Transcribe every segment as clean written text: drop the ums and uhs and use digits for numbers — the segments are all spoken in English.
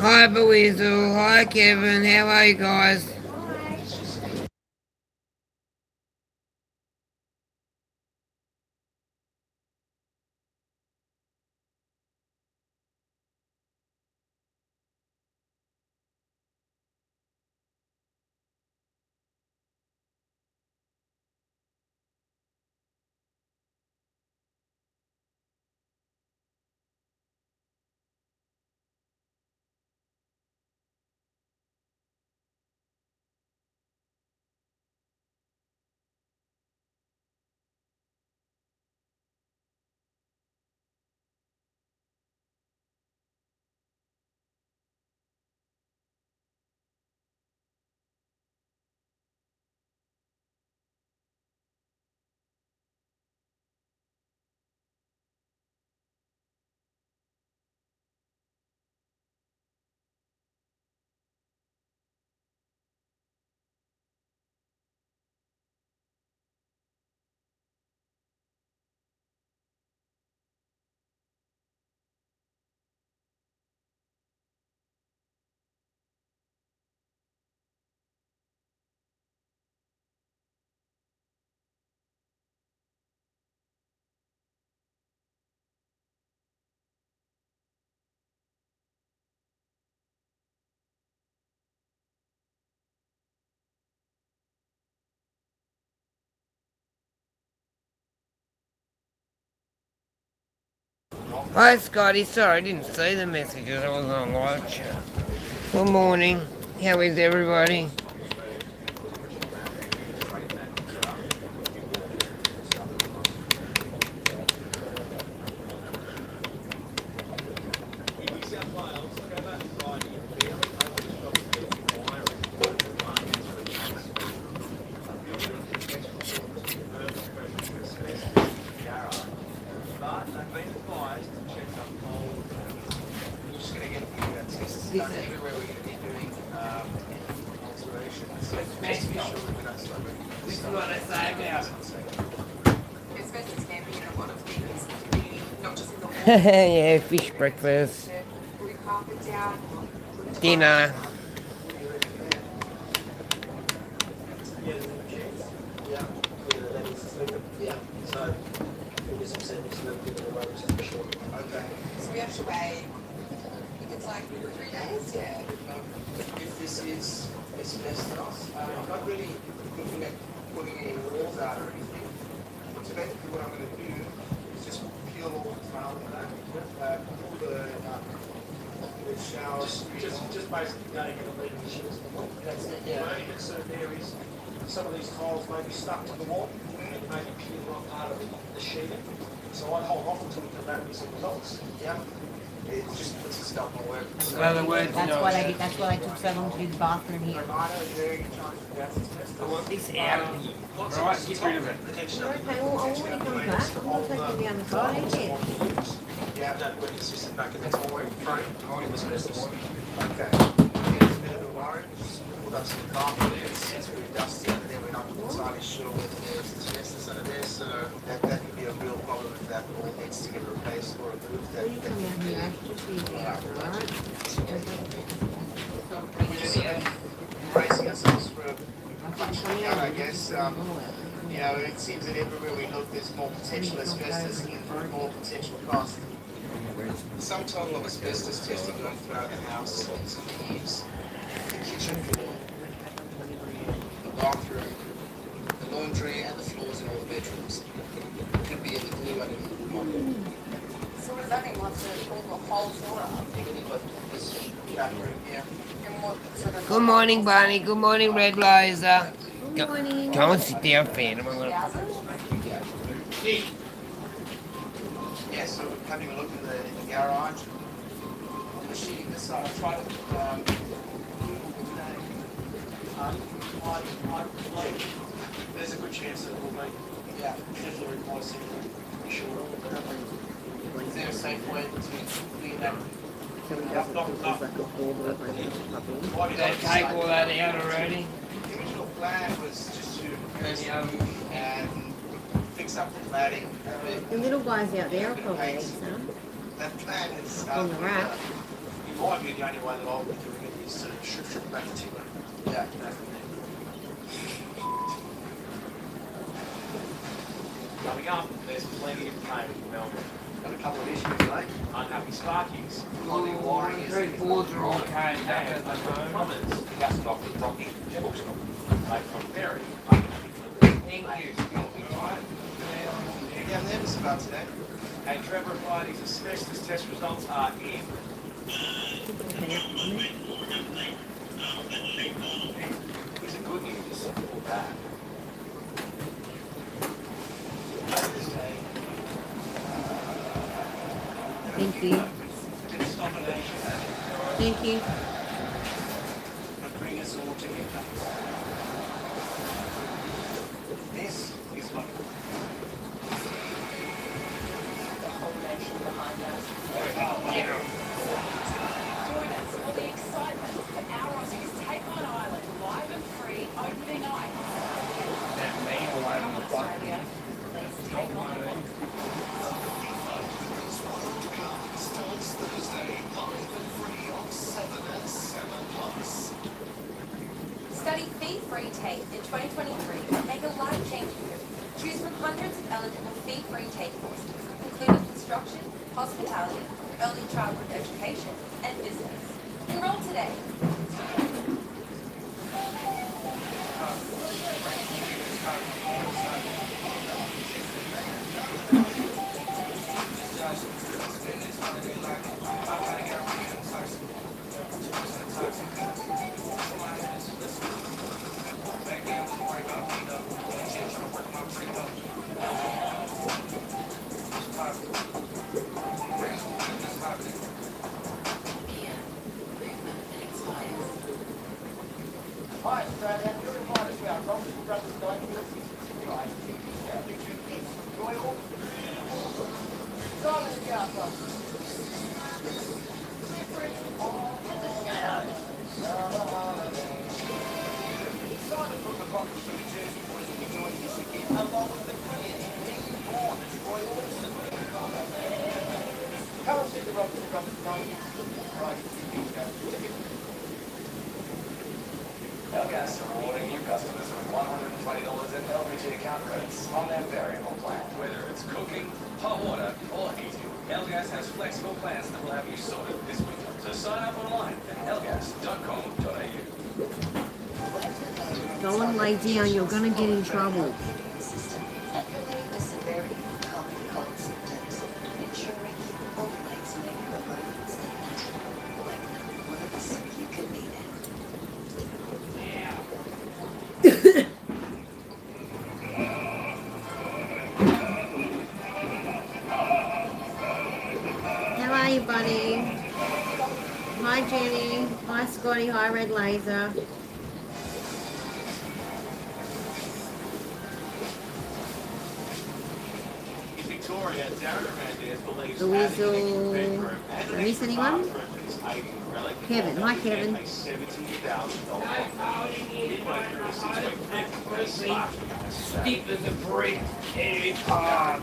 Hi, Weasel. Hi, Kevin. How are you guys? Hi, Scotty. Sorry, I didn't see the messages. I was on live chat. Good morning. How is everybody? This is what I say about yeah, fish breakfast, dinner. So we have to wait. I think it's like 3 days, yeah. If this is asbestos, I'm not really looking at putting any walls out or anything. So basically what I'm going to do is just peel all the tile and that, pull the shower screen. Just basically going in and leaving the shingles. That's it, yeah. Only in certain areas, some of these tiles may be stuck to the wall, and it may be peeling off part of the sheeting. So I'd hold off until we come back with some results. Yeah. It just puts the stuff on work. In other words, That's no. what I did. That's why I took so long to do the bathroom here. I know very chance that's asbestos. I want this out of here. Right, get rid of it. Okay, well, I want to come back. I'm not taking down the side here. Yeah. That work is just back in the hallway frame, holding asbestos. Okay. Yeah, it's a bit of a worry. Just pulled up some carpet. It's really dusty under there. We're not entirely sure whether there's asbestos under there, so that could be a real problem if that all needs to get replaced or removed. When you come out here, just be careful, alright? Bracing ourselves for a I'm coming out, out. I guess. You know, it seems that everywhere we look, there's more potential asbestos and more potential cost. Some total of asbestos testing going throughout the house, some eaves, the kitchen floor, the bathroom, the laundry, and the floors in all the bedrooms. Could be in the glue underneath the model. So does that mean once they pull the whole floor up? But this bathroom here. And what sort of... Good morning, Barney. Good morning, Red Blazer. Good morning. Go and sit down, Phantom. I'm gonna... Yeah, so we're having a look in the garage. The machine this side, I tried to There's a good chance that it will be yeah. definitely replacing the short. Is there a safe way to clean that? Did they take all that out already? The original plan was just to remove and fix up the cladding. The little guys out there are probably need some. That plan is On the rack. my view, the only way that I'll be doing it is to strip back the timber. Yeah, coming up, there's plenty of pain in Melbourne. Got a couple of issues, mate. Unhappy Sparkies. Three boards are all caved back at the moment. Plumbers. Gas knock the property. Book stop. Made from very Thank you. Yeah, I'm nervous about today. And Trevor replied his asbestos test results are in. Is it good news or bad? Thank you. Thank you. Bring us all together. This is what The whole nation behind us. Yeah. Join us for the excitement of our Aussies take on Ireland live and free opening night. That main one was Australia, let's take on the world. Study fee-free TAFE in 2023. Make a life-changing move. Choose from hundreds of eligible fee-free TAFE courses, including construction, hospitality, early childhood education, and business. Enroll today. Hi, Australia. You're invited to our Robinson Brothers Dining Room. Enjoyable. Simon and Garth. Simon from the Bottom Street Jersey boys will be joining us again, along with the brilliant Nick Vaughan and Troy Wilson. Come and see the Robinson Brothers Dining Room. Right, Elgas are rewarding new customers with $120 in LPG account credits on their variable plan. Whether it's cooking, hot water, or heating, Elgas has flexible plans that will have you sorted this winter. So sign up online at elgas.com.au. Go and lay down, you're gonna get in trouble. Calculate the severity of common cold symptoms, ensuring you always make your appointments at one of us, you could be there. How are you, buddy? Hi, Jenny. Hi, Scotty. Hi, Red Laser. In Victoria, Darren Hernandez believes The adding an Weasel. extra bedroom and Did I an miss extra anyone? bathroom is aiding Relic Kevin. Hi, Kevin. a $70,000 Steep as a brick. It's hard.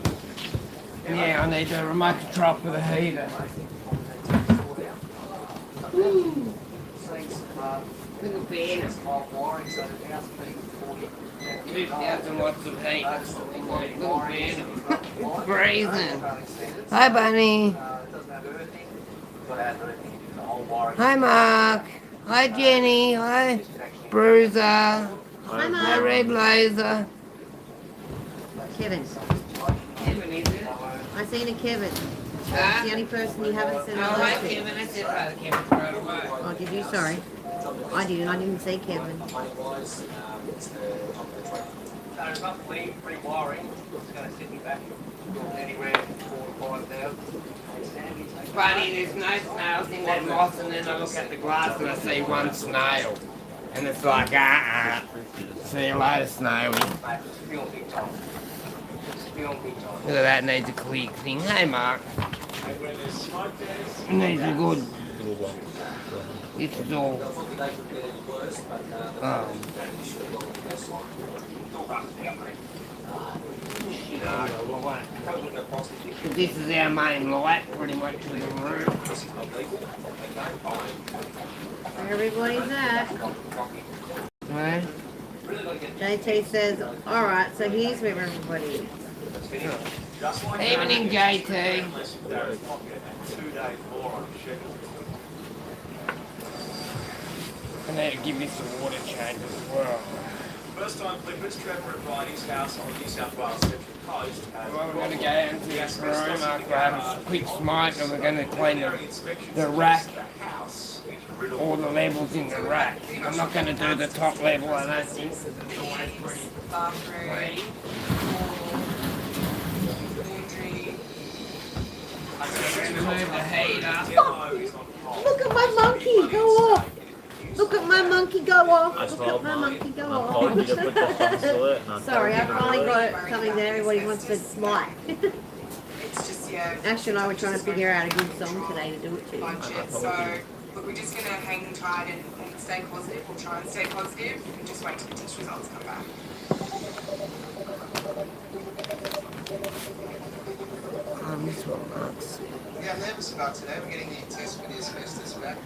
Yeah, I need to remote control for the heater. Little bear. 2,000 watts of heat. Little bear. Freezing. Hi, Bunny. Hi, Mark. Hi, Jenny. Hi, Bruiser. Hi, Hi, Mark. Red Laser. Kevin. Kevin, is it? I seen a Kevin. Huh? That's the only person you haven't said Oh, hello hi, to. Kevin. I said hi to Kevin right away. Oh, did you? Sorry. I didn't. I didn't say Kevin. So roughly rewiring, it's going to sit me back anywhere 4 to 5,000. Buddy, there's no snails in that moss, and then I look at the glass and I see one snail. And it's like, see you later, snail. Look Mate, it's beyond big time. It's beyond big time. at that, needs a quick thing. Hey, Mark. where there's smoke, there's Needs a good This is all this is our main light, pretty much for the room. Where everybody's at. Right? JT says, alright, so here's where everybody is. Evening, JT. 2 days more on schedule. I need to give you some water change as well. First time flippers, Trevor at Bridie's house on the New South Wales Central Coast. Well, we're going to go into this room after I have a quick smite and we're going to clean the rack, all the levels in the rack. I'm not going to do the top level, I don't think. Bathroom, Move the heater. Look at my monkey go off! Look at my monkey go off! Look at my monkey go off! Sorry, I finally got it something that everybody wants to like. it's just, yeah, Ash and I were trying to figure out a good song today to do it to. budget. So, look, we're just going to hang tight and stay positive. We'll try and stay positive and just wait till the test results come back. This one works. Yeah, I'm nervous about today. We're getting the test for the asbestos back.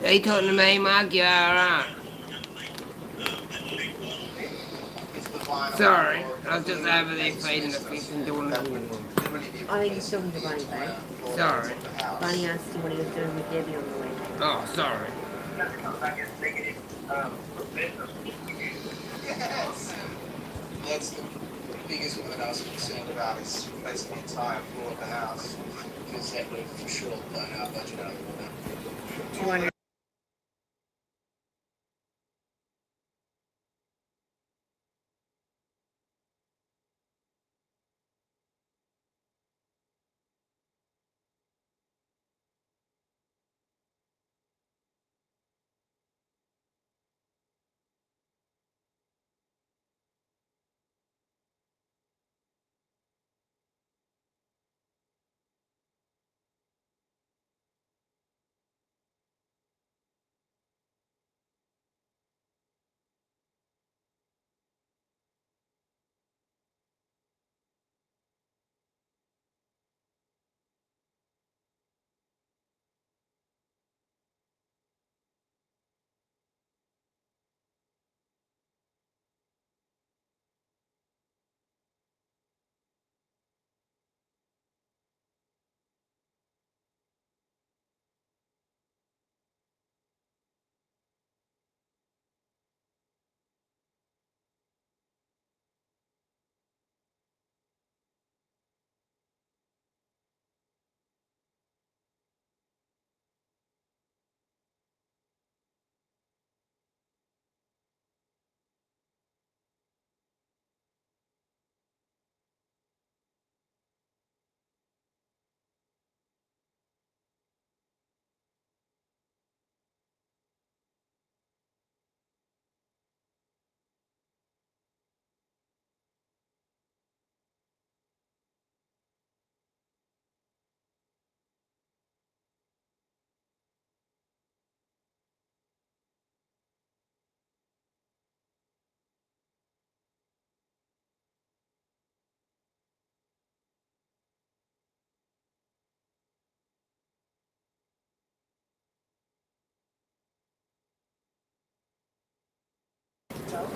Are you talking to me, Mark? You alright? It's the vinyl. Sorry, I was just over there feeding the fish and doing the... I think he's talking to Bunny, babe. Sorry. Bunny asked him what he was doing with Debbie on the way. Oh, sorry. Yes. That's the biggest one that I was concerned about is basically the entire floor of the house. Because that would have for sure blown our budget out of the water. 200.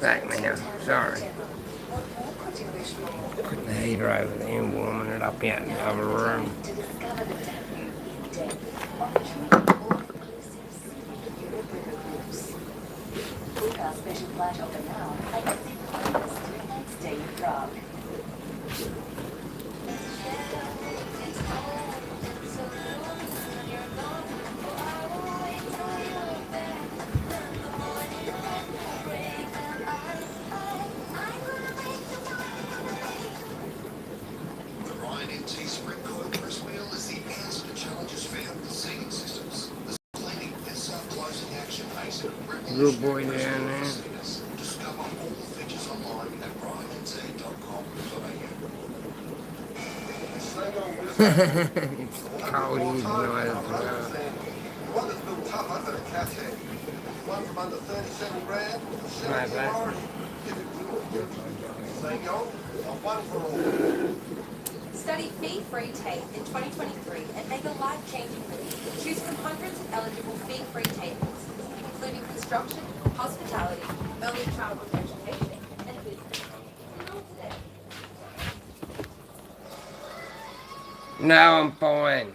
Back now, sorry. Put the heater over there and warming it up out in the other room. Special flash offer now at the finest stay in Prague. The Ryan MT Sprint Coil Press Wheel is the answer to challenges found with seating systems. The cleaning and self-closing action makes it Good boy down there. Discover all the features online at ryanmt.com.au. It's cold here tonight as well. One that's built tough under the catch head. One from under 37 grand. Right, right. Saying on, one for all. Study fee-free TAFE in 2023 and make a life-changing move. Choose from hundreds of eligible fee-free TAFE courses, including construction, hospitality, early childhood education, and business. Enroll today. No, I'm fine.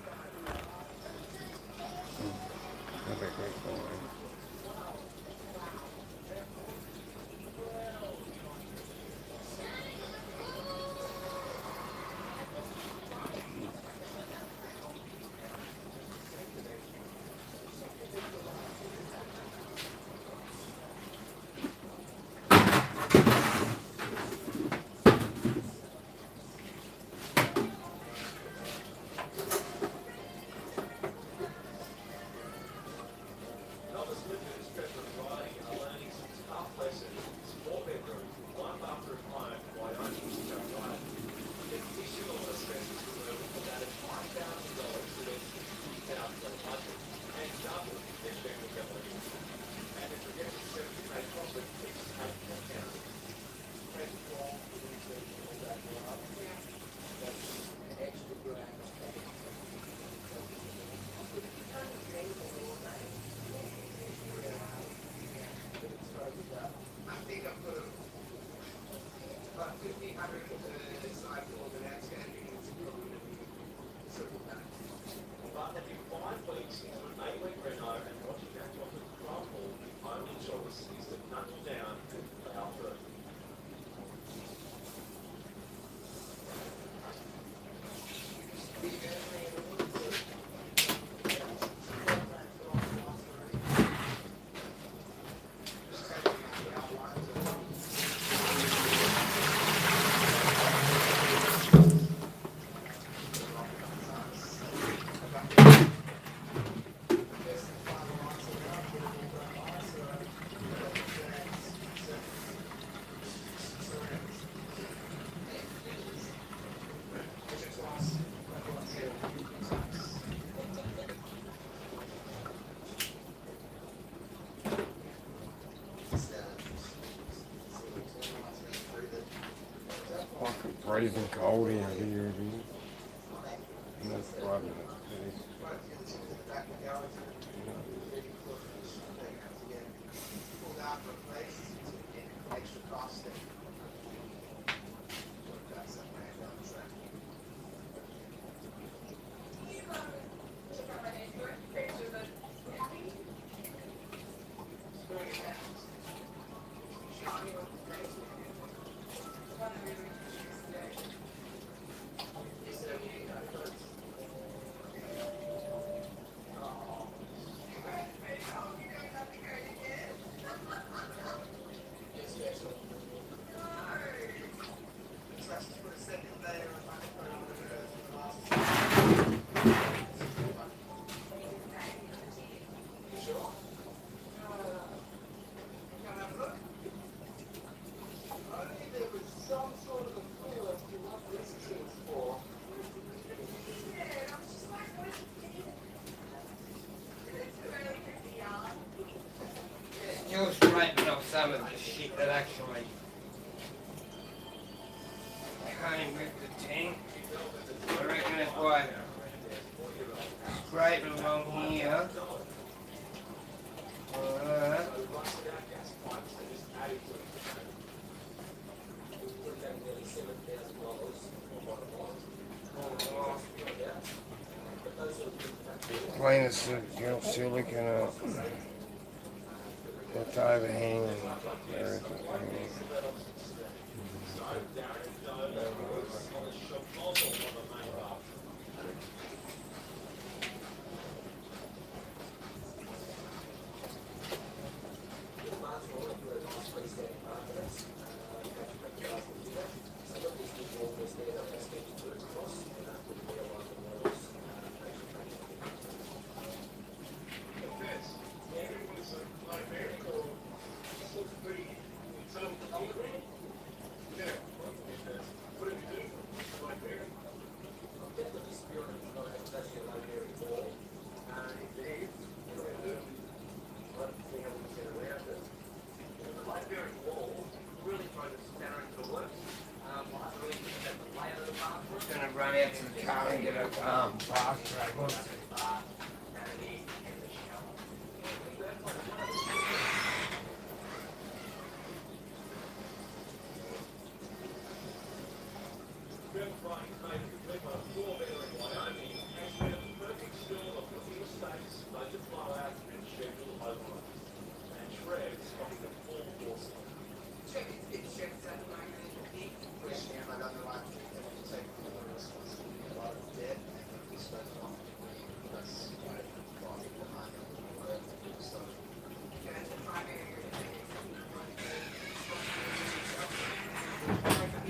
Fucking freezing cold out here, dude. And that's driving us crazy. Still straightening off some of the shit that actually came with the tank. I reckon if I scrape along here, clean the silicon up. That's overhang and everything.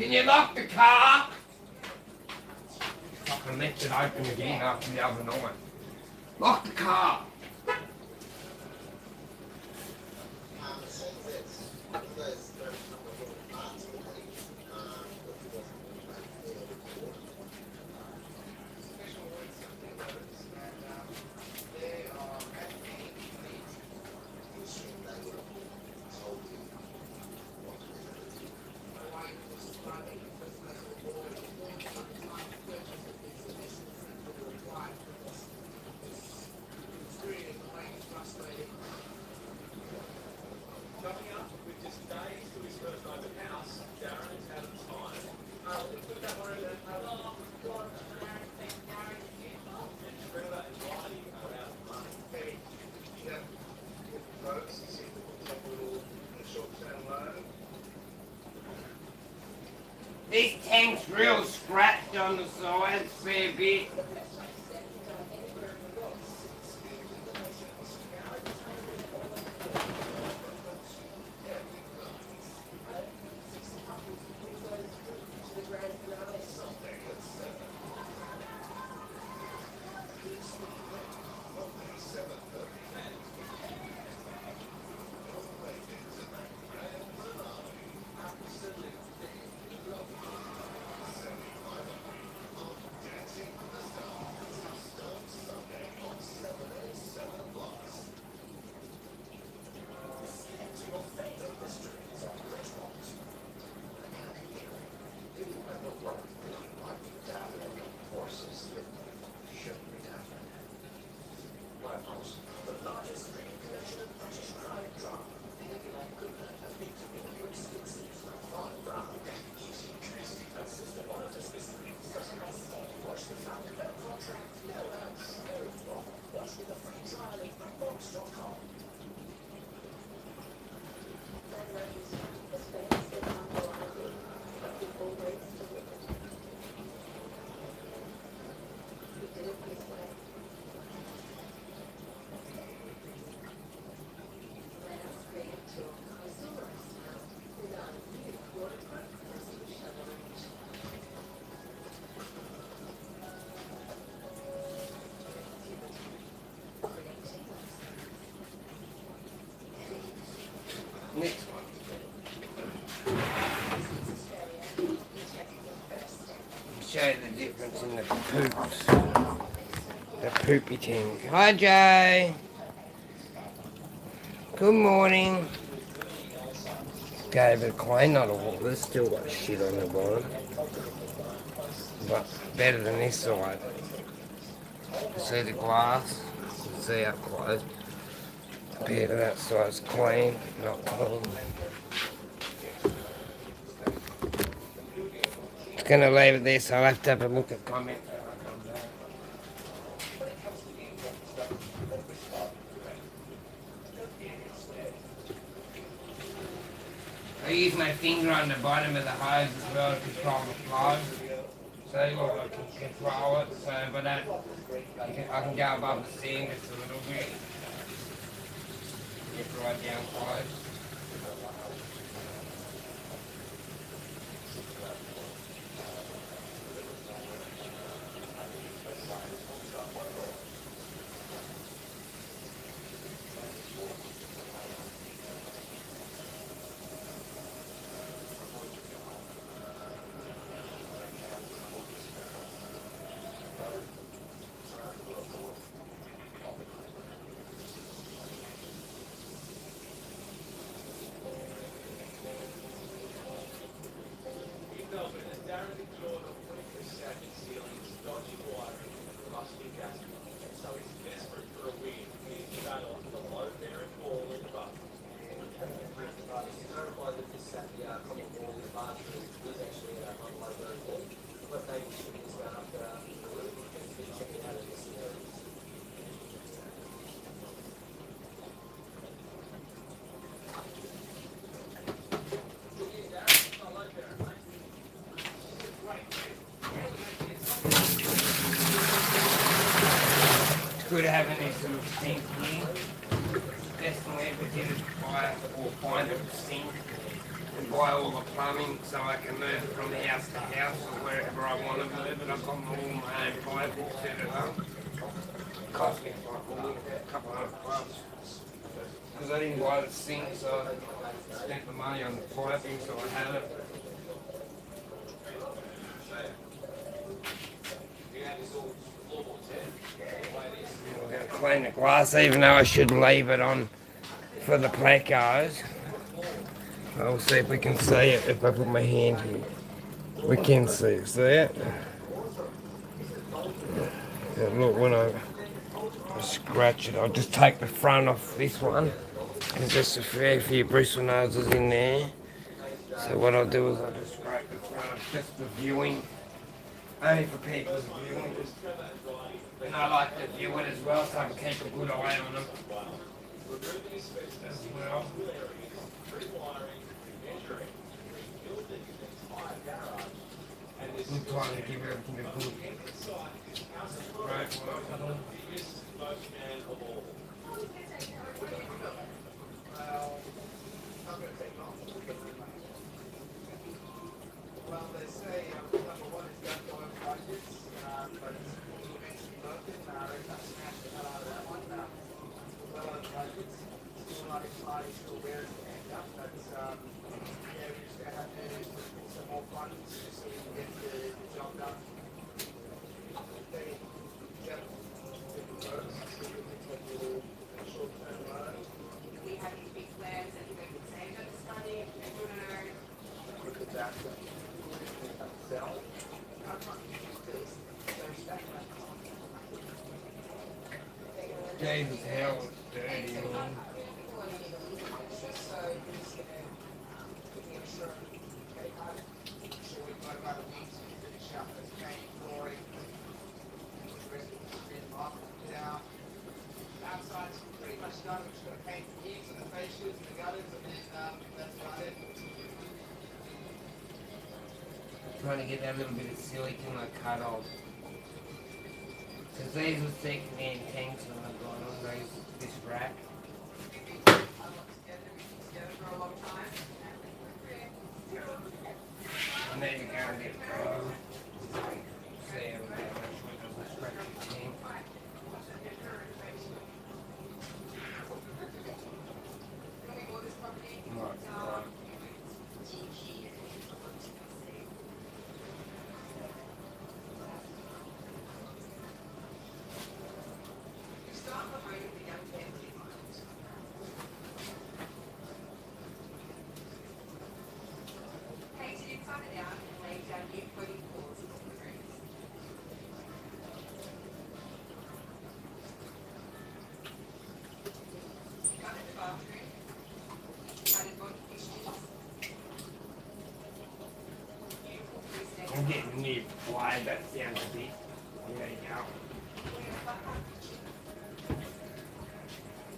Can you lock the car? Fucking left it open again after the other night. Lock the car. This tank's real scratched on the sides, fair bit. Next one. Show you the difference in the poops. The poopy tank. Hi Jay. Good morning. Gave it a clean, not all. There's still got shit on the bottom. But better than this side. See the glass? See up close. Compared to that side's clean, not clean. Just gonna leave it there, so I'll have to have a look at comments. I use my finger on the bottom of the hose as well to control the flow. So look, I can control it, so if I don't, I can go above the sand just a little bit. Get right down close. Good having this little sink here. Definitely ever get it by or find a sink and buy all the plumbing so I can move it from house to house or wherever I want to move it. I've got all my own pipe all set it up. It cost me a couple $100. Because I didn't buy the sink, so I spent the money on the piping, so I had it. We're going to clean the glass, even though I should leave it on for the placos. I'll see if we can see it if I put my hand here. We can see it? And look, when I scratch it, I'll just take the front off this one. There's just a fair few bristle noses in there. So what I'll do is I'll just scrape the front off just for viewing. Only for people's viewing. And I like to view it as well so I can keep a good eye on them. As well. Good time to give everything a good Well, they say number one is got going budgets, but it's broken. That's smashed the hell out of that one. Well, on budgets, still not exciting, still where it's going to end up, but yeah, we just have to put some more funds just so we can get the job done. Yep. Short-term loan. We have any big plans that we can save up this money? Look at that. Sell. Jesus, hell, it's dirty, man. Outside's pretty much done. We're just going to paint the eaves and the fascias and the gutters, and then that's about it. Trying to get that little bit of silicone I cut off. Because these were second-hand tanks when I got on this rack. I need to go and get pro. See how much it doesn't scratch your tank. Right. Painted inside and out and laid down new coating floors and rooms. Gutted the bathroom. Added body fixtures. Beautiful freestanding. I'm getting near wide, that sounds a bit. There you go.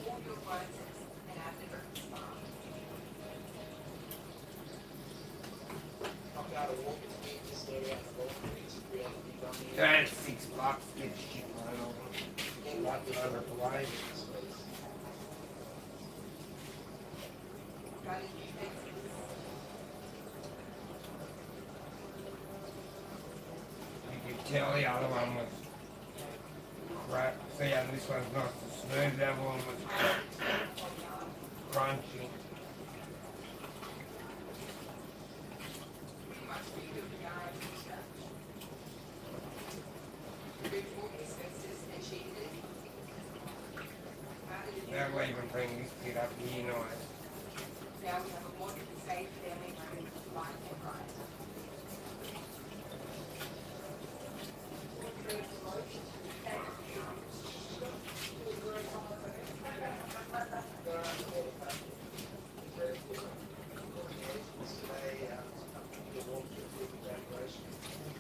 All your bonuses and add the breakfast bar. I've got to walk between this area and the balcony to really be done here. That's $6, get the shit right over. Like the other way. Gutted new fences. You can tell the other one was crap. See how this one's nice and smooth, the other one was crunchy. Pretty much rebuilt the garage from scratch. Removed all the asbestos and sheeted it. Added a new That way you can bring this kid up here nice. Now we have a modern, safe family room, light and bright.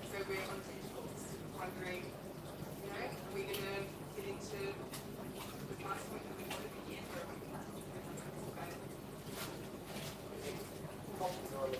So we're on tentacles, wondering, are we going to get into the price point that we want to be in? Copies are the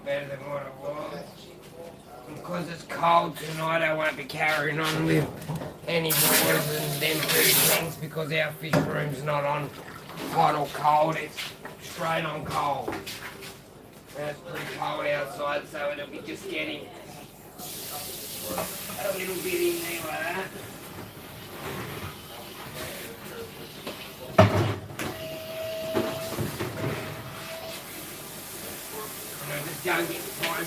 better than what it was. Because it's cold tonight, I won't be carrying on with any boilers and them two things because our fish room's not on hot or cold, it's straight on cold. And it's pretty cold outside, so it'll be just getting a little bit in there like that. And I'll just go and get the time.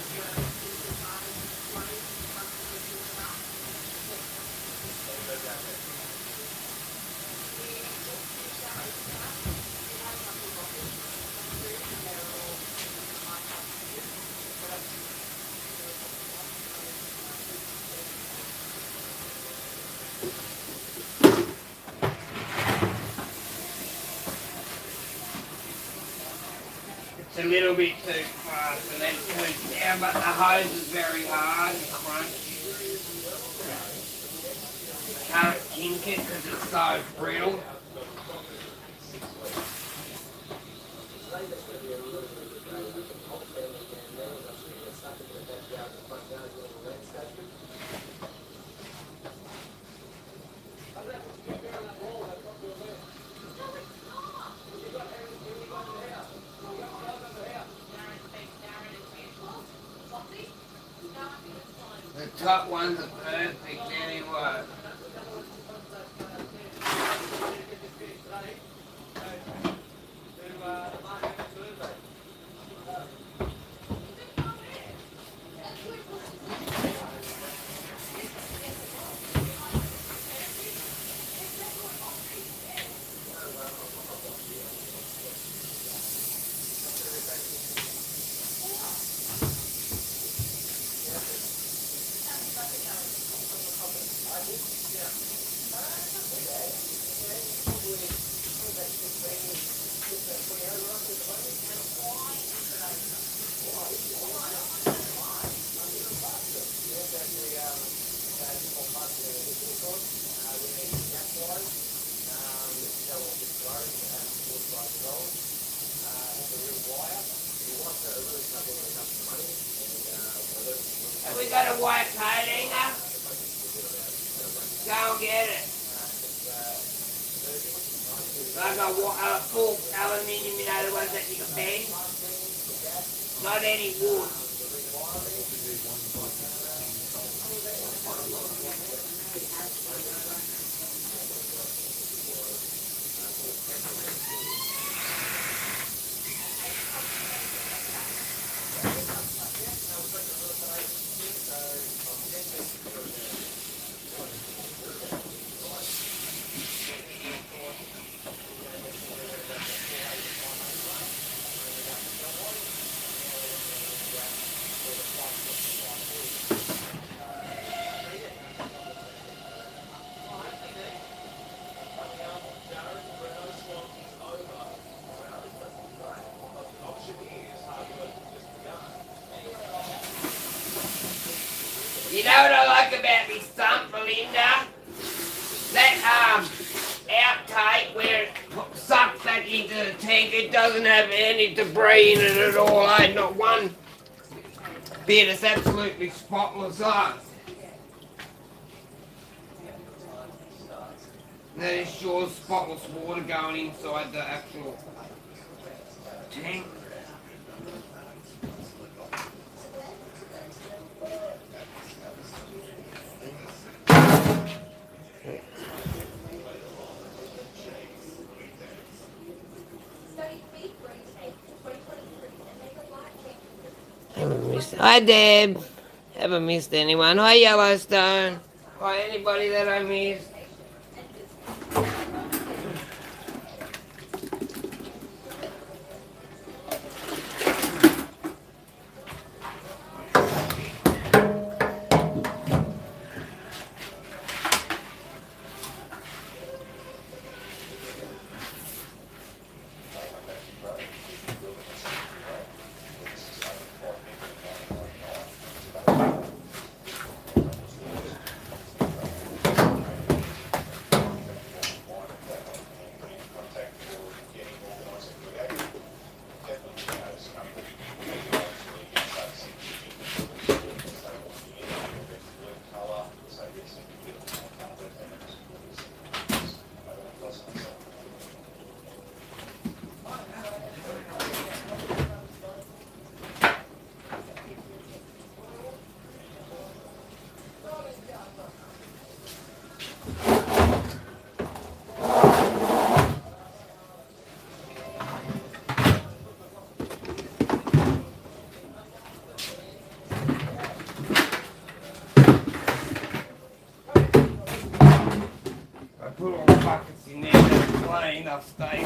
It's a little bit too fast and then it turns down, but the hose is very hard and crunchy. Can't kink it because it's so brittle. The top ones are perfect anyway. Have we got a white coat hanger? Go and get it. Like a full aluminium, you know, the ones that you can bend. Not any wood. You know what I like about this sump, Belinda? That outtake where it sucks back into the tank, it doesn't have any debris in it at all, eh? Not one bit, it's absolutely spotless, eh? That is sure spotless water going inside the actual tank. Hi Deb. Haven't missed anyone. Hi Yellowstone. Hi anybody that I missed. put all the buckets in there that are clean, they'll stay.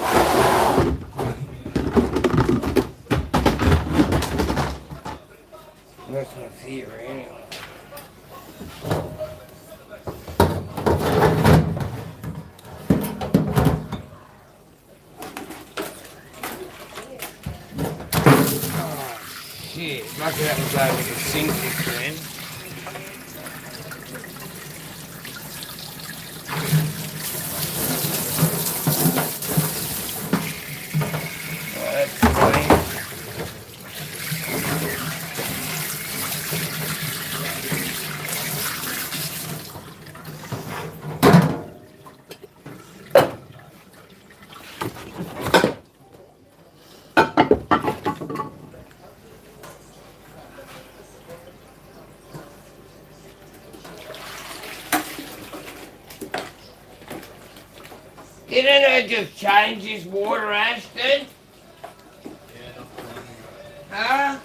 That's my theory anyway. Oh shit, lucky that was over the sink just then. That's clean. Didn't it just change his water, Ashton? Huh?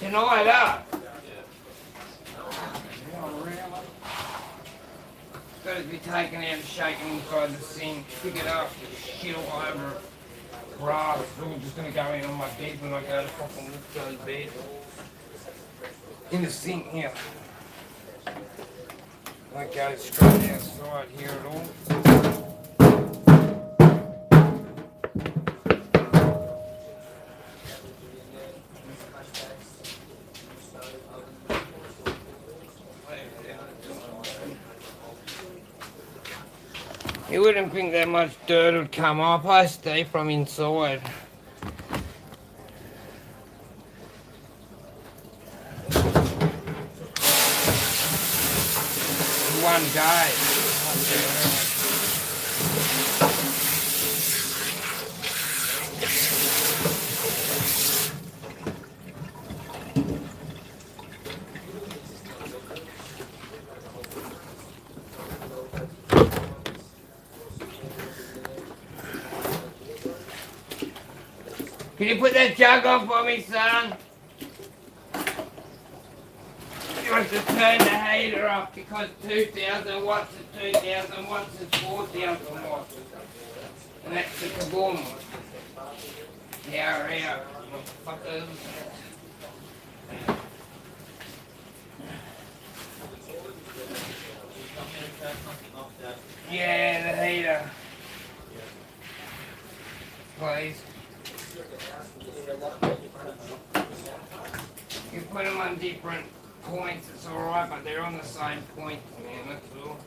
Tonight up? Got to be taken out and shaken inside the sink. Pick it up, shit all over it. Grass, it's all just going to go in on my bed when I go to fucking go to bed. In the sink here. Won't go straight outside here at all. You wouldn't think that much dirt would come up, I stay from inside. One day. Can you put that jug on for me, son? You have to turn the heater up because 2,000 watts is 2,000 watts is 4,000 watts. And that's the kaboom. Power out, motherfuckers. Yeah, the heater. Please. You put them on different points, it's alright, but they're on the same point, man, that's all.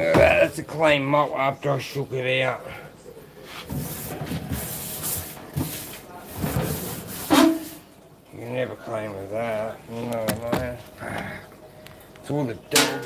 That's a clean mop after I shook it out. You can never clean with that, you know what I mean? It's all the dirt.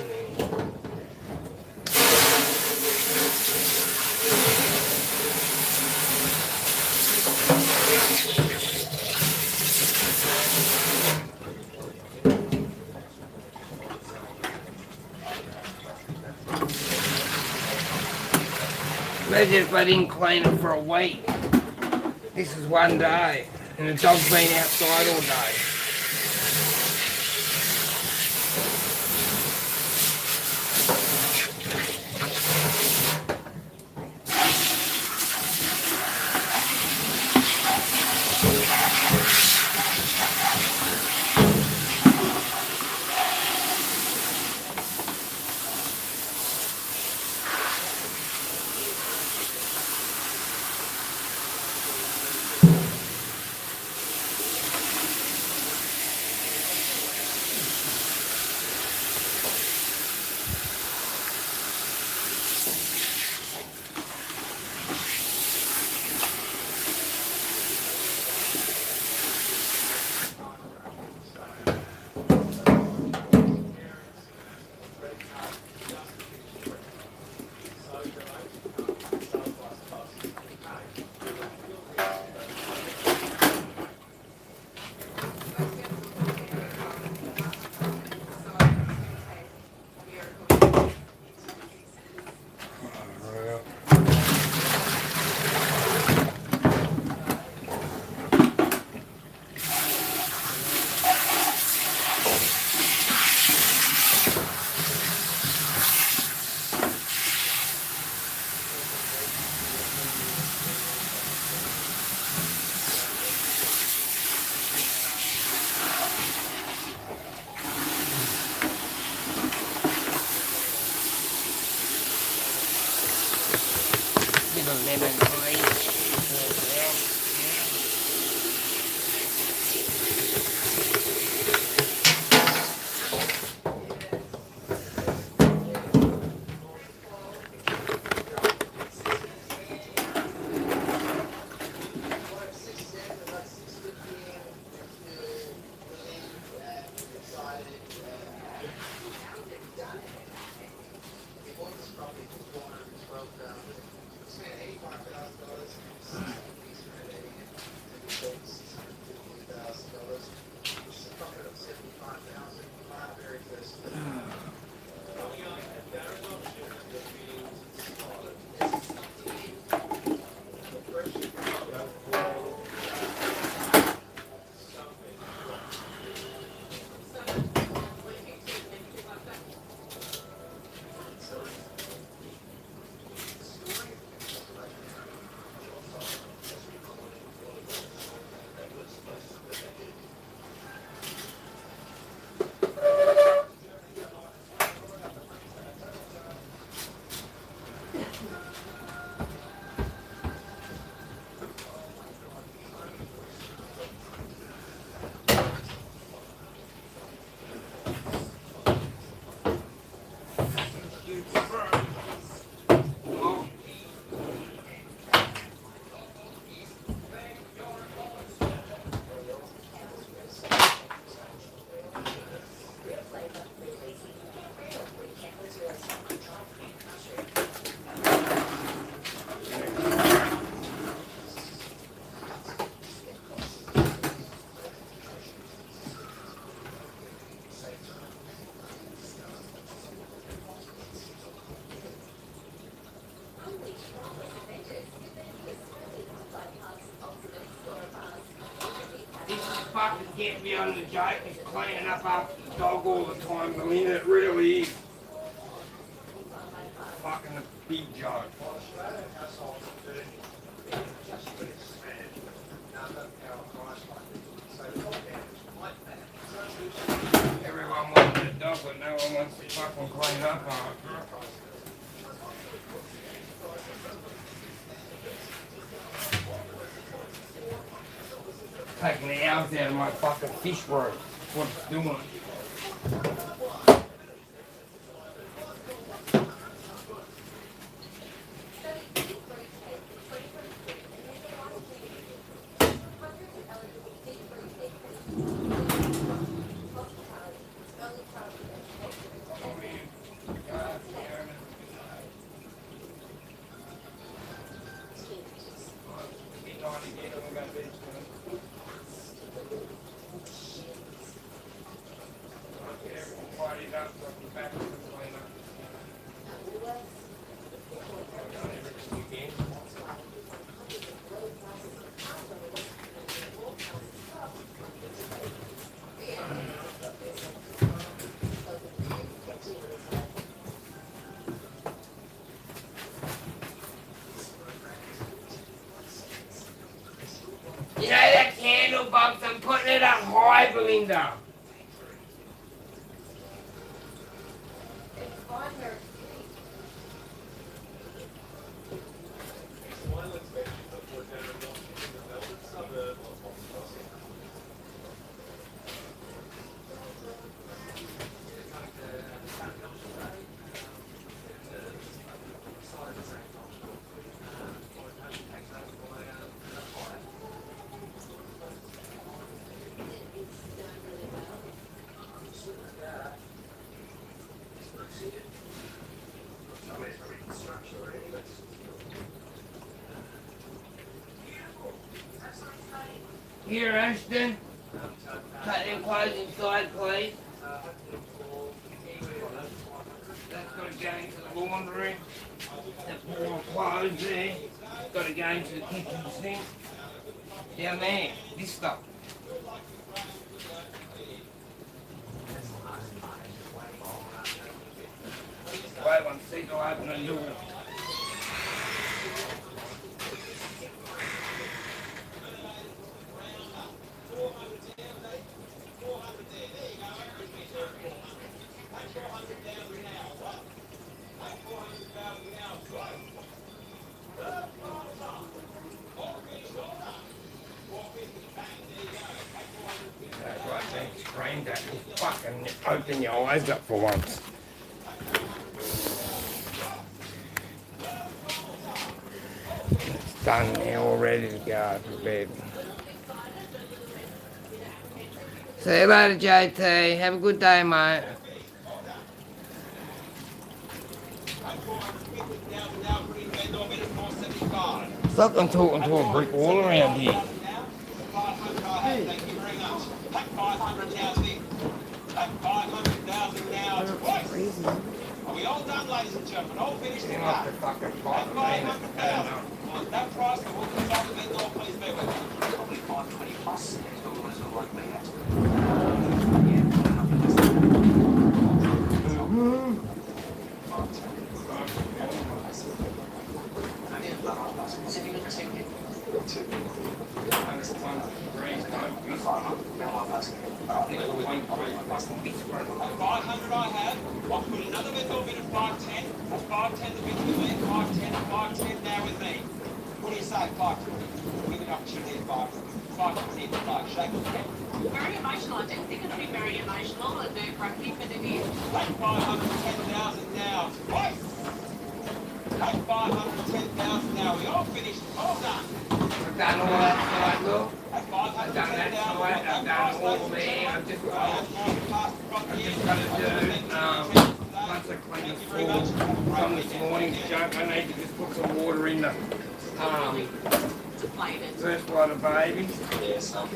Imagine if I didn't clean it for a week. This is one day, and the dog's been outside all day. lemon on each. Fucking get me on the joke is cleaning up after the dog all the time, Belinda. It really is. Fucking a big joke. Everyone wants a dog, but no one wants to fucking clean up after it. Taking the hours out of my fucking fish room. That's what it's doing. You know that candle box, I'm putting it up high, Belinda. Here, Ashton. Cut them clothes inside, please. That's got to go into the laundry. That more clothes there. Got to go into the kitchen sink. Down there, this stuff. Wait one second, I'll open the door. open your eyes up for once. It's done now, all ready to go for bed. See you later, JT. Have a good day, mate. It's like I'm talking to a brick wall around here. Are we all done, ladies and gentlemen? All finished? Get off the fucking pot, man. On that price, the will consult the vendor, please be with me. Probably 520 plus. Like me. $500 I have. I'll put another vendor bid at 510. That's 510 the bid with me. 510 now with me. What do you say? 510. Give me an opportunity at 510 at 5. Shake your head. Very emotional. I didn't think it would be very emotional and very crappy, but it is. Take 510,000 now. Wait! Take 510,000 now. We all finished. All done. I've done all that side, look. At I've done that 510,000. side. I've done all there. I've just got to do, once I clean the floor from this morning's junk, I need to just put some water in the first lot of babies. It's so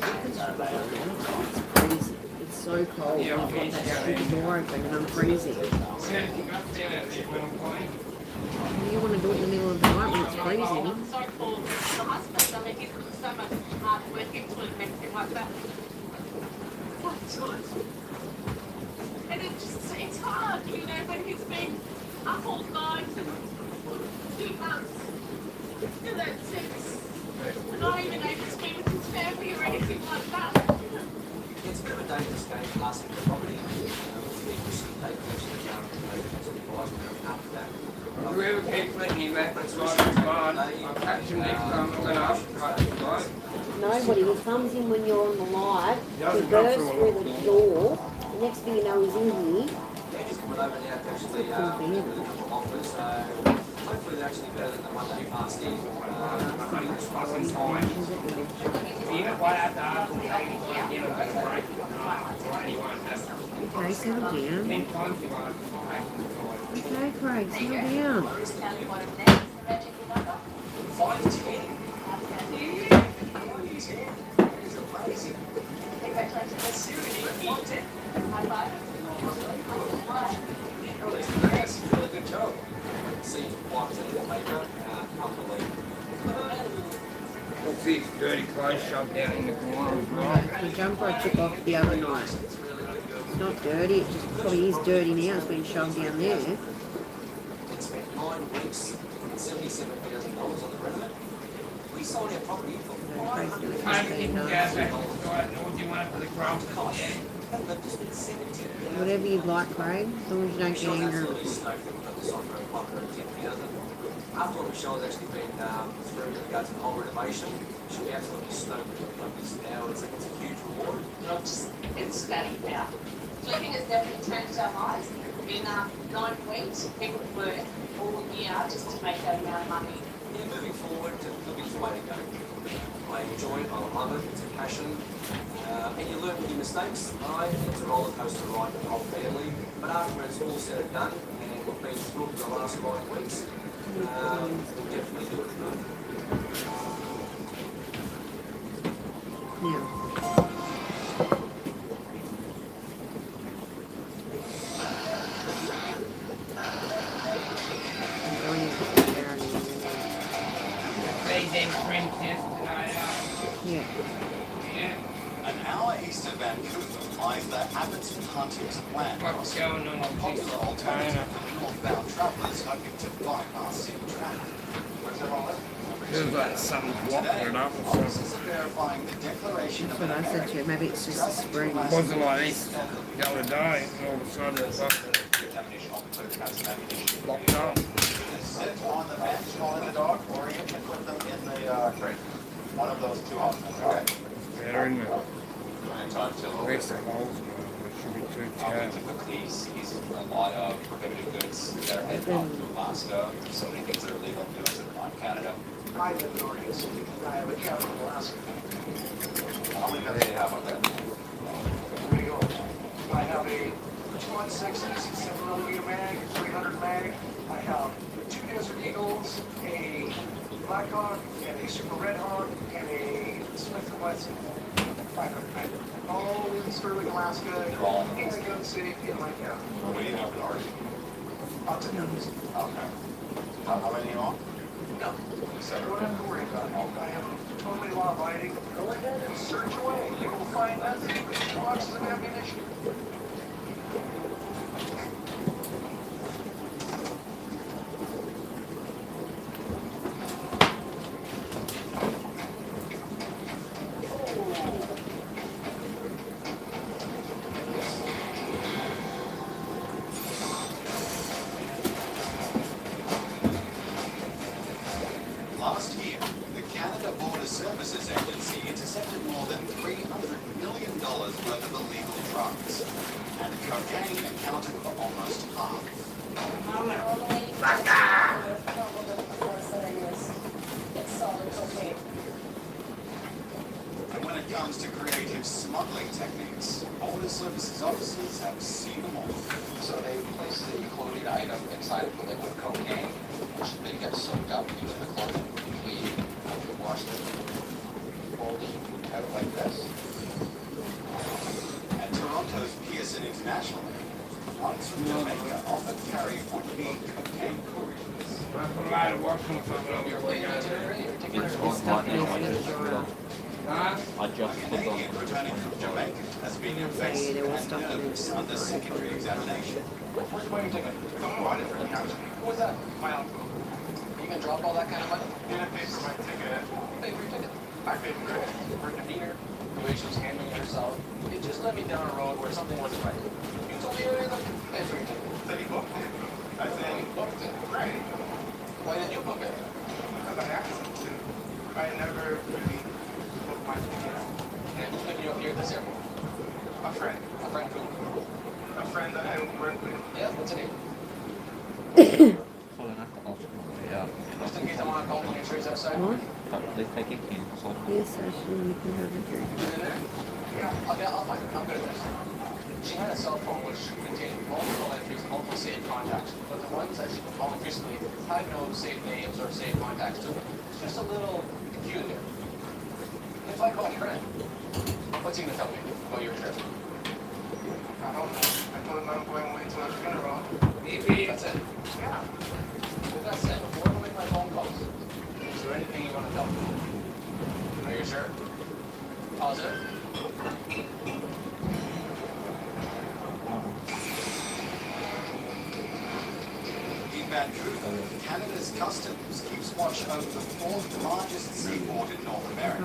cold. Yeah, I've got that stupid door open and I'm freezing. You want to do it in the middle of the night when it's freezing. So for the husband, I mean, he's put so much hard work into it and everything like that. And it's hard, you know, when he's been up all night and 2 months. And that's it. Not even able to spend with his family or anything like that. It's a bit of a dangerous game passing the property. People should take pictures of the price after that. Whoever keeps letting you back, that's right, it's fine. I'll catch him next time, I'm gonna upcut him, right? Nobody who comes in when you're on the live, He he doesn't goes come through through the door, the next thing you know he's in here. Yeah, just coming over now to actually with a couple of offers, so hopefully they're actually better than the one that you passed in. Fucking fine. If I have to ask him, I'm gonna break it. Right, he won't have to. Okay, settle down. 10 times you won't. Okay, Craig, settle down. Bruce County wanted next. Magic number. 510. Congratulations. That's serious. 510. High five. That's a really good job. See what later, unbelievable. What's this dirty clothes shoved down in the corner as well? The jumper I took off the other night. It's not dirty, it just probably is dirty now, it's been shoved down there. It spent 9 weeks, $77,000 on the renovate. We sold our property for Hey, you can go back inside, or do you want it for the grubs? They've just been 17. Whatever you'd like, Craig, as long as you don't get angry with me. After what Michelle's actually been through with regards to the whole renovation, she'll be absolutely stoked with this now. It's a huge reward. It's ecstatic now. Flipping has definitely changed our lives. In 9 weeks, people work all year just to make that amount of money. Yeah, moving forward, it's the way to go. I enjoy it, I love it, it's a passion. And you learn from your mistakes, right? It's a roller coaster ride for the whole family. But after it's all said and done, and we've been through the last 5 weeks, we'll definitely do it good. Now, I'm going into the area. Feed them shrimp test tonight. Yeah. Yeah. An hour east of Vancouver lies the Abbotsford Hunters Land, What's going on a popular alternative for northbound travellers hoping to bypass city traffic. Feels like something's blocking it up or something. Officers are verifying the Declaration That's of what I said to you, maybe it's just a spring. It wasn't like this the other day, and all of a sudden it's fucking blocked up. Sit on the bench, on the dog, or you can put them in the crate. One of those two options, okay? Better in the. Where's the holes? Yeah. Typically sees a lot of prohibited goods that are heading off to Alaska. So many things that are legal to do in Canada. I live in Oregon City. I have a cabin in Alaska. How many do they have up there? Where do you go? I have a 216 67mm mag, 300 mag. I have 2 Desert Eagles, a Blackhawk, and a Super Red Hawk, and a Smith & Wesson 500 mag. All in Sterling, Alaska. They're all in a gun safe in my cabin. What do you have in ours? I'll take those. Okay. How many are? No. You don't have to worry about it. I am totally law-abiding. Go ahead and search away. You will find nothing but boxes of ammunition. Last year, the Canada Border Services Agency intercepted more than $300 million worth of illegal drugs, and cocaine accounted for almost half. It's solid cocaine. And when it comes to creative smuggling techniques, Border Services officers have seen them all. So they place the clothing item inside of the liquid cocaine, which then gets soaked up into the clothing. We wash it, fold it out like this. At Toronto's Pearson International Airport, flights from Jamaica often carry would-be cocaine couriers. A lot of work from A Canadian returning from Jamaica has been infested and nervous under secondary examination. Where's my ticket? Someone bought it for me, actually. Who was that? My uncle. You can drop all that kind of money? Didn't pay for my ticket. Pay for your ticket. I paid for it. Her demeanor, the way she was handling herself, it just led me down a road where something wasn't right. You told me everything. Pay for your ticket. Said he booked it. I said, He booked it. great. Why didn't you book it? Because I asked him to. I never really booked my ticket. And who's picking you up here at this airport? A friend. A friend who? A friend that I work with. Yeah, what's her name? Just in case I want to call when your trees outside. What? Yes, actually, you can have it here. In there? Yeah, I'll find her. I'm good at this. She had a cell phone which contained multiple entries, multiple saved contacts, but the ones that she was calling recently had no saved names or saved contacts to them. It's just a little peculiar. If I call your friend, what's he gonna tell me about your trip? I don't know. I told him I'm going away to a funeral. Maybe. That's it. Yeah. With that said, before I make my phone calls, is there anything you want to tell me? Are you sure? Positive? In Vancouver, Canada's customs keeps watch over the fourth largest seaport in North America,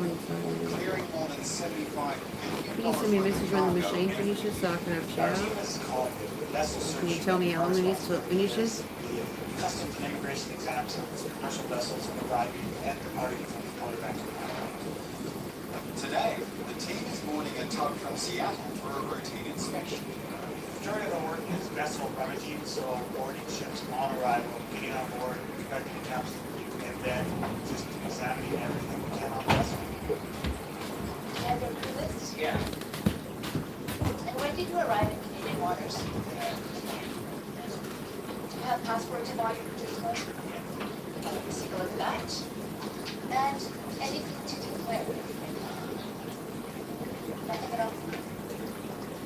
clearing more than $75 billion. Can you send me a message when the machine finishes so I can have a shower? Can you tell me how long it is till it finishes? Customs and immigration exams of commercial vessels arriving and departing from the port of Vancouver. Today, the team is boarding a tug from Seattle for a routine inspection. Majority of the work is vessel rummaging, so boarding ships on arrival, getting on board, conducting accounts review, and then just examining everything we can on vessel. And your crew list? Yeah. And when did you arrive in Canadian waters? Do you have passports and all your particulars? Let's take a look at that. And anything to declare? Nothing at all?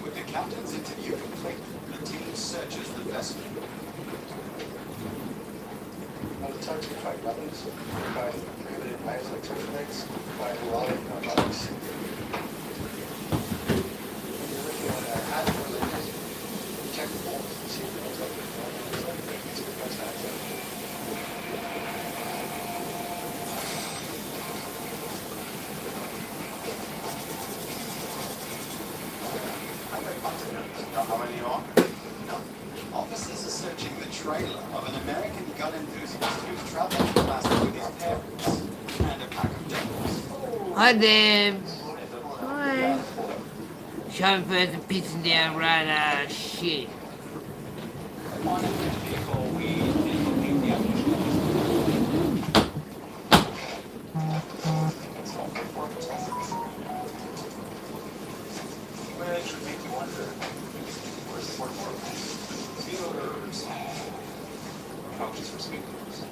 With the captain's interview complete, the team searches the vessel. On the tugs, we find weapons, we find prohibited knives like turtlenecks, we find wallet narcotics. When you're looking at our hat religions, we check the bolts to see if it looks like it's a defense accent. How many are? No. Officers are searching the trailer of an American gun enthusiast who's traveling to Alaska with his parents and a pack of devils. Hi, Deb. Hi. Chauffeurs are pissing down radar. Shit. Upon entering the vehicle, we did locate the ammunition that Which would make you wonder, where's the work? speed loaders. Pouches for speed loaders.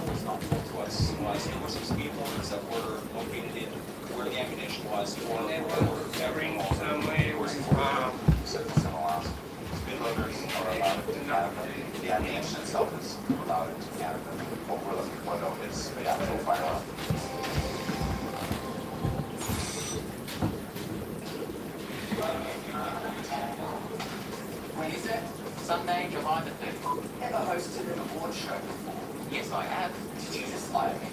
Was not told to us was there were some speed loaders that were located in where the ammunition was, or They were were carrying somewhere was Citizens allows. Speed loaders are allowed to Canada. The ammunition itself is allowed into Canada. What we're looking for though is the actual firearm. When is it? Sunday, July the 5th. Ever hosted an award show before? Yes, I have. Did you just lie to me?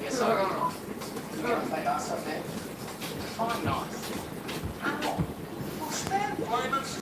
Yes, I have. You gonna play us up there? I'm nice. Well, stand by.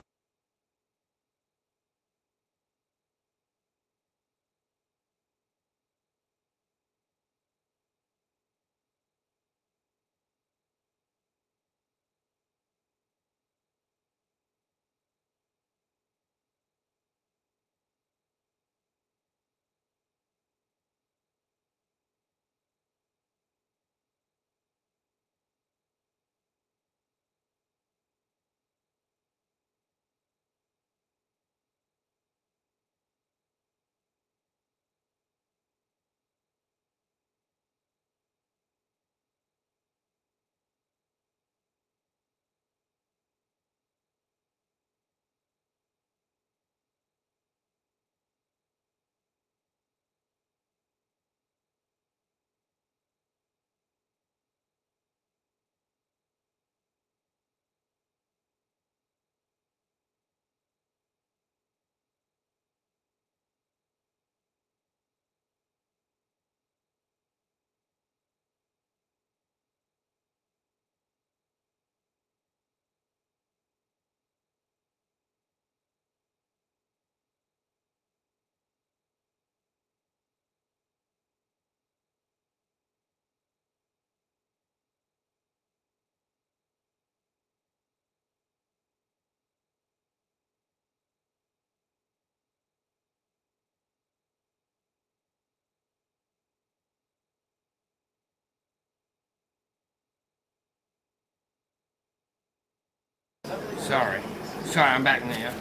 Sorry. Sorry, I'm back now.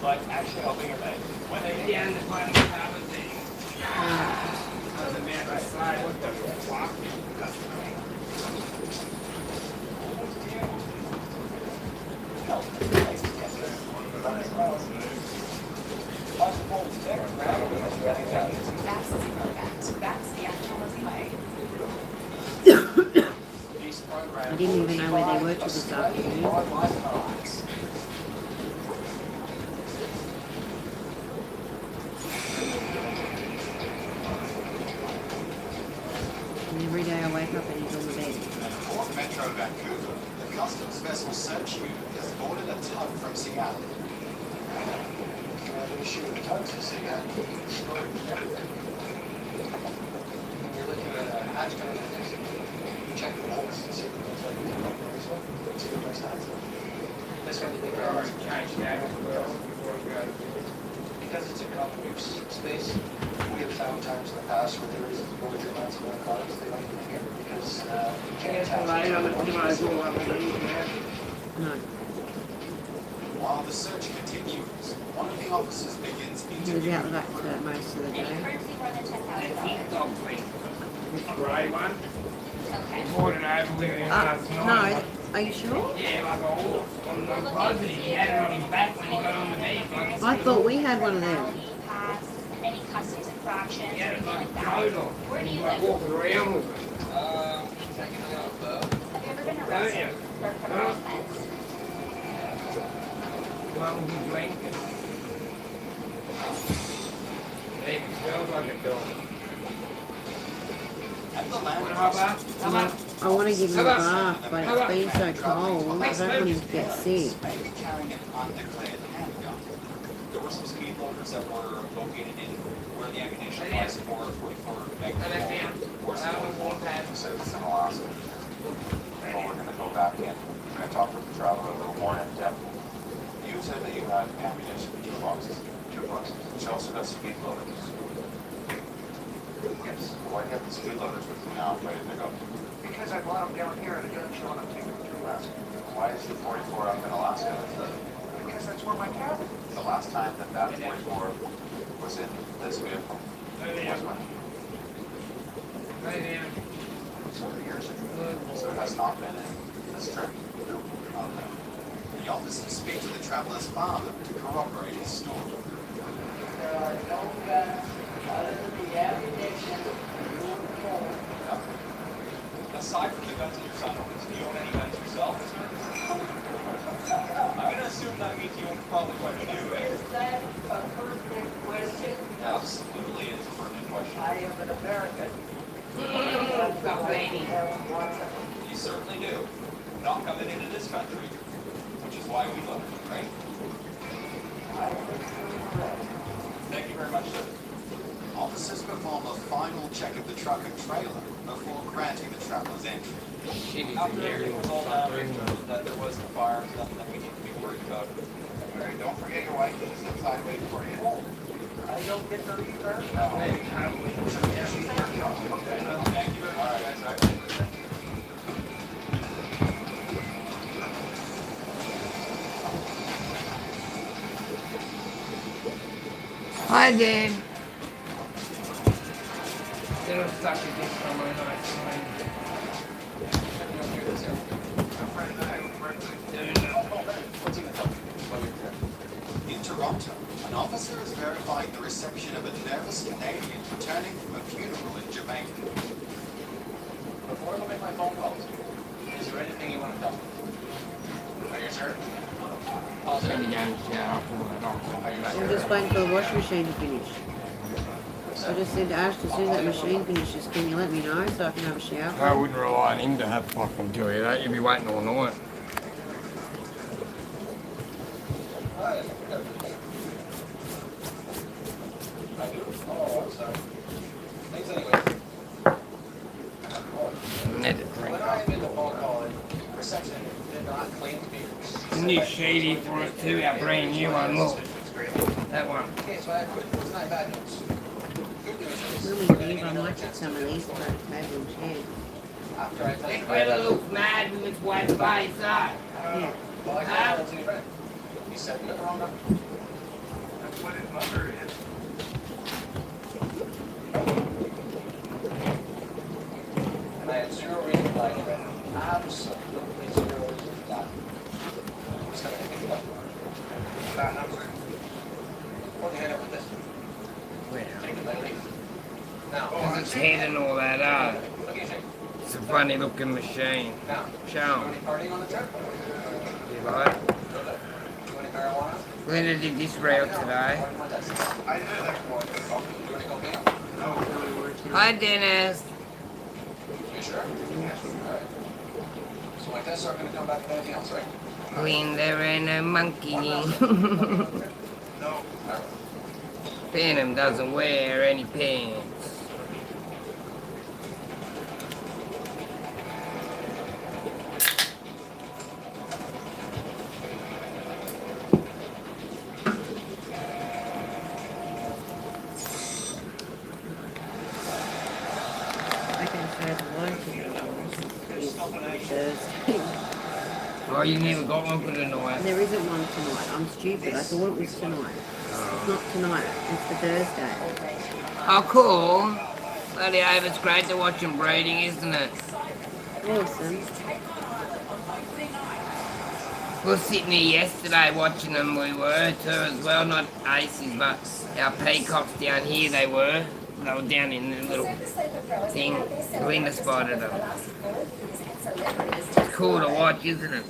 But actually helping her make. When they Down the bottom of the thing. On the mountain side. What the fuck? That's the actual play. I didn't even know where they were till this afternoon. And every day I wake up and he's on the bed. Port Metro Vancouver, the Customs Vessel Search Unit has boarded a tug from Seattle. An issue with tugs in Seattle. You're looking at a hatch gun and check the bolts and see if it's like see what makes sense. This one, We already changed that as well before we go. because it's a common use space, we have found times in the past where there is larger amounts of narcotics, they don't even hear because you can't attach No. While the search continues, one of the officers begins He was interviewing. out like that most of the And you day. currently run at $10,000. Dog thing. The grey one. Okay. Bought it over with him last No, night. are you sure? Yeah, like a horse on the closet. He had it on his back when he got on the bed. I thought we had one of them. Pass, any customs infractions, He had it anything like like a that. total. Where do you Like live? walking around with it. taking it out of Have you ever been arrested for a criminal offense? One with his blanket. It smells like a dog. At the land How about? How about? I want to give him a bath, but it's been so cold. I don't want him to get sick. may be carrying an undeclared handgun. The were some speed loaders that were located in where the ammunition was for 44 Magnum horses. So it's in Alaska. Well, we're going to go back in. We're going to talk with the traveler a little more in depth. You said that you had ammunition in 2 boxes. 2 boxes. She also got speed loaders. Yes. Why do you have the speed loaders with you now, ready to go? Because I bought them down here and I didn't show them taking them through Alaska. Why is the 44 up in Alaska? Because that's where my cabin is. The last time that 44 was in this vehicle was when? 4 years ago. So it has not been in this trip. Okay. The officer speak to the traveler's father to corroborate his story. Aside from the guns in your son owns, do you own any guns yourself? I'm going to assume that means you own probably quite a few, eh? Is that a pertinent question? Absolutely, it's a pertinent question. I am an American. You certainly do. Not coming into this country, which is why we love it, right? Thank you very much, sir. Officers perform a final check of the truck and trailer before granting the traveler's entry. After everything was all done, that there wasn't fire, there's nothing that we need to be worried about. Hey, don't forget your wife is inside waiting for you. I don't get to leave her. Thank you very much, guys. Hi, Dan. Gonna suck at this from my night. In Toronto, an officer is verifying the reception of a nervous Canadian returning from a funeral in Jamaica. Before I make my phone calls, is there anything you want to tell me? Are you sure? Maybe down the shower. I'm just waiting for the washing machine to finish. I just said to Ash, as soon as that machine finishes, can you let me know so I can have a shower? I wouldn't rely on him to have fucking tell you that. You'd be waiting all night. Need to drink up. New shady for it too, our brand new one, look. That one. Really leave, I might get some of these for the table and chair. That fella looks mad with his white face, huh? Yeah. Huh? You said the wrong number. That's what his mother is. And I had zero reason to like it. Absolutely zero reason to like it. I'm just gonna pick it up. That number. What do you end up with this? Take it, let it leave. Now, There's its head and all that, huh? look at you. It's a funny looking machine. Now, Show you 'em. any partying on the trip? You like? Do any marijuana? Glenda did this route today. I did that one. Do any cocaine? Hi, Dennis. You sure? Yes. All right. So like this, I'm gonna come back with anything else, right? Glenda and a monkey. No. Phantom doesn't wear any pants. I can say the one to Thursday. Oh, you never got one for tonight. There isn't one tonight. I'm stupid. I thought it was tonight. It's not tonight. It's for Thursday. Oh, cool. Bloody hell, it's great to watch them breeding, isn't it? Awesome. We were sitting here yesterday watching them, we were too as well, not aces, but our peacocks down here they were. They were down in the little thing. Linda spotted them. It's cool to watch, isn't it?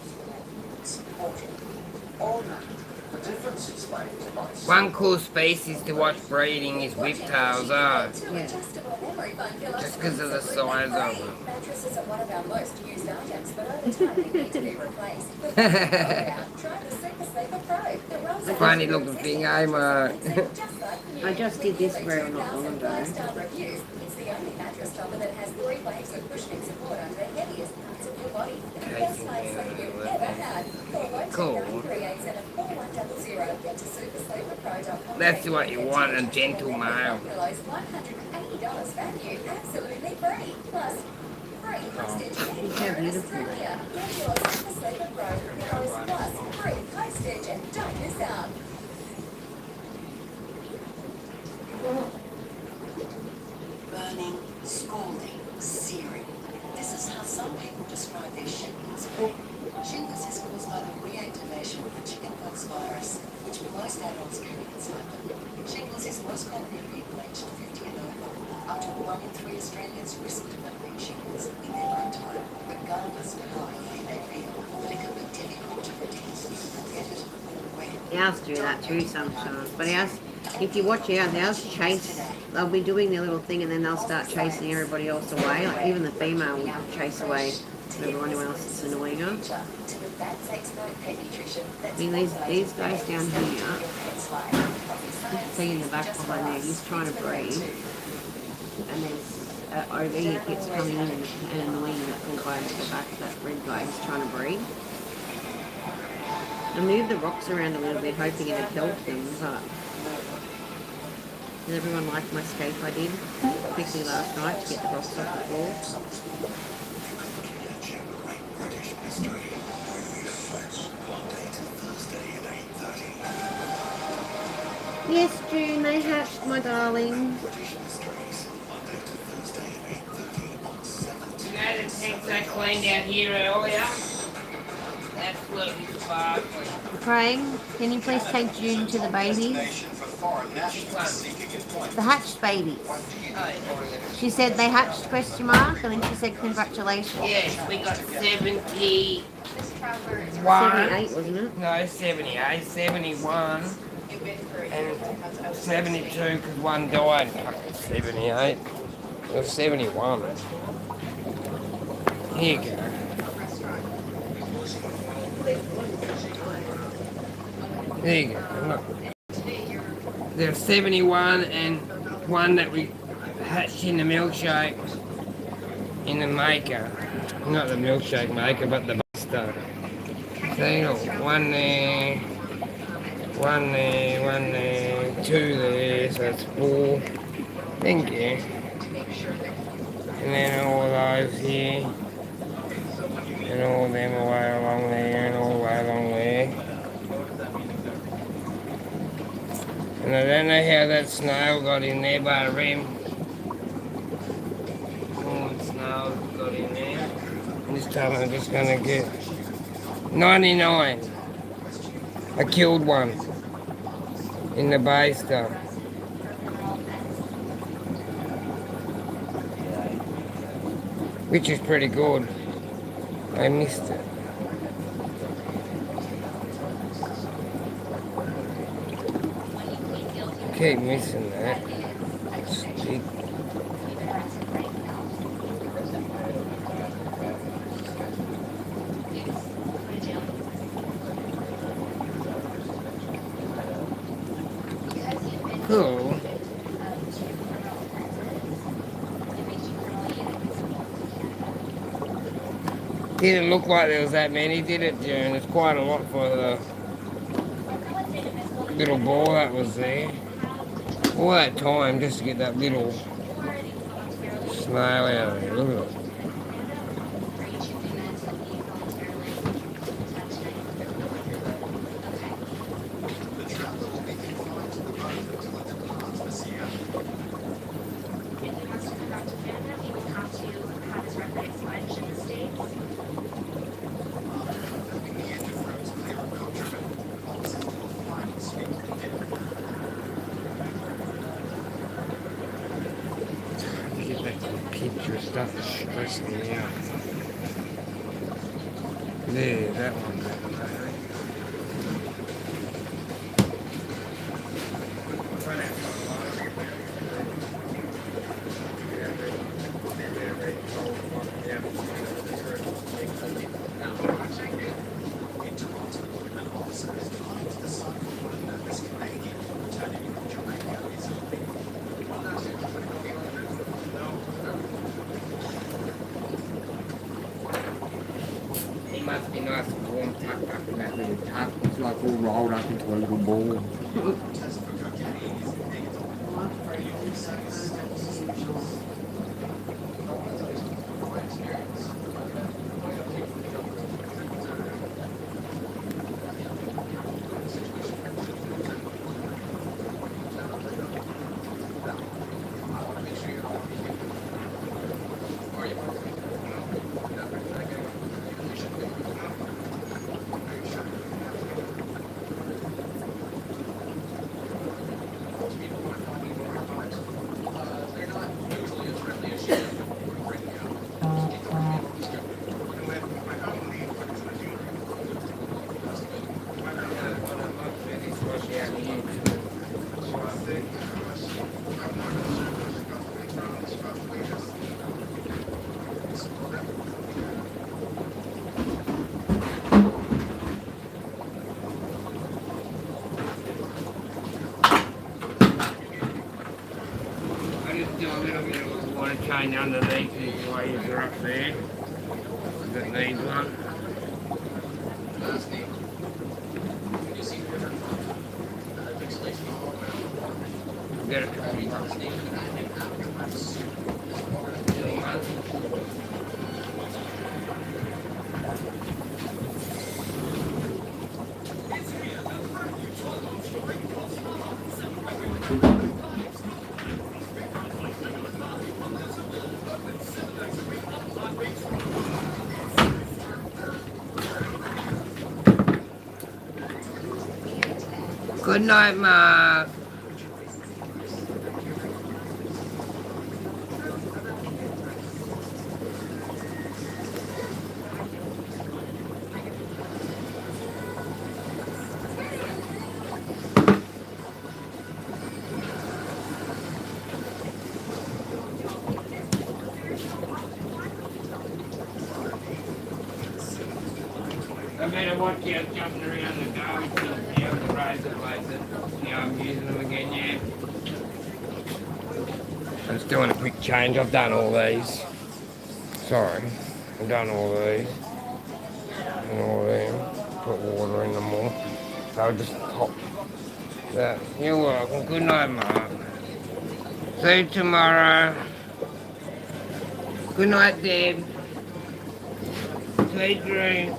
One cool species to watch breeding is whiptails, Yeah. just because of the size of them. Mattresses are one of our most used items, but over time they need to be replaced. Try the Super Sleeper Pro, the Rose Funny looking thing, eh, Mark? I just did this very not long ago. It's the only mattress topper that has 3 waves of cushioning support under the heaviest parts of your body. The best night's sleep you've ever had. Call 12938744100. Get to supersleeperpro.com. That's what you want, a gentle male. Pillows, $180 value, absolutely free. Plus, free postage anywhere in Australia. Get your Super Sleeper Pro pillows plus free postage and don't miss out. Burning, scalding, searing. This is how some people describe their shingles. Shingles is caused by the reactivation of the chickenpox virus, which most adults carry inside them. Shingles is most common in people aged 50 and over. Up to 1 in 3 Australians risk developing shingles in their lifetime, regardless of how healthy they feel. But it can be difficult to predict. Get it when? The owls do that too sometimes. But owls, if you watch out, the owls chase. They'll be doing their little thing and then they'll start chasing everybody else away. Like even the female will chase away everyone else that's annoying her. I mean, these guys down here, you can see in the back behind there, he's trying to breathe. And there's over here keeps coming in and annoying that little guy at the back, that red guy, he's trying to breathe. I moved the rocks around a little bit, hoping it'd help them, but did everyone like my escape I did quickly last night to get the rocks off the floor? Yes, June, they hatched, my darling. You know the tanks I cleaned out here earlier? Absolutely sparkling. Praying, can you please take June to the babies? The hatched babies. She said they hatched, question mark, and then she said congratulations. Yes, we got 71. 78, wasn't it? No, 78, 71, and 72 because one died. 78. It was 71. Here you go. There you go. Look. There's 71 and one that we hatched in the milkshake in the maker. Not the milkshake maker, but the buster. See, look, one there, one there, one there, 2 there, so that's 4. Thank you. And then all those here. And all them away along there, and all the way along there. And I don't know how that snail got in there by a rim. All the snails got in there. And this time I'm just going to get 99. I killed one in the baster. Which is pretty good. I missed it. Keep missing that. Stick. Cool. Didn't look like there was that many, did it, June? It's quite a lot for the little ball that was there. All that time just to get that little snail out of there. Look at it. Picture stuff is stressing me out. There, that one. nice warm tucked up in that little tuck. It's like all rolled up into a little ball. Do a little bit of water change underneath these waves are up there. That needs one. Get a couple of bucks. Good night, Mark. I better watch out jumping around the garbage bins now, the razor blades that, I'm using them again, yeah. I'm just doing a quick change. I've done all these. Sorry. I've done all these. And all them. Put water in them all. So I'll just pop that. You're welcome. Good night, Mark. See you tomorrow. Good night, Deb. Sweet dreams.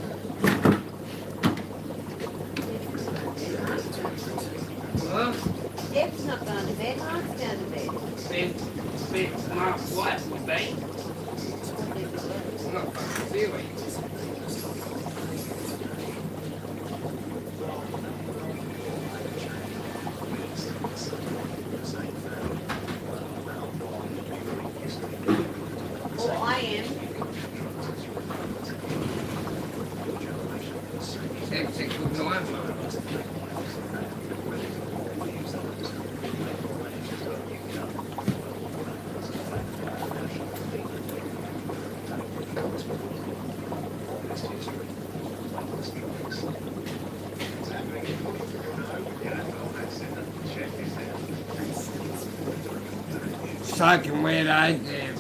Deb's not going to bed, Mark's going to bed. Mark's wife would be. Not really. Well, I am. That's a good night, Mark. Soaking wet, eh? Yeah.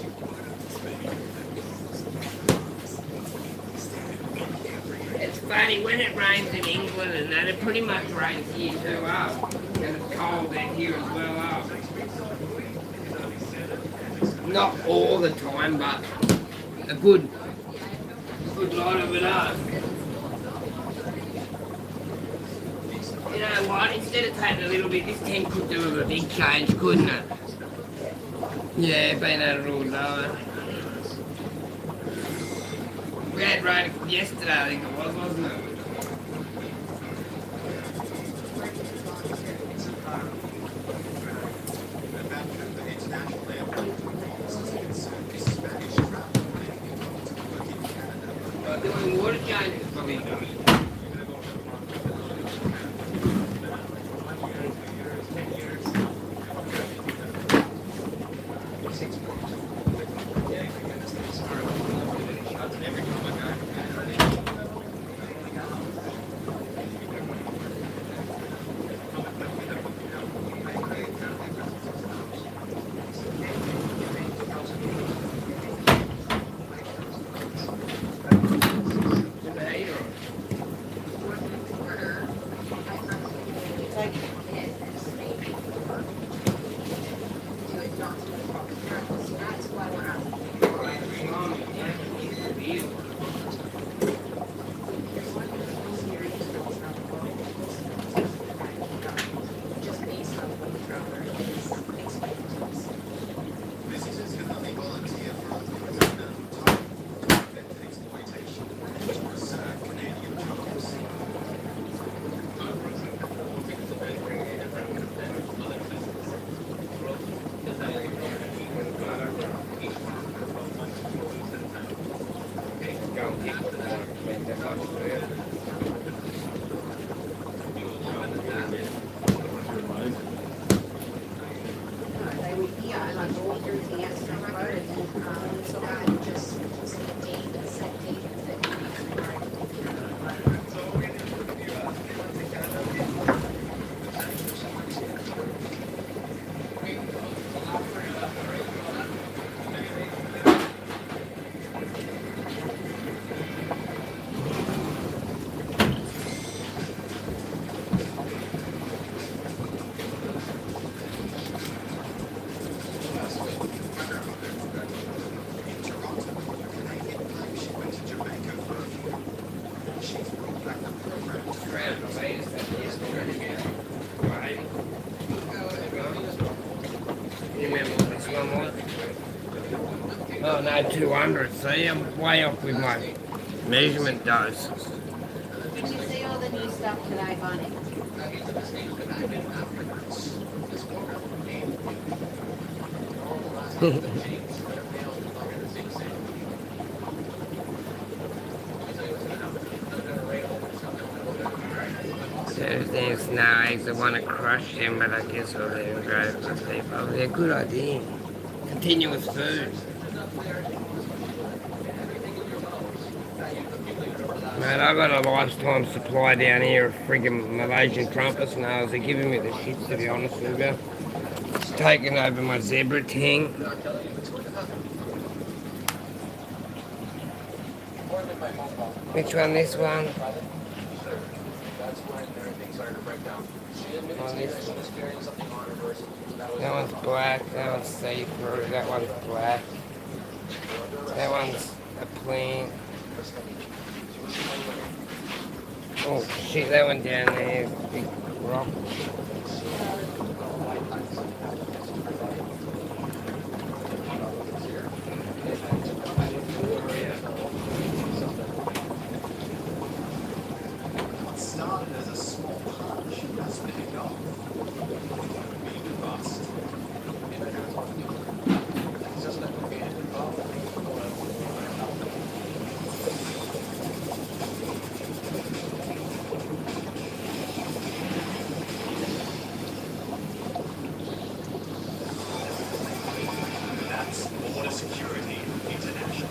It's funny, when it rains in England and that, it pretty much rains here too up. And it's cold out here as well up. Not all the time, but a good lot of it up. You know what, instead of taking a little bit, this tent could do with a big change, couldn't it? Yeah, been at it all day. We had rain yesterday, I think it was, wasn't it? Doing water changes probably doing. don't think it meant that much further. They were here and I walked through the Aston Road and so I just You remember what this one was? Oh no, 200. See, I'm way off with my measurement dose. Did you see all the new stuff today, Bonnie? There's no eggs. I want to crush them, but I guess I'll let them go for people. They're a good idea. Continuous food. Mate, I got a lifetime supply down here of friggin' Malaysian trumpet snails. They're giving me the shits, to be honest with you. It's taking over my zebra ting. Which one? This one? Oh, this one. That one's black, that one's see-through, that one's black. That one's a plain. Oh shit, that one down there is a big rock. What started as a small hunch has paid off. Being bust. Just let me get involved. That's Border Security International.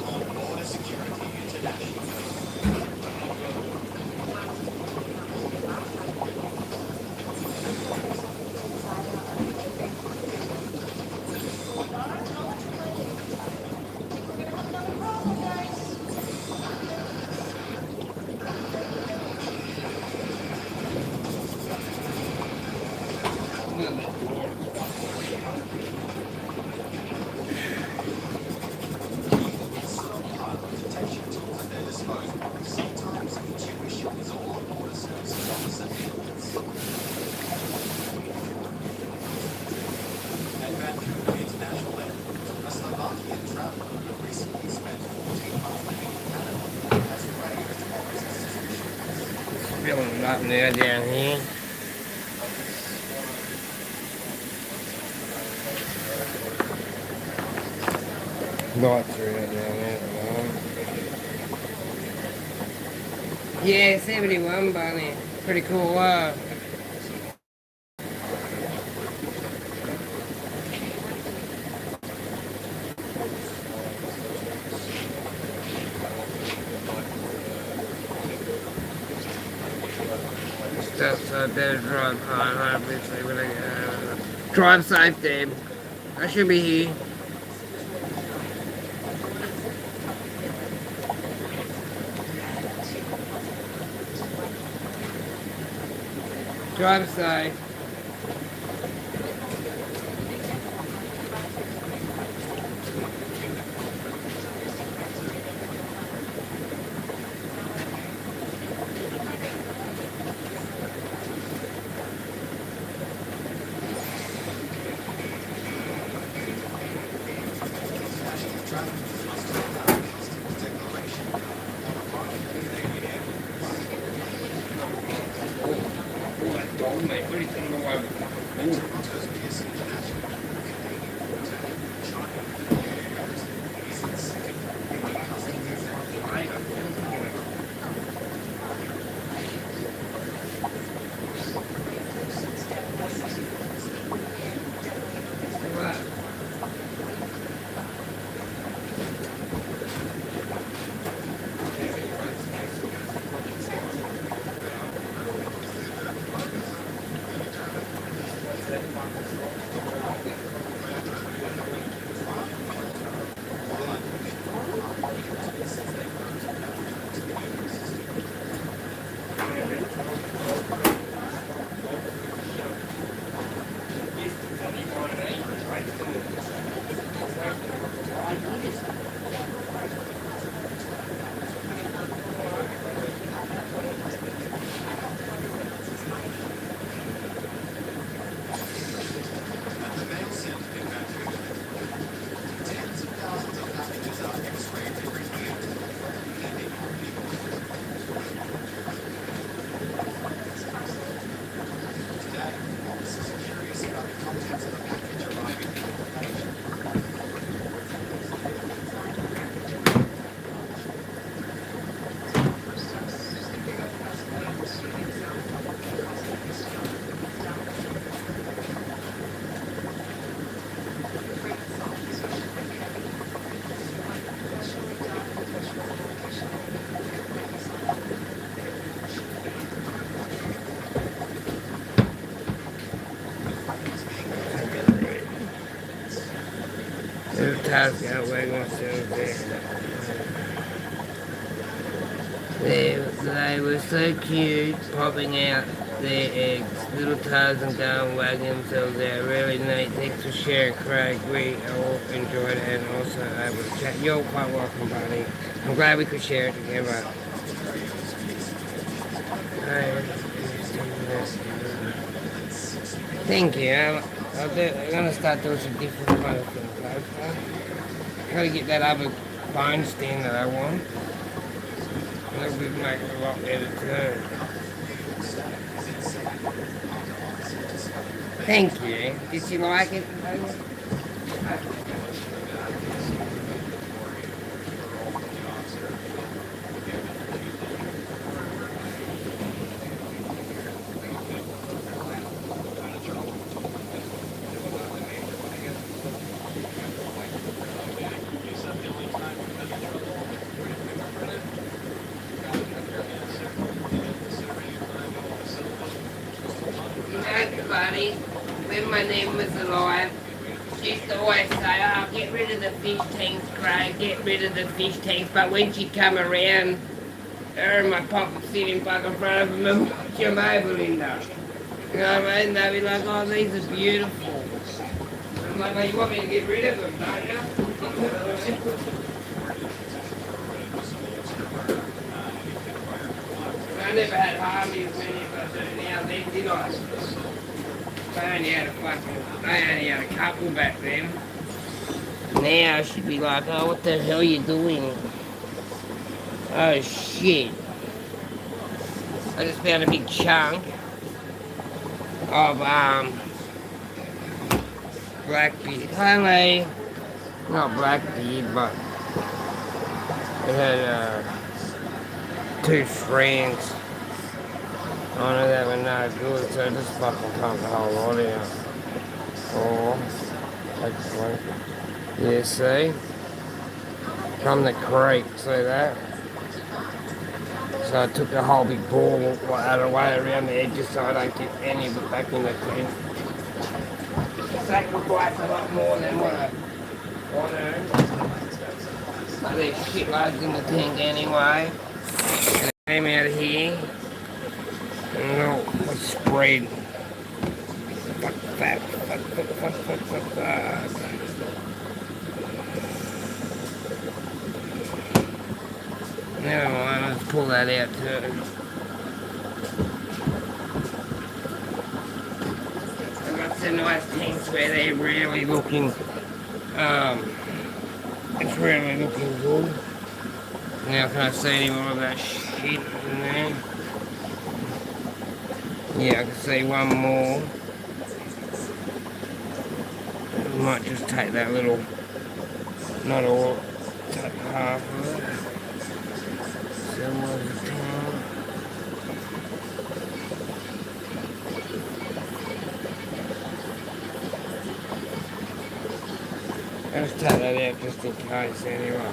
On Border Security International. Sometimes intuition is all the border services officer needs. And back to the international level, a Slovakian traveler who recently spent 14 months living in Canada has raised terrorist suspicions. Filling it up now down here. Lights are out down there at the moment. Yeah, 71 Bunny. Pretty cool, Just better drive hard, obviously. Drive safe, Deb. I should be here. Drive safe. tails go wagging themselves there. They were so cute, popping out their eggs, little tails and going wagging themselves there. Really neat. Thanks for sharing, Craig. We all enjoyed it and also able to chat. You're quite welcome, buddy. I'm glad we could share it together. Thank you. I'm going to start doing some different kind of things. I've got to get that other phone stand that I want. That'll be making it a lot better too. Thank you. Did you like it? Buddy, when my name was alive, she used to always say, oh, get rid of the fish tanks, Craig, get rid of the fish tanks. But when she'd come around, her and my pop would sit in front of them and watch them over, Linda. You know what I mean? They'd be like, oh, these are beautiful. I'm like, well, you want me to get rid of them, don't you? I never had hardly as many as I do now, did I? I only had a couple back then. Now she'd be like, oh, what the hell are you doing? Oh, shit. I just found a big chunk of, blackbeard. Only, not blackbeard, but it had, 2 strands on it that were no good, so I just fucking pumped the whole lot out. Oh, actually. Yeah, see? From the creek, see that? So I took a whole big ball out of the way around the edges so I don't get any of it back in the tank. Sacrifice a lot more than what I want to earn. But there's shitloads in the tank anyway. And it came out of here. No, let's spread. Fuck that. Fuck that. Never mind, let's pull that out too. I've got some nice tanks where they're really looking, it's really looking good. Now can I see any more of that shit in there? Yeah, I can see one more. I might just take that little, not all, take half of it. Somewhere's the town. Let's take that out just in case anyway.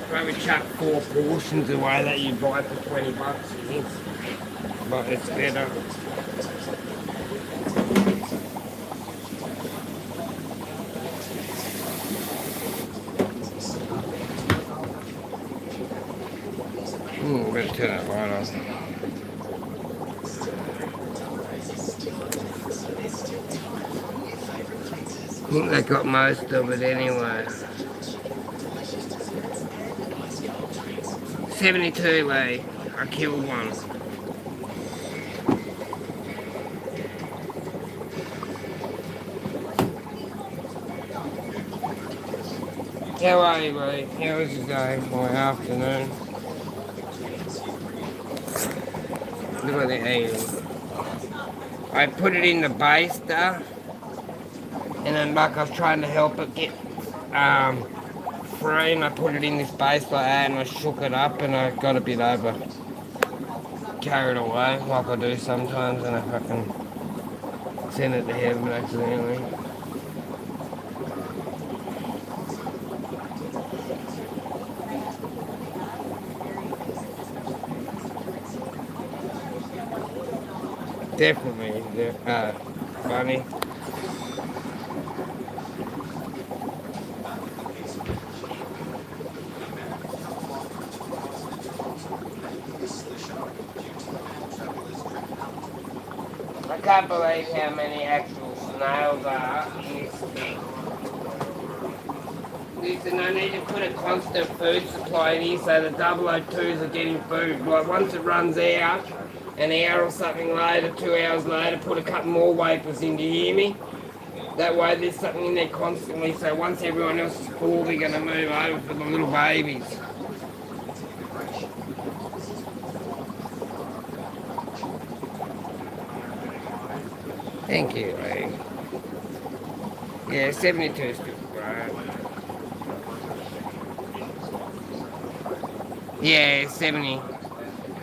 Probably chuck 4 portions away that you buy for $20 here, but it's better. Better turn that light off. I think they got most of it anyway. 72 Lee, I killed one. How are you, Lee? How was your day? My afternoon? Look at the eating. I put it in the baster, and then like I was trying to help it get free, and I put it in this base like that, and I shook it up, and I got a bit over carried away, like I do sometimes, and I fucking sent it to heaven accidentally. Definitely, funny. I can't believe how many actual snails are in this thing. Listen, I need to put a constant food supply in here so the 002s are getting food. Like once it runs out, an hour or something later, 2 hours later, put a couple more wafers in, do you hear me? That way there's something in there constantly, so once everyone else is full, they're going to move over for the little babies. Thank you, Ray. Yeah, 72 is good, right? Yeah, 70.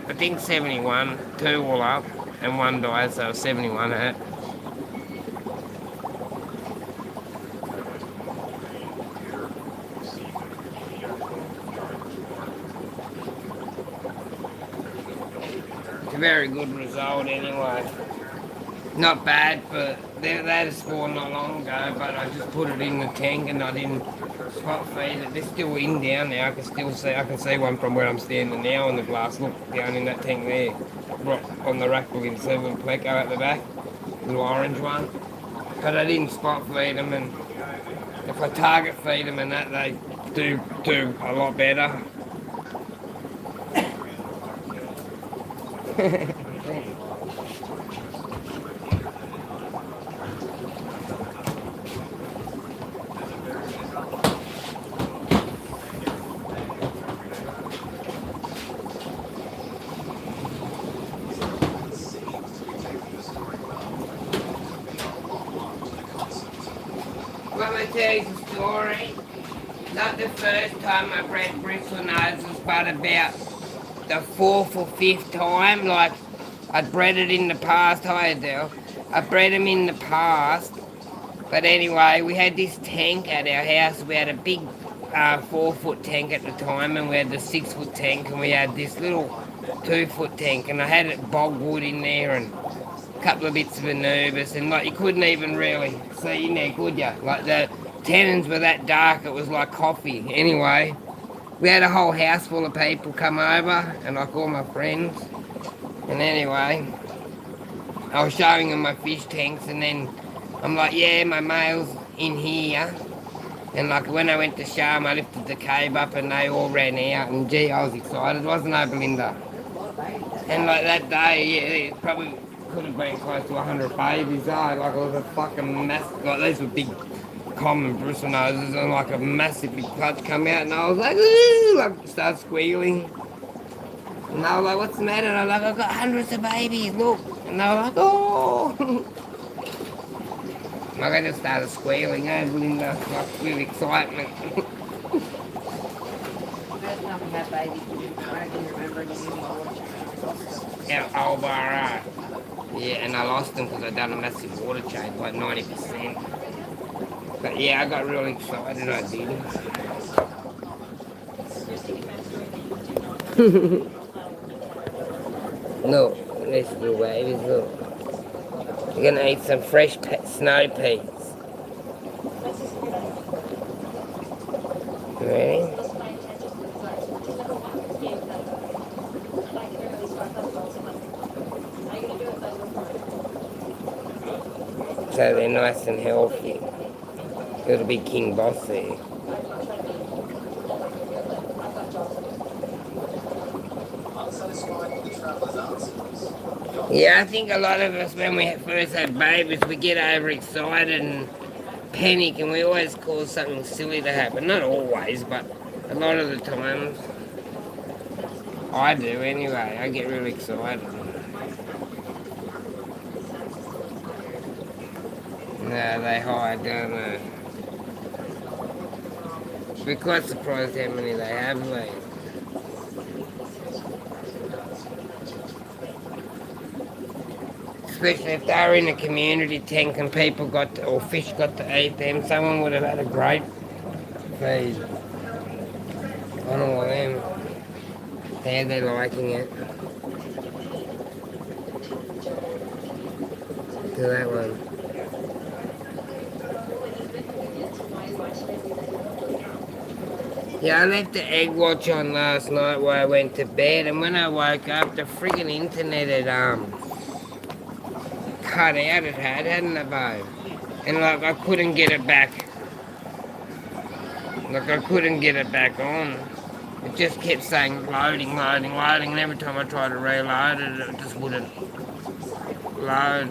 I think 71. 2 all up, and 1 died, so 71 at. It's a very good result anyway. Not bad, but they had a spawn not long ago, but I just put it in the tank and I didn't spot feed it. They're still in down there. I can see one from where I'm standing now on the glass. Look down in that tank there, right on the rack with 7 pleco at the back, little orange one. But I didn't spot feed them, and if I target feed them and that, they do a lot better. Let me tell you the story. Not the first time I bred bristle noses, but about the 4th or 5th time. Like, I'd bred it in the past. Hi, Adele. I bred them in the past. But anyway, we had this tank at our house. We had a big 4-foot tank at the time, and we had the 6-foot tank, and we had this little 2-foot tank, and I had it bogwood in there, and couple of bits of Anubis, and like you couldn't even really see in there, could ya? Like the tannins were that dark, it was like coffee. Anyway, we had a whole house full of people come over, and like all my friends. And anyway, I was showing them my fish tanks, and then I'm like, yeah, my male's in here. And like when I went to show them, I lifted the cave up, and they all ran out, and gee, I was excited, wasn't I, Belinda? And like that day, yeah, it probably could have been close to 100 babies, like it was a fucking massive, like these were big common bristle noses, and like a massive big clutch come out, and I was like, ooh, like start squealing. And they were like, what's the matter? And I was like, I've got hundreds of babies, look. And they were like, oh. Like I just started squealing, Belinda, like with excitement. First time we had babies, I can remember Yeah, oh, alright. Yeah, and I lost them because I done a massive water change, like 90%. But yeah, I got really excited, I did. Look, these little babies, look. You're gonna eat some fresh snow peas. Ready? So they're nice and healthy. Little big king boss there. Yeah, I think a lot of us, when we first had babies, we get overexcited and panic, and we always cause something silly to happen. Not always, but a lot of the times. I do anyway. I get really excited. No, they hide, don't they? We're quite surprised how many they have, mate. Especially if they were in a community tank and people got to, or fish got to eat them, someone would have had a great feed on all of them. How they're liking it. to that one. Yeah, I left the egg watch on last night while I went to bed, and when I woke up, the friggin' internet had cut out. It hadn't it, babe? And like I couldn't get it back. Like I couldn't get it back on. It just kept saying loading, loading, loading, and every time I tried to reload it, it just wouldn't load.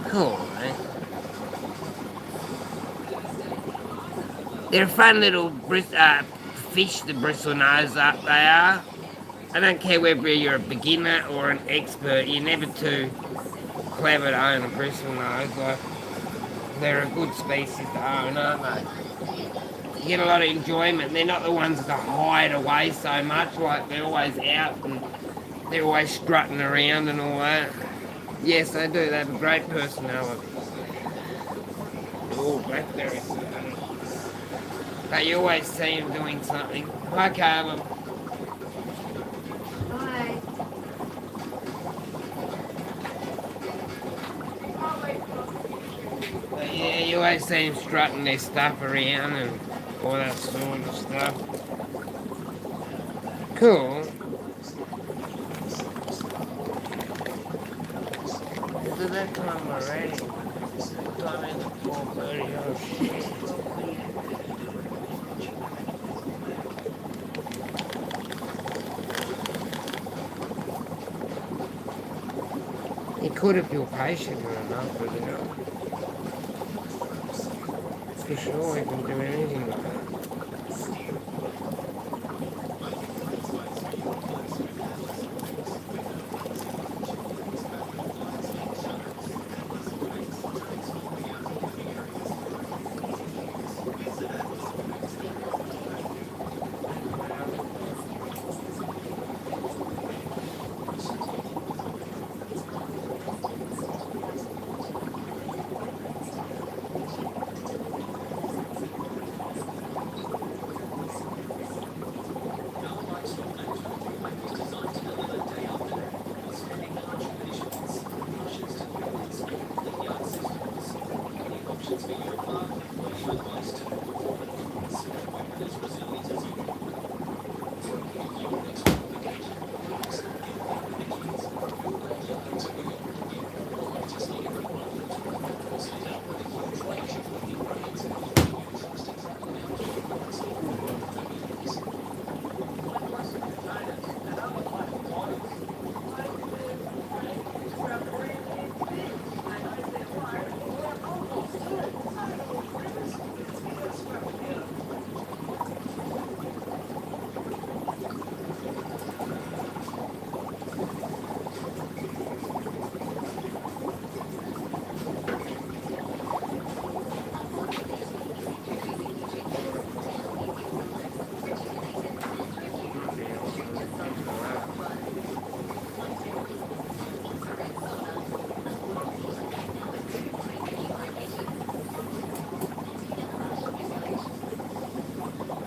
Cool, man. They're a fun little fish, the bristle nose up they are. I don't care whether you're a beginner or an expert, you're never too clever to own a bristle nose. Like, they're a good species to own, aren't they? You get a lot of enjoyment. They're not the ones that hide away so much, like they're always out and they're always strutting around and all that. Yes, they do. They have a great personality. Oh, blackberries. But you always see them doing something. Hi, Caleb. Hi. But yeah, you always see them strutting their stuff around and all that sort of stuff. Cool. Did that come already? Time is 4:30. Oh shit. You could if you were patient enough, but you know. For sure, you can do anything like that.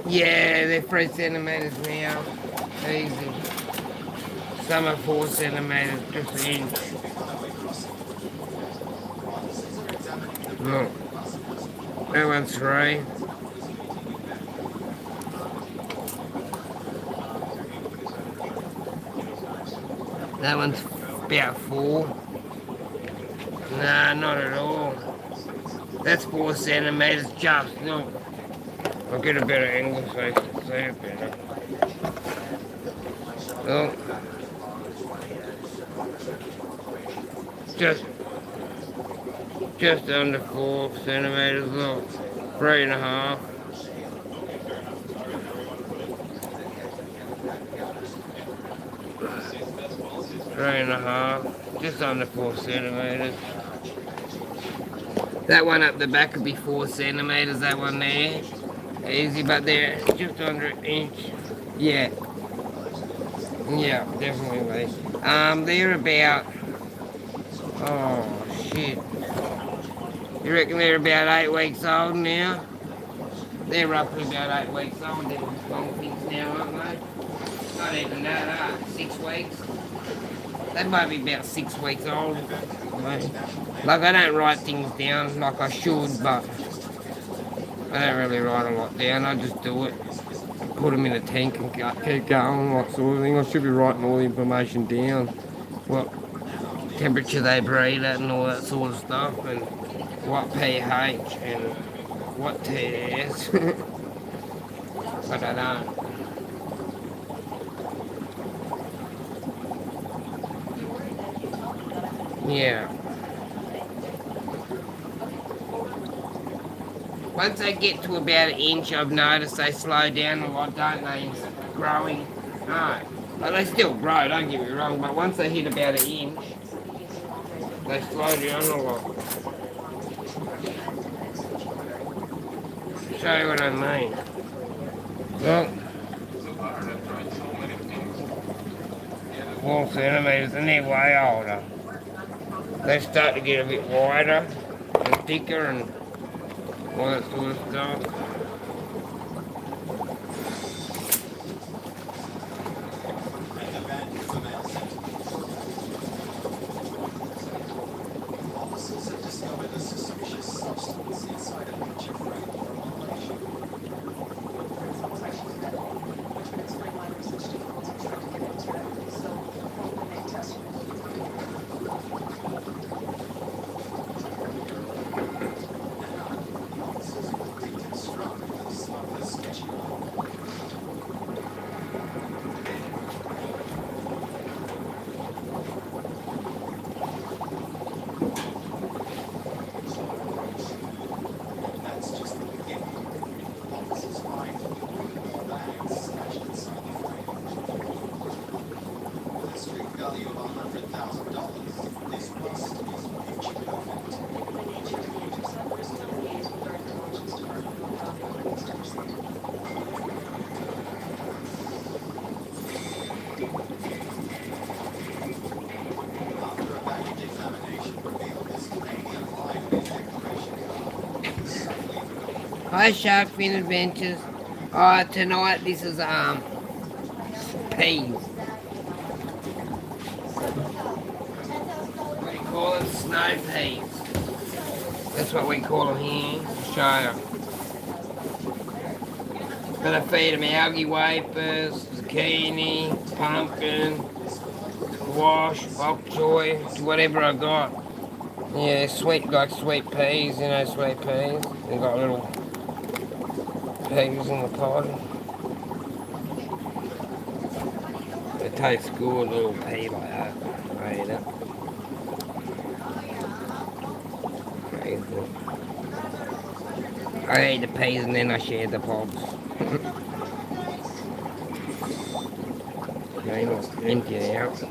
Yeah, they're 3 centimetres now. Easy. Some are 4 centimetres, just an inch. Look. That one's 3. That one's about 4. Nah, not at all. That's 4 centimetres just, look. I'll get a better angle so you can see it better. Oh. Just under 4 centimetres, look. 3.5. Three and a half, just under 4 centimetres. That one up the back would be 4 centimetres, that one there. Easy, but they're just under an inch. Yeah. Yeah, definitely. They're about, oh shit. You reckon they're about 8 weeks old now? They're roughly about 8 weeks old, they're long things now, aren't they? not even that, 6 weeks. They might be about 6 weeks old. Like, I don't write things down like I should, but I don't really write a lot down. I just do it. Put them in a tank and keep going, like sort of thing. I should be writing all the information down. What temperature they breed at and all that sort of stuff, and what pH and what TS. But I don't. Yeah. Once they get to about an inch, I've noticed they slow down a lot, don't they, in growing? No. Well, they still grow, don't get me wrong, but once they hit about an inch, they slow down a lot. Show you what I mean. Well, 4 centimetres and they're way older. They start to get a bit wider and thicker and all that sort of stuff. Officers have discovered a suspicious substance inside a picture frame for violation. Which makes my line research difficult to try to get into it. So, we'll make tests. Officers will reconstruct the smuggler's sketchy line. That's just the beginning. Officers find 3 more bags stashed inside the frame. With a street value of $100,000, this bust is picture perfect. The nature of the intercept is still liaised with our intelligence department on how they want to understand. After a baggage examination revealed this Canadian live declaration card was suddenly forgotten. Hi Shark Fin Adventures. Tonight this is peas. What do you call it? Snow peas. That's what we call them here. Show you. Gonna feed them algae wafers, zucchini, pumpkin, squash, bok choy, whatever I got. Yeah, sweet, like sweet peas, you know, sweet peas. They got little peas in the pot. It tastes good, a little pea like that. I eat it. Crazy. I ate the peas and then I shared the pods. Okay, let's empty it out.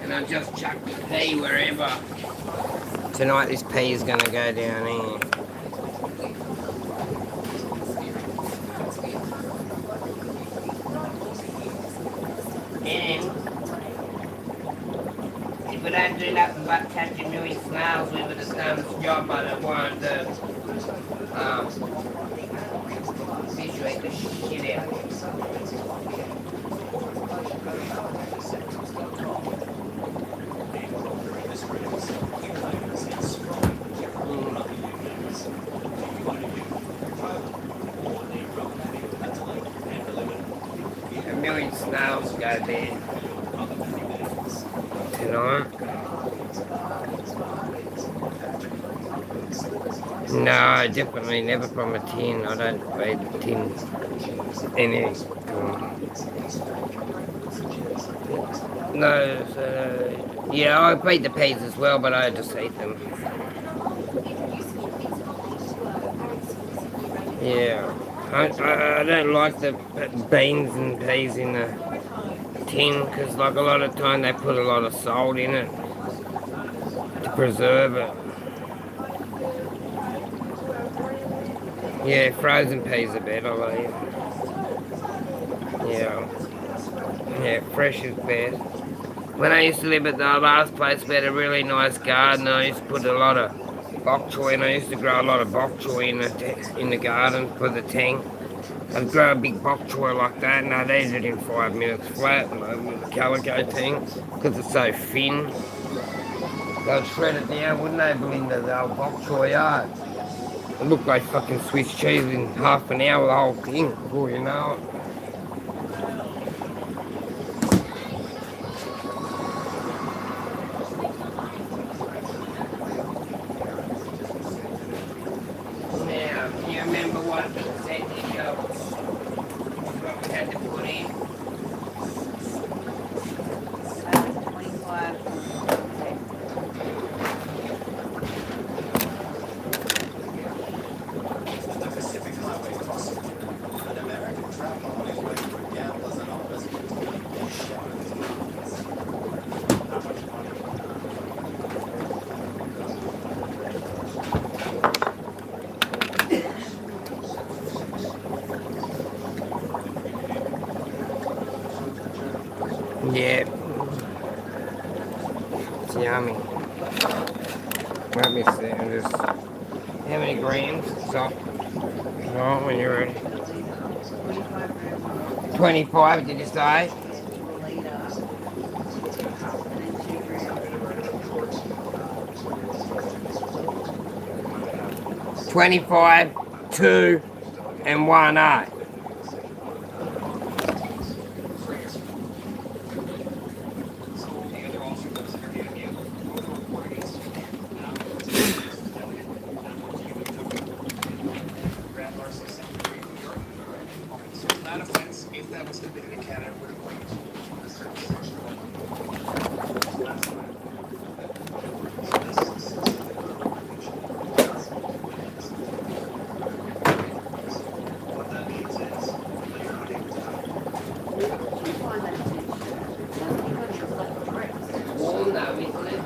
And I just chucked the pea wherever. Tonight this pea is going to go down here. And if we don't do nothing but catch a million snails, we would have done this job, but it won't do. Fish will eat the shit out of A million snails go there tonight. No, definitely never from a tin. I don't feed the tin any. No, yeah, I feed the peas as well, but I just eat them. Yeah, I don't like the beans and peas in the tin because, like, a lot of time they put a lot of salt in it to preserve it. Yeah, frozen peas are better, like. Yeah, fresh is best. When I used to live at the last place, we had a really nice garden. I used to put a lot of bok choy, and I used to grow a lot of bok choy in the garden for the tank. I'd grow a big bok choy like that, and I'd eat it in 5 minutes flat, and with the calico tank, because it's so thin. They'd shred it down, wouldn't they, Belinda, the old bok choy yard? It looked like fucking Swiss cheese in half an hour, the whole thing, before you know it. Now, can you remember what percentage of what we had to put in? 25. The Pacific Highway crossing. An American traveler on his way to a gambler's anonymous was shot at his pockets. How much money? Yeah. It's yummy. Let me see. Just how many grams? So, when you're ready. 25, did you say? 25, 2, and 1 8. That offense, if that was committed in Canada, would have waived a certain section. What that means is that you're not able to Warm though, isn't it?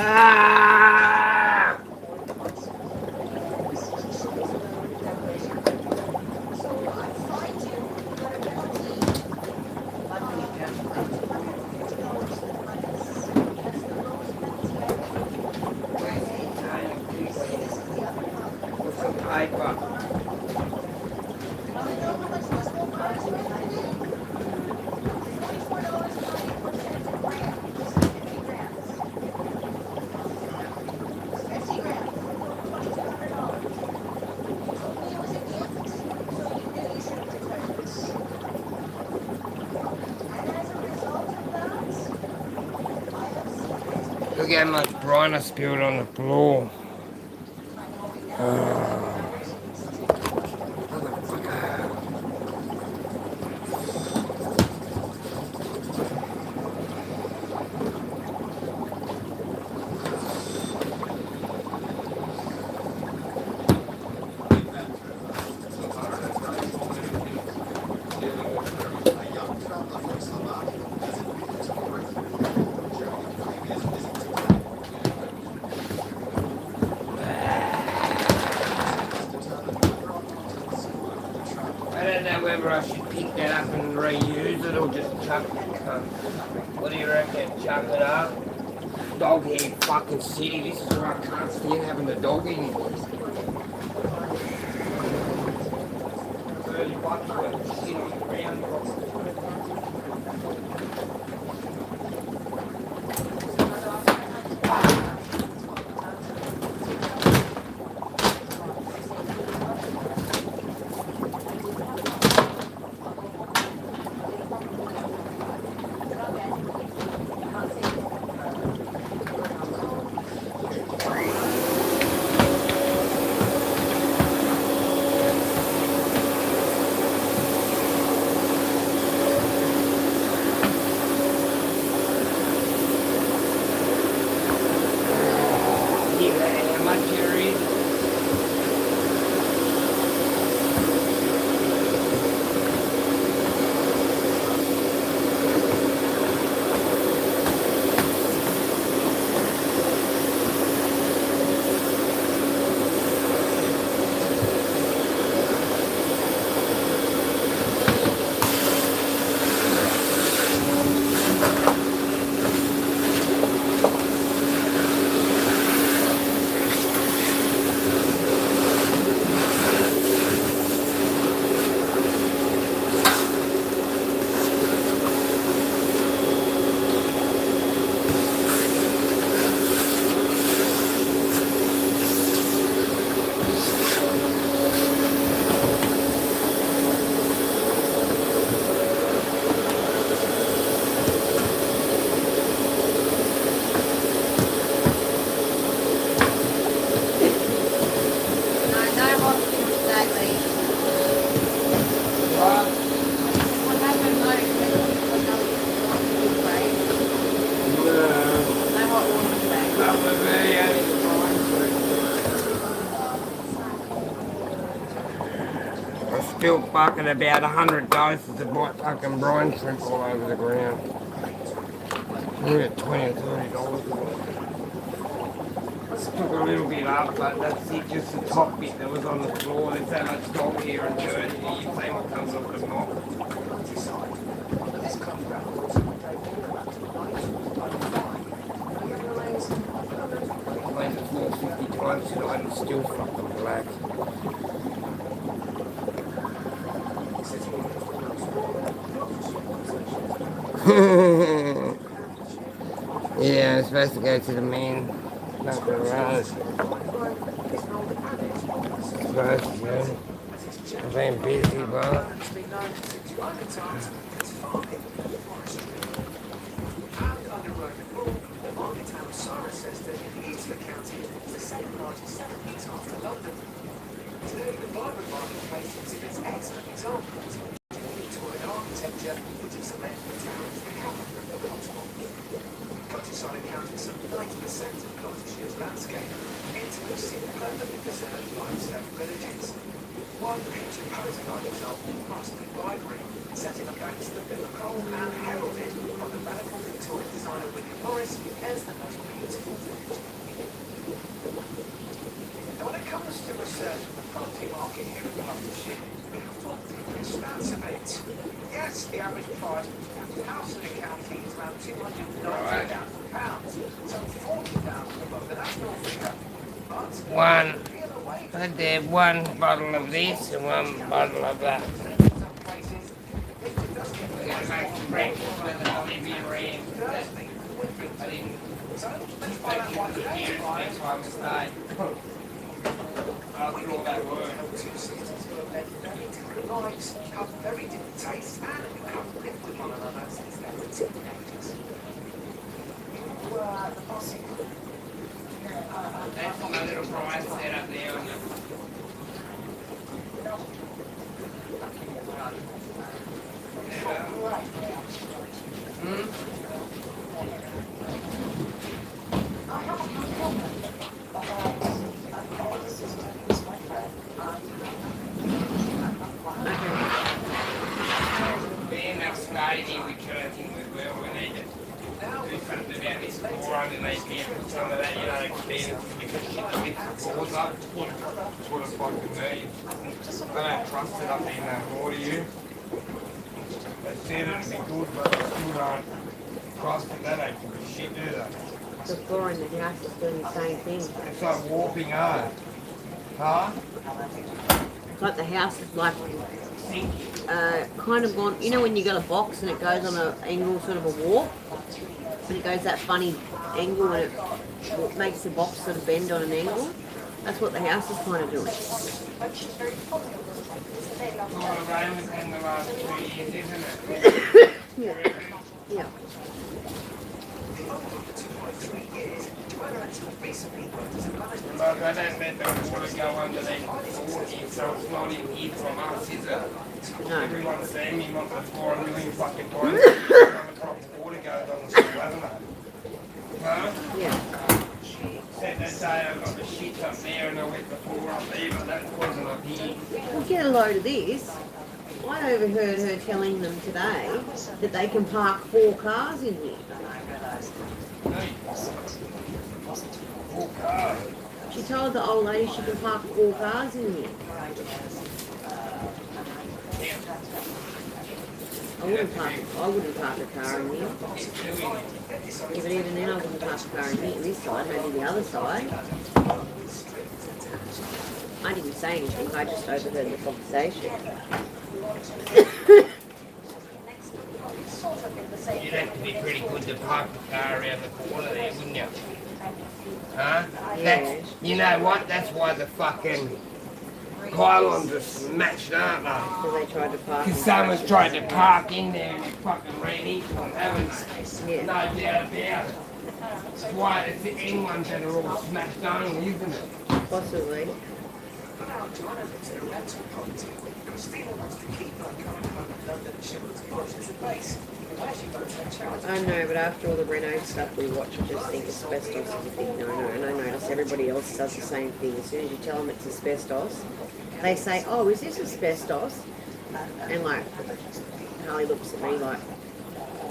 Ah! What's the paper? Look how much brine I spilled on the floor. I don't know whether I should pick that up and reuse it or just chuck it. What do you reckon? Chuck it up? Dog head fucking city. This is where I can't stand having the dog anymore. 30 bucks worth of shit on the ground. badly. What? What happened, like, no hot water today. That was very I'm still fucking about 100 doses of white fucking brine shrimp all over the ground. We're at $20 or $30. Took a little bit up, but that's it, just the top bit that was on the floor. There's so much dog hair and dirt in here, you say what comes off the mop. Cleaned the floor 50 times tonight and it's still fucking black. Yeah, I'm supposed to go to the main Dunkin' Rose. Supposed to go. I've been busy, but Today, the vibrant marketplace exhibits excellent examples of Victorian architecture, which has led the town to become a hotspot. Countryside accounts for some 90% of Gloucestershire's landscape, intimacy and perfectly preserved limestone villages. One picture postcard example must be Library, set in against the biblical and heralded by the radical Victorian designer William Morris as the most beautiful village. Now, when it comes to research of the property market here in Gloucestershire, we have looked at the expanse of it. Yes, the average price of a house in the county is around £290,000, so £40,000 above the national figure. But I did one bottle of this and one bottle of that. some places, it does get We're going to make some breakfast with an Olivia Reed. Thursday with good thing. So let's find out why today's price Next time we start. After all that work. two sisters who have led very different lives, have very different tastes, and have lived with one another since they were teenagers. You were the bossy. That's my little bride set up there on the... Being outside in the curtain with where we need it. Do something about this floor underneath here, put some of that, you know, clean you can shit the bits of floors up. That's what it's fucking need. I don't trust it up in that floor, do you? They said it'd be good, but I still don't trust it. That ain't good shit, do they? The floor in the house is doing the same thing. It's like warping hard. Huh? It's like the house is like kind of gone, you know when you got a box and it goes on an angle, sort of a warp, but it goes that funny angle and it makes the box sort of bend on an angle. That's what the house is kind of doing. All the rain within the last 2 years, isn't it? Yeah. Yeah. But I don't let the water go underneath the floor here, so it's not in here from us, is it? No. Everyone's saying me want the floor a million fucking times. The proper water goes on the floor, hasn't it? Huh? Yeah. Said they say I've got the shit up there and I wet the floor up there, but that wasn't up here. We'll get a load of this. I overheard her telling them today that they can park 4 cars in here. 4 cars. She told the old lady she can park 4 cars in here. I wouldn't park a car in here. Yeah, but even then I wouldn't park a car in here, this side, maybe the other side. I didn't say anything, I just overheard the conversation. You'd have to be pretty good to park the car around the corner there, wouldn't you? Huh? That's, you know what? That's why the fucking pylons are smashed, aren't they? So they tried to park. Because someone's tried to park in there and fucking ran into them, haven't they? No doubt about it. That's why it's the end ones that are all smashed only, isn't it? Possibly. to run over to the rental property. Christina wants to keep her current home in London. She wants to use as a base. Where she runs her charity. I know, but after all the Renault stuff we watch, I just think asbestos is a big no-no. And I notice everybody else does the same thing. As soon as you tell them it's asbestos, they say, oh, is this asbestos? And like, Harley looks at me like,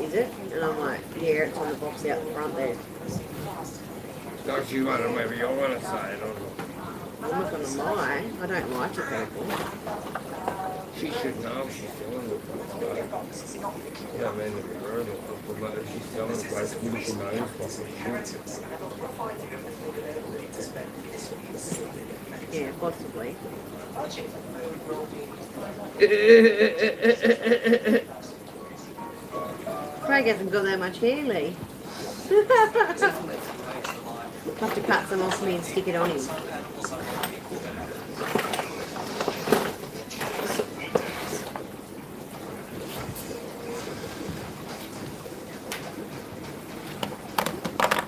is it? And I'm like, yeah, it's on the box out the front there. Don't you want to, maybe you want to say it or not? I'm not going to lie. I don't lie to people. She should know she's selling the place. You don't mean to be rude or but if she's selling the place, wouldn't she know it's Yeah, possibly. Craig hasn't got that much hair, Lee. Have to cut some off me and stick it on him.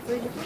Where'd you go?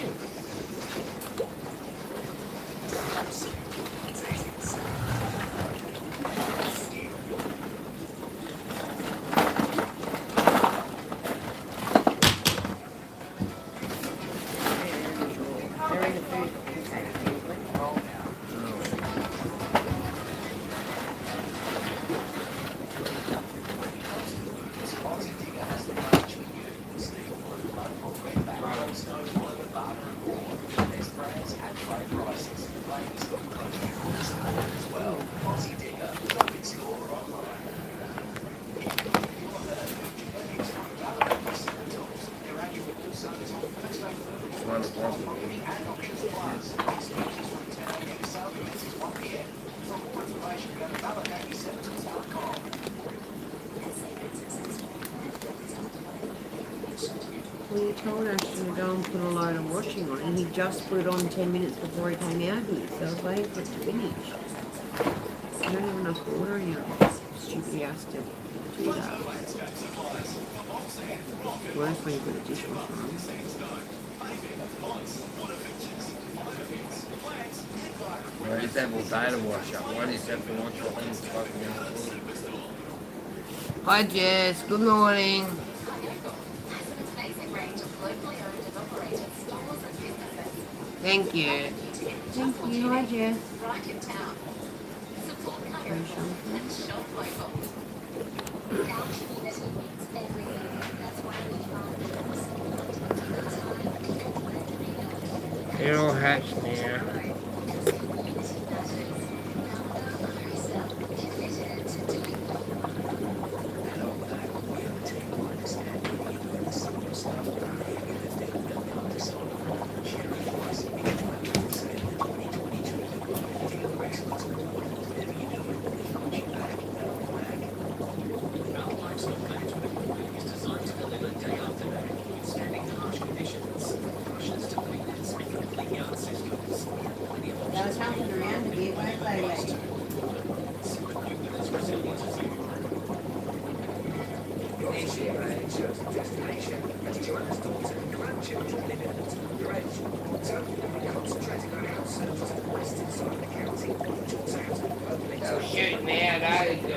Well, you told Ashton to go and put a load of washing on, and he just put it on 10 minutes before he came out here, so I was waiting for it to finish. I don't have enough water in here. Stupid ass to do that. Worse when you put a dishwasher on. Why is that all day to wash up? Why does that have to wash up when it's fucking out? Hi Jess, good morning. Thank you. Thank you. Hi, Jess. Right in town. Support Colourful and shop local. Our community means everything. That's why we are. You're all hatched now. Oh shit, man, I do.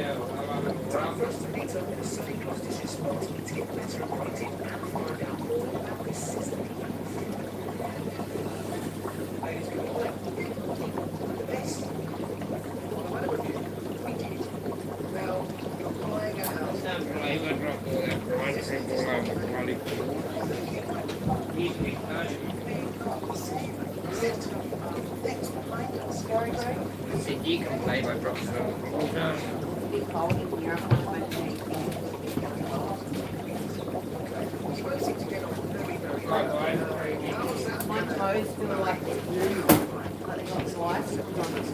Said you can play by dropping it on the floor. Be cold in here. I'm not going to take my toes feel like they're blue, like they got sliced on it.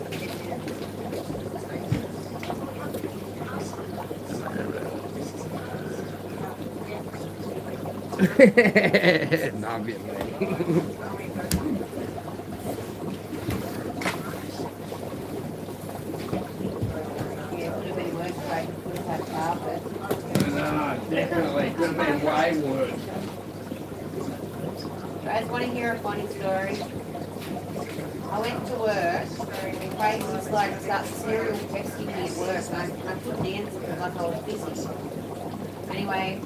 Not a bit No, definitely. Could have been way worse. You guys want to hear a funny story? I went to work crazy, like starts serial texting me at work, and I couldn't answer because like I was busy. Anyway,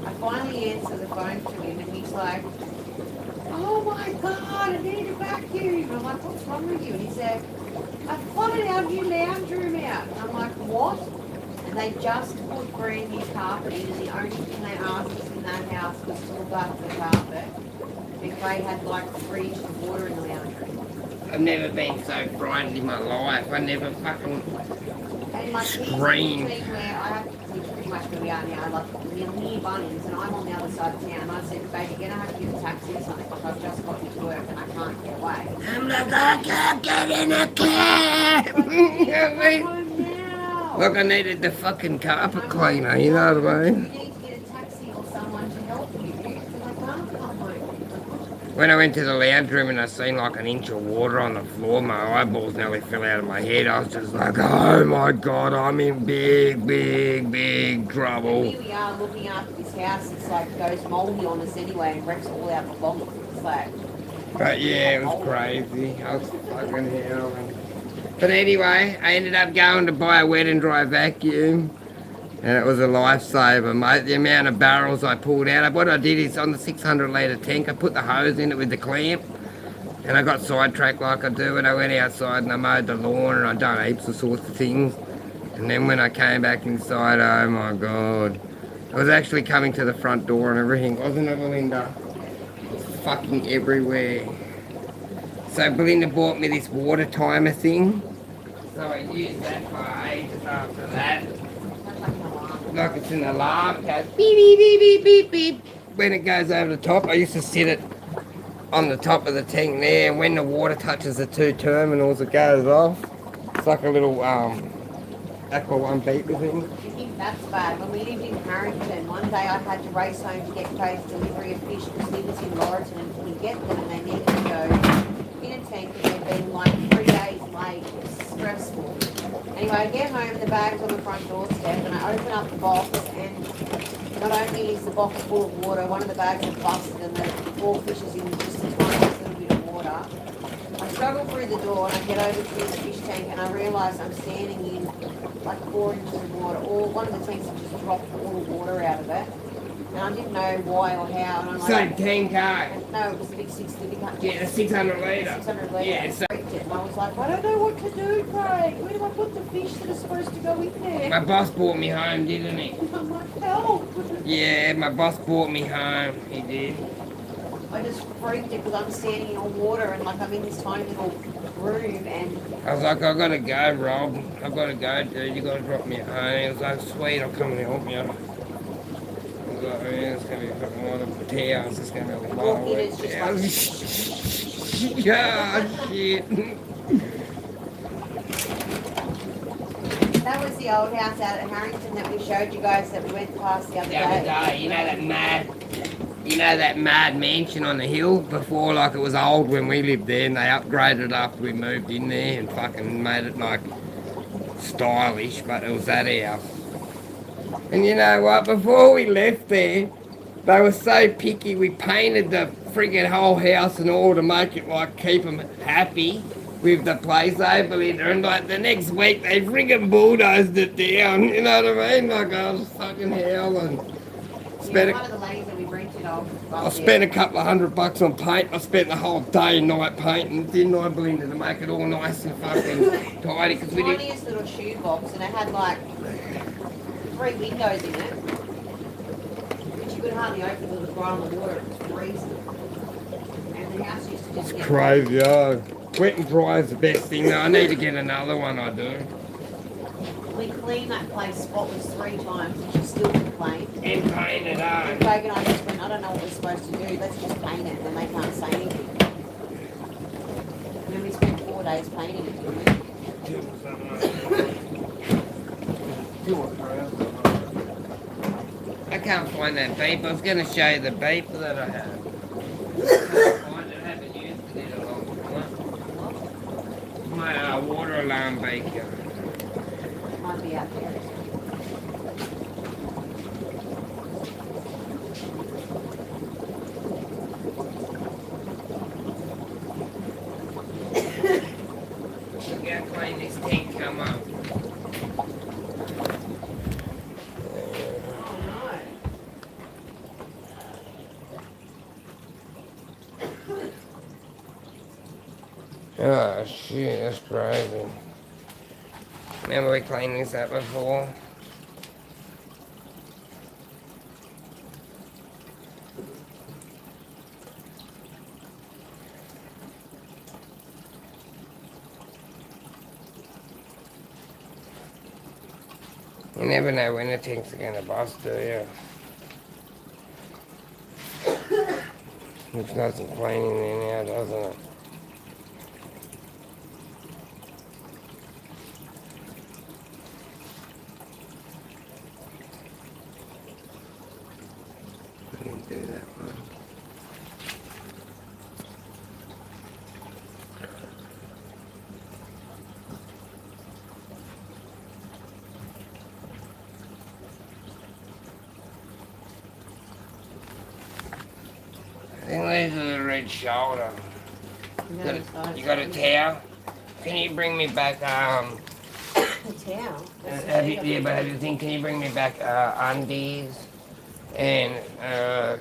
I finally answer the phone to him, and he's like, "Oh my God, I need a vacuum." And I'm like, "What's wrong with you?" And he said, "I flooded our new lounge room out." And I'm like, "What?" And they just put brand new carpet in, and the only thing they asked us in that house was to look after the carpet. Because they had like 3 inches of water in the lounge room. I've never been so frightened in my life. I never fucking And like screamed. he's where I have to live pretty much where we are now, like near Bunnings, and I'm on the other side of town. And I said, "Baby, you're gonna have to get a taxi or something. Like I've just got to work and I can't get away." I'm like, I can't get in a cab. You know what I mean? Like I needed the fucking carpet cleaner, you know what I mean? You need to get a taxi or someone to help you. Because I can't come home. When I went to the lounge room and I seen like an inch of water on the floor, my eyeballs nearly fell out of my head. I was just like, oh my God, I'm in big, big, big trouble. Here we are looking after this house. It's like goes mouldy on us anyway and wrecks all our belongings. It's like, But yeah, it was crazy. I was fucking hell. But anyway, I ended up going to buy a wet and dry vacuum. And it was a lifesaver, mate. The amount of barrels I pulled out. What I did is on the 600 litre tank, I put the hose in it with the clamp. And I got sidetracked like I do. And I went outside and I mowed the lawn and I done heaps of sorts of things. And then when I came back inside, oh my God. I was actually coming to the front door and everything, wasn't it, Belinda? It was fucking everywhere. So Belinda bought me this water timer thing. So I used that for ages after that. Like it's an alarm, it goes beep, beep, beep, beep, beep, beep. When it goes over the top, I used to sit it on the top of the tank there, and when the water touches the 2 terminals, it goes off. It's like a little Aqua One beeper thing. you think that's bad. When we lived in Harrington, one day I had to race home to get Craig's delivery of fish because he was in Laurelton and couldn't get them, and they needed to go in a tank because they'd been like 3 days late. It was stressful. Anyway, I get home, the bag's on the front doorstep, and I open up the box, and not only is the box full of water, one of the bags is busted, and the 4 fish is in just the tiniest little bit of water. I struggle through the door, and I get over to this fish tank, and I realise I'm standing in like 4 inches of water. One of the tanks had just dropped all the water out of it, and I didn't know why or how. And I'm like, Same tank, eh? no, it was a big 600 litre. Yeah, the 600 litre. 600 litre. Yeah, so And I was like, I don't know what to do, Craig. Where do I put the fish that are supposed to go in there? my boss brought me home, didn't he? I'm like, help. Yeah, my boss brought me home, he did. I just freaked it because I'm standing in all water and like I'm in this tiny little room and I was like, I gotta go, Rob. I gotta go, dude. You gotta drop me at home. He was like, sweet, I'll come and help you. I was like, oh, yeah, it's gonna be a fucking lot of towels. It's gonna be a lot of wet towels. Yeah, shit. that was the old house out at Harrington that we showed you guys that we went past the other The other day. day, you know that mad mansion on the hill before, like it was old when we lived there, and they upgraded it after we moved in there and fucking made it like stylish, but it was that house. And you know what, before we left there, they were so picky, we painted the friggin' whole house and all to make it like keep them happy with the place over there, and like the next week they friggin' bulldozed it down, you know what I mean? Like I was fucking hell and spent One of the ladies that we rented off. I spent a couple of $100 on paint. I spent the whole day and night painting, didn't I, Belinda, to make it all nice and fucking tidy. Cause we did. Tiniest little shoe box and it had like 3 windows in it. But you could hardly open it with the right on the water. It was freezing. And the house used to just get Crazy, yeah. Wet and dry is the best thing. Though. I need to get another one. I do. We cleaned that place spotless 3 times and she still complained. And painted, And Craig and I just went, I don't know what we're supposed to do, let's just paint it, and then they can't say anything. And then we spent 4 days painting it. I can't find that beep. I was going to show you the beep that I have. I can't find it. I haven't used it in a long time. My water alarm beaker. Might be out there. Yeah, Oh shit, that's crazy. Remember we cleaned this up before? You never know when the tanks are gonna bust, do you? Looks nice and clean in there now, doesn't it? Let me do that one. I think these are the red shoulder. You got a towel? Can you bring me back, A towel. have you think, can you bring me back, undies? And,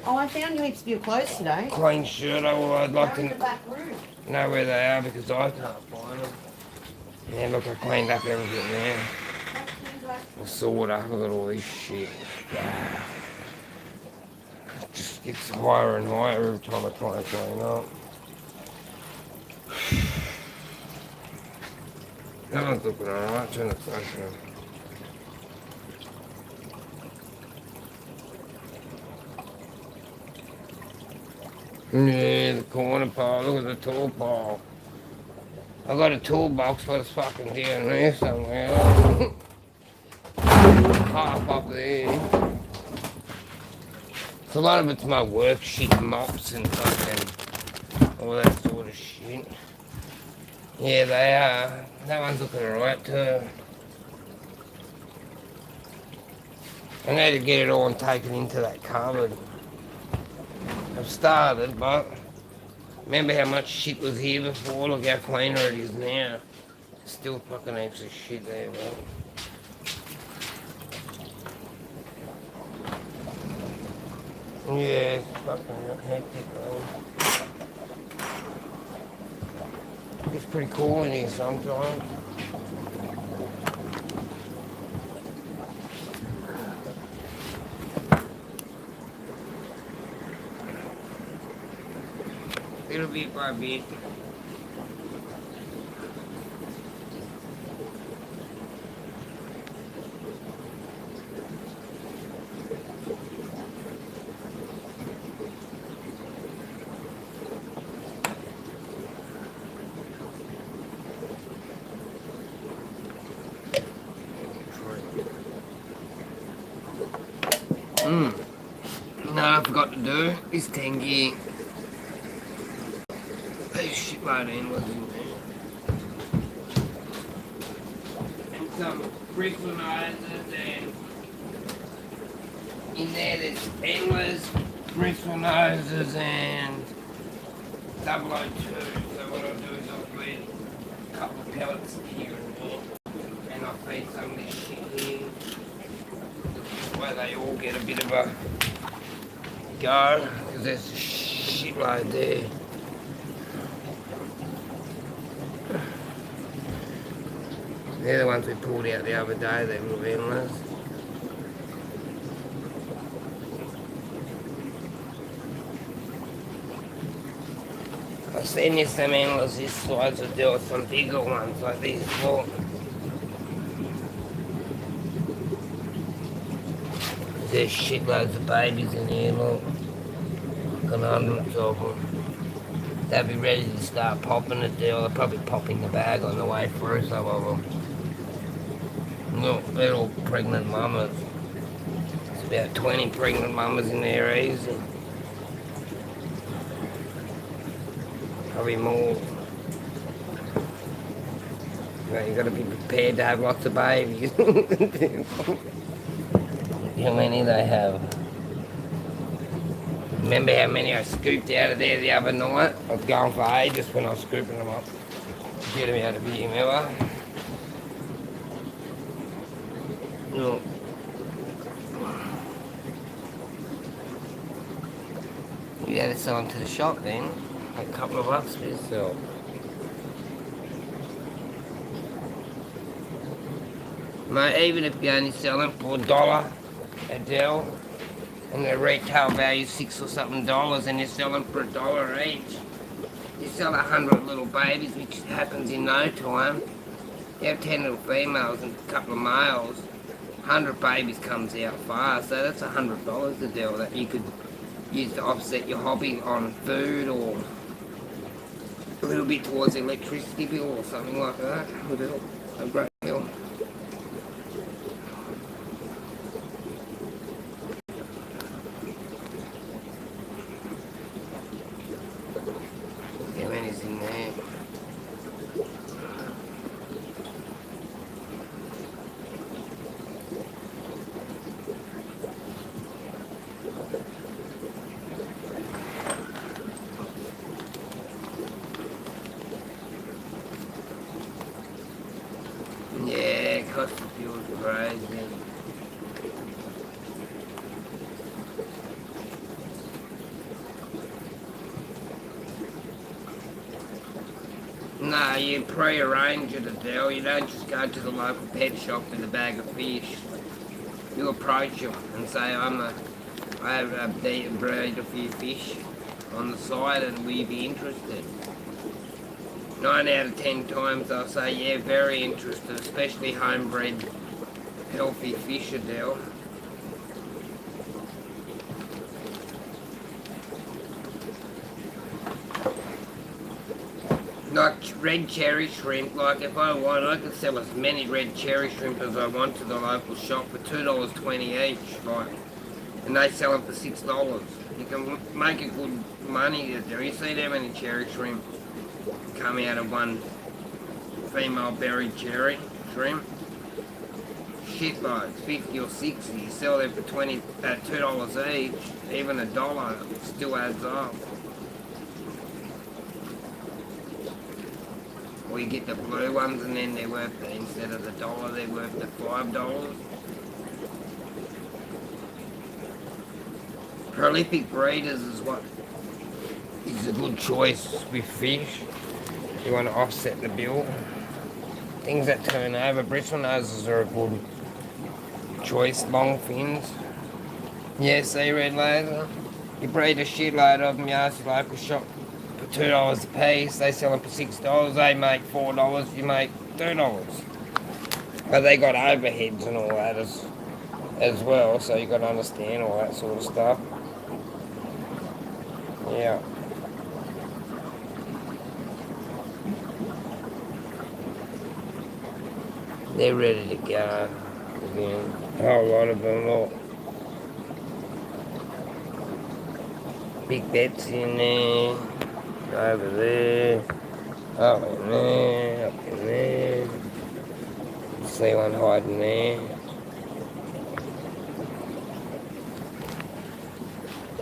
Oh, I found you heaps of your clothes today. clean shirt, I'd like They're in to the back room. know where they are because I can't find them. Yeah, look, I cleaned up everything there. I sorted up, look at all this shit. It just gets higher and higher every time I try to clean up. That one's looking alright, turn the flash on. Yeah, the corner pile, look at the tool pile. I got a toolbox for this fucking down there somewhere. Half up there. So a lot of it's my work shit, mops and fucking all that sort of shit. Yeah, they are. That one's looking alright too. I need to get it all and take it into that cupboard. I've started, but remember how much shit was here before? Look how cleaner it is now. Still fucking heaps of shit there, but. Yeah, it's fucking hectic, man. It's pretty cool in here sometimes. Little bit by bit. No, I forgot to do is 10 gear. Those shitload endless in there. And some bristlenoses and in there there's endless bristlenoses and 002. So what I'll do is I'll feed a couple of pellets here and there. And I'll feed some of this shit here. Where they all get a bit of a go, because there's a shitload there. They're the ones we pulled out the other day, they're little endless. I'll send you some endless this side to deal with some bigger ones like these four. There's shitloads of babies in here, look. Got hundreds of them. They'll be ready to start popping it there. They'll probably pop in the bag on the way through, some of them. Look, they're all pregnant mamas. There's about 20 pregnant mamas in there easy. Probably more. But you gotta be prepared to have lots of babies. How many they have? Remember how many I scooped out of there the other night? I was going for ages when I was scooping them up. Get them out of here, remember? Look. You had to sell them to the shop then. A couple of bucks for yourself. Mate, even if you only sell them for $1 a deal, and the retail value is $6 or something, and you sell them for $1 each, you sell 100 little babies, which happens in no time. You have 10 little females and a couple of males, 100 babies comes out fast, so that's $100 a deal that you could use to offset your hobby on food or a little bit towards the electricity bill or something like that. Would help a great deal. How many's in there? Yeah, cost of fuel's crazy. No, you pre-arrange it, Adele. You don't just go to the local pet shop with a bag of fish. You approach them and say, I have a breed a few fish on the side and will you be interested? 9 out of 10 times they'll say, yeah, very interested, especially homebred, healthy fish, Adele. Like red cherry shrimp, like if I want, I can sell as many red cherry shrimp as I want to the local shop for $2.20 each, like, and they sell them for $6. You can make a good money there. You see how many cherry shrimp come out of one female berry cherry shrimp? Shitloads, 50 or 60. You sell them for $2 each, even $1 still adds up. Or you get the blue ones and then they're worth, instead of $1, they're worth the $5. Prolific breeders is what is a good choice with fish. You want to offset the bill. Things that turn over, bristle noses are a good choice. Long fins. Yeah, see red laser. You breed a shitload of them, you ask your local shop for $2 a piece, they sell them for $6, they make $4, you make $2. But they got overheads and all that as well, so you got to understand all that sort of stuff. Yeah. They're ready to go again. A whole lot of them, look. Big bets in there, over there, up in there, up in there. See one hiding there.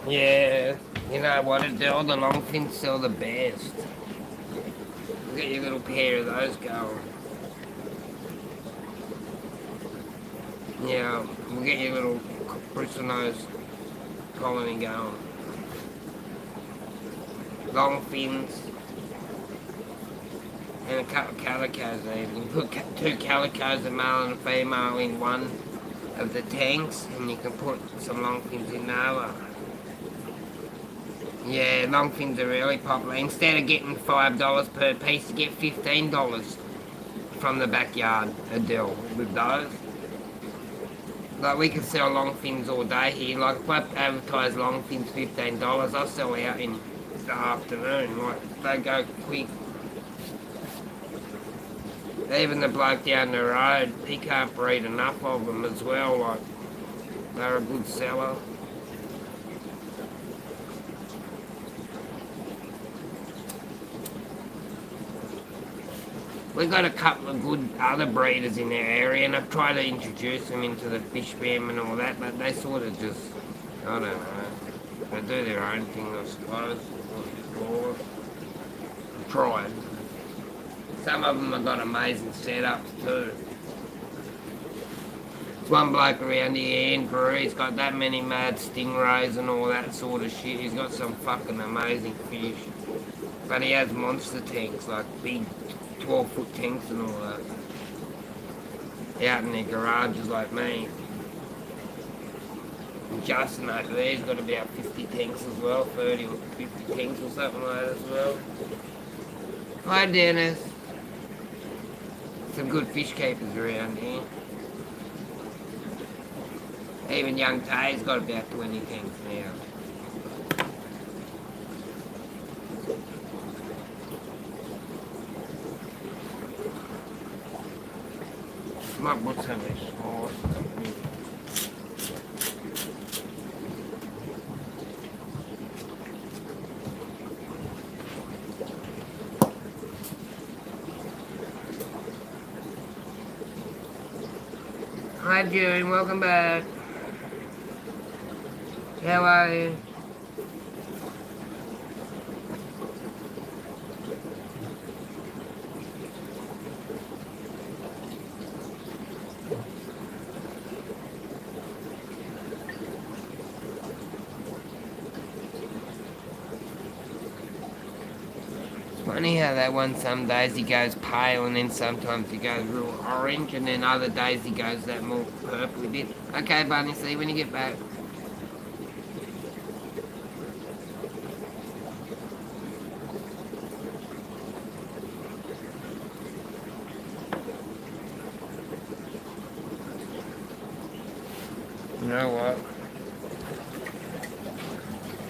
Yeah, you know what, Adele, the longfins sell the best. Get your little pair of those going. Yeah, we'll get your little bristle nose colony going. Long fins. And a couple of calicos even. You put 2 calicos, a male and a female, in one of the tanks, and you can put some long fins in there. Yeah, long fins are really popular. Instead of getting $5 per piece, you get $15 from the backyard, a deal with those. Like, we can sell long fins all day here. Like, if I advertise long fins $15, I'll sell out in the afternoon. Like, they go quick. Even the bloke down the road, he can't breed enough of them as well. Like, they're a good seller. We've got a couple of good other breeders in our area, and I've tried to introduce them into the fish fam and all that, but they sort of just, I don't know, they do their own thing, I suppose. I've tried. Some of them have got amazing setups too. There's one bloke around here in Peru, he's got that many mad stingrays and all that sort of shit. He's got some fucking amazing fish. But he has monster tanks, like big 12-foot tanks and all that. out in their garages like me. And Justin over there's got about 50 tanks as well, 30 or 50 tanks or something like that as well. Hi Dennis. Some good fish keepers around here. Even young Tay's got about 20 tanks now. Might put some of this sauce. Hi June, welcome back. How are you? Funny how that one, some days he goes pale and then sometimes he goes real orange and then other days he goes that more purpley bit. Okay Bunny, see you when you get back. You know what?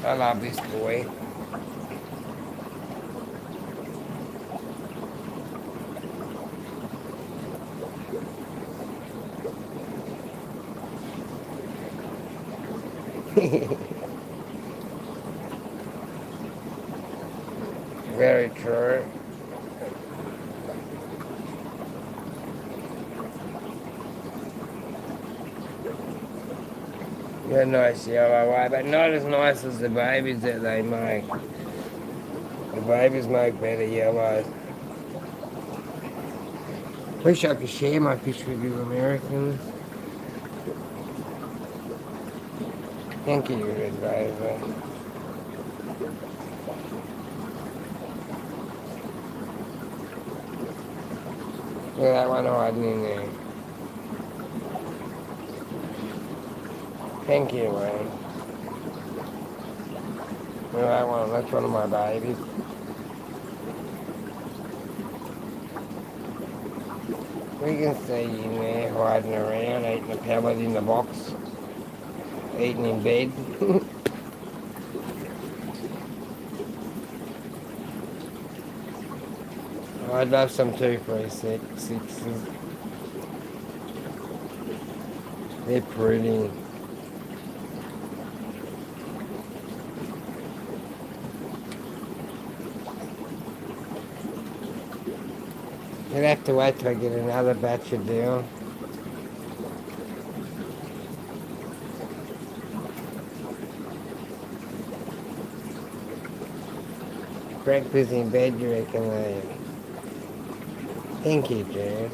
I love this boy. Very true. They're nice yellow eye, but not as nice as the babies that they make. The babies make better yellows. Wish I could share my fish with you Americans. Thank you, Red Raven. Look at that one hiding in there. Thank you, Wayne. Look at that one, that's one of my babies. We can see in there hiding around, eating a pellet in the box. Eating in bed. I'd love some 236s. They're pretty. You'll have to wait till I get another batch of deal. Breakfast in bed, you reckon they? Thank you, Jared.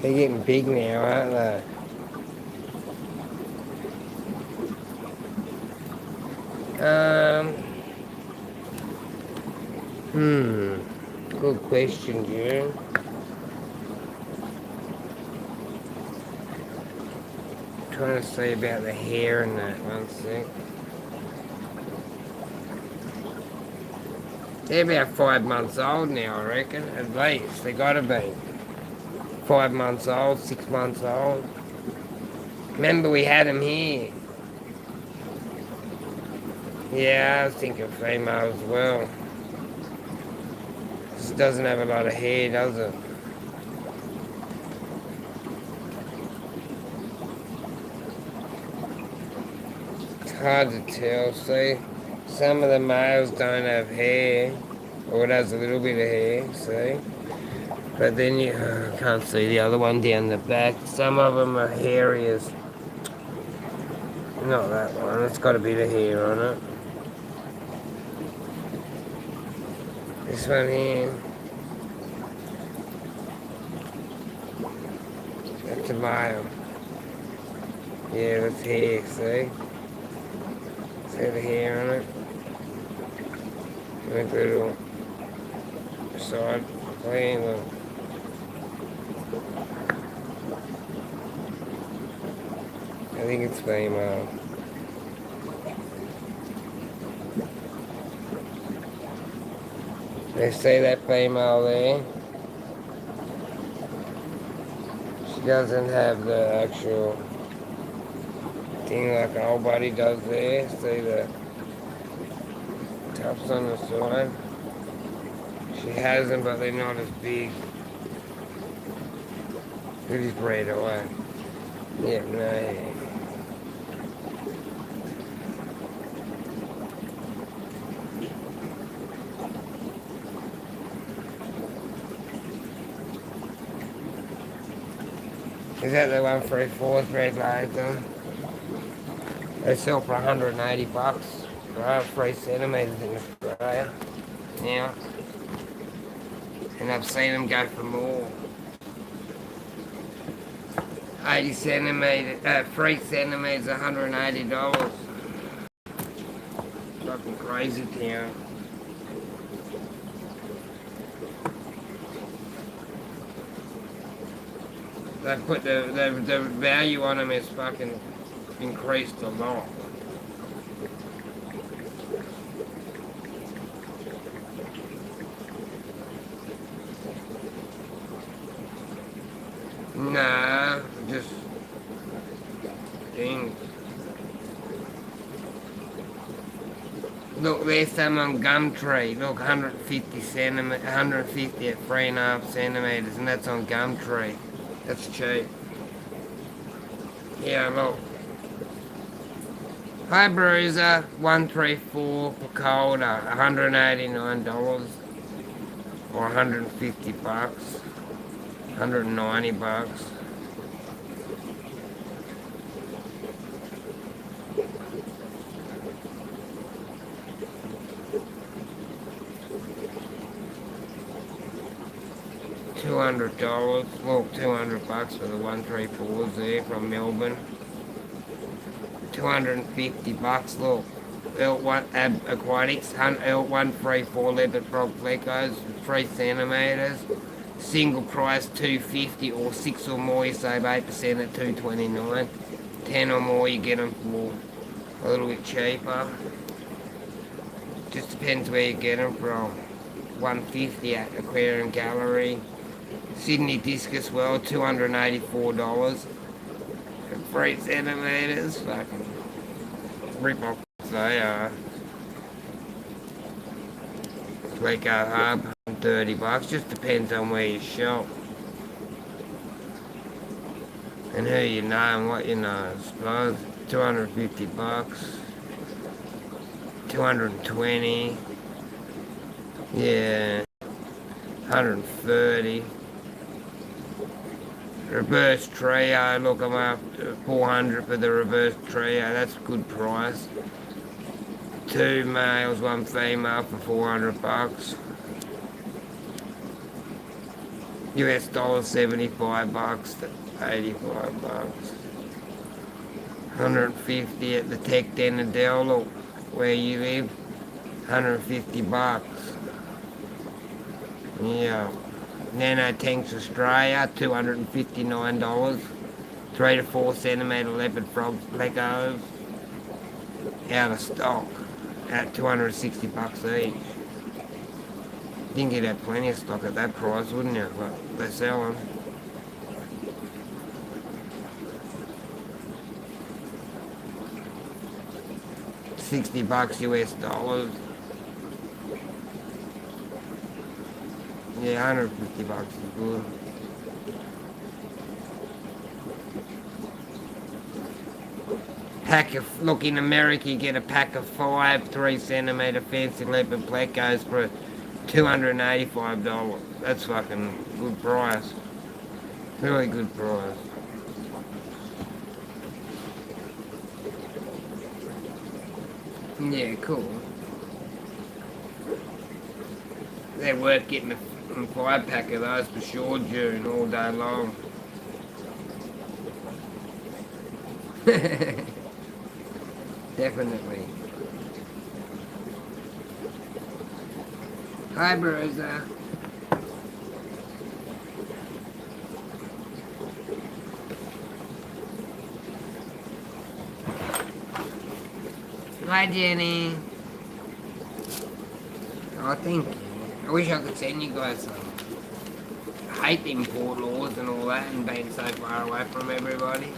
They're getting big now, aren't they? Good question, Jared. Trying to see about the hair and that, one sec. They're about 5 months old now, I reckon, at least. They gotta be. 5 months old, 6 months old. Remember we had them here. Yeah, I was thinking female as well. This doesn't have a lot of hair, does it? Hard to tell, see? Some of the males don't have hair, or it has a little bit of hair, see? But then you can't see the other one down the back. Some of them are hairy as... Not that one, it's got a bit of hair on it. This one here. That's a male. Yeah, that's hair, see? See the hair on it? Like little side clean. I think it's female. They see that female there? She doesn't have the actual thing like an old buddy does there. See the tufts on the side? She has them, but they're not as big. It is bred away. Yeah, no hair. Is that the 134 red laser? They sell for 180 bucks. Right, 3 centimeters in Australia. Yeah. And I've seen them go for more. 80 centimeters, 3 centimeters, $180. Fucking crazy town. They put the value on them is fucking increased a lot. Nah, just things. Look, there's some on Gumtree. Look, 150 centimeters, 150 at 3.5 centimeters, and that's on Gumtree. That's cheap. Yeah, look. Hi, Bruiser. 134 Pacoda, $189 or 150 bucks. 190 bucks. $200. Well, 200 bucks for the 134s there from Melbourne. 250 bucks. Look, L1 Aquatics, L134 leopard frog plecos, 3 centimeters. Single price $250 or 6 or more you save 8% at $229. 10 or more you get them for a little bit cheaper. Just depends where you get them from. 150 at Aquarium Gallery. Sydney Discus World, $284. 3 centimeters. Fucking rip off they are. Pleco Hub, 30 bucks. Just depends on where you shop. And who you know and what you know, I suppose. 250 bucks. 220. Yeah. 130. Reverse trio, look, I'm after 400 for the reverse trio, that's a good price. 2 males, 1 female for 400 bucks. US dollars 75 bucks to 85 bucks. 150 at the Tech Den and Dell, look, where you live, 150 bucks. Yeah. Nano Tanks Australia, $259. 3 to 4 centimeter leopard frog plecos. Out of stock at 260 bucks each. Think you'd have plenty of stock at that price, wouldn't you? But they sell them. $60 US dollars. Yeah, 150 bucks is good. Pack of, look, in America you get a pack of 5 3 centimeter fancy leopard plecos for $285. That's fucking good price. Really good price. Yeah, cool. They're worth getting a 5-pack of those for sure, June, all day long. Definitely. Hi, Bruiser. Hi, Jenny. Oh, thank you. I wish I could send you guys some. I hate the import laws and all that and being so far away from everybody.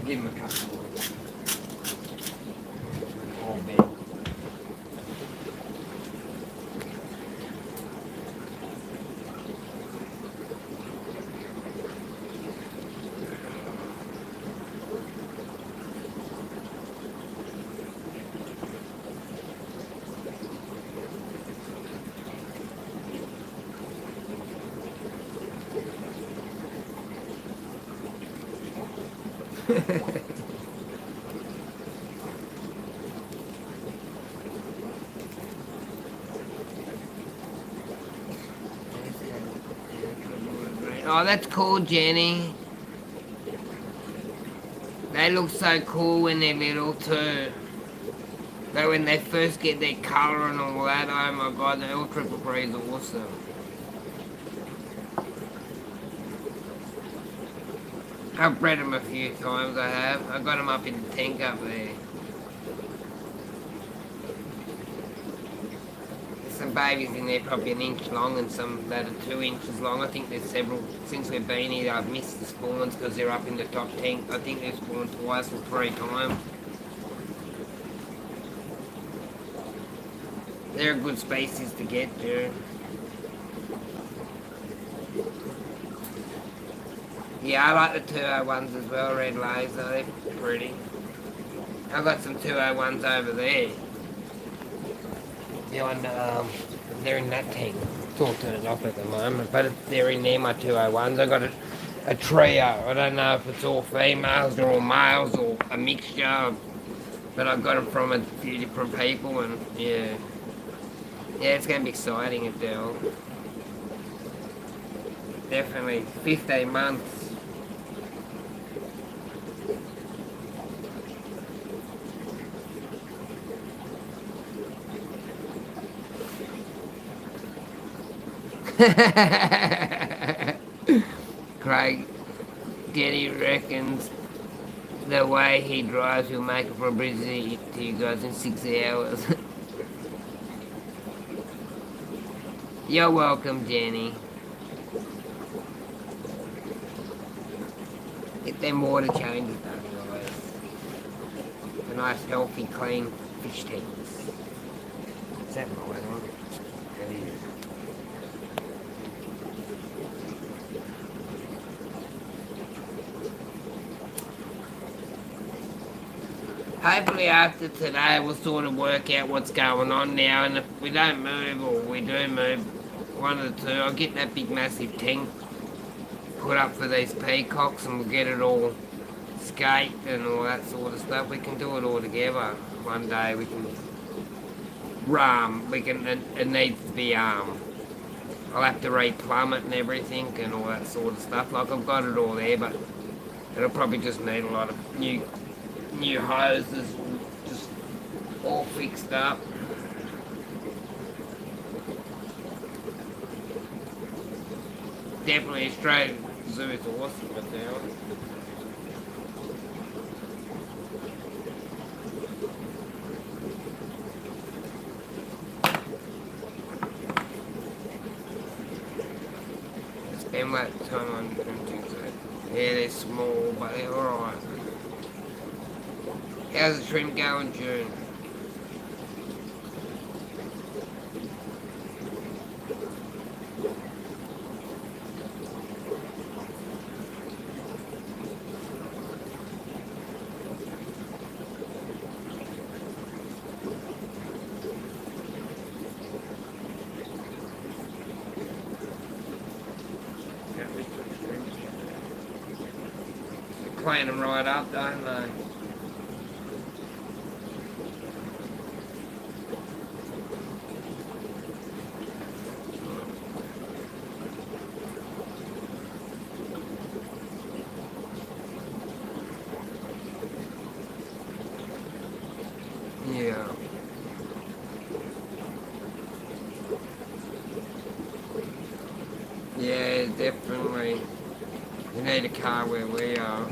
Give him a couple. All big. Oh, that's cool, Jenny. They look so cool when they're little too. But when they first get their colour and all that, oh my god, the Ultra Capri is awesome. I've bred them a few times, I have. I got them up in the tank up there. There's some babies in there probably an inch long and some that are 2 inches long. I think there's several, since we've been here, I've missed the spawns because they're up in the top tank. I think they've spawned twice or 3 times. They're good species to get to. Yeah, I like the 201s as well, red laser, they're pretty. I've got some 201s over there. They're in that tank. It's all turned off at the moment, but they're in there, my 201s. I've got a trio. I don't know if it's all females or all males or a mixture, but I've got them from a few different people, and yeah. Yeah, it's going to be exciting if they're all. Definitely 15 months. Craig, Denny reckons the way he drives will make it from Brizzy to you guys in 6 hours. You're welcome, Jenny. Get them water changes done, guys. A nice, healthy, clean fish tanks. Is that my one? It is. Hopefully after today we'll sort of work out what's going on now, and if we don't move or we do move, one of the two, I'll get that big massive tank put up for these peacocks and we'll get it all scaped and all that sort of stuff. We can do it all together one day. We can it needs to be I'll have to replumb it and everything and all that sort of stuff. Like I've got it all there, but it'll probably just need a lot of new hoses, just all fixed up. Definitely Australian Zoo is awesome, but now. Spend that time on printing, so yeah, they're small, but they're alright. How's the shrimp going, June? Clean them right up, don't they? Yeah, definitely. You need a car where we are.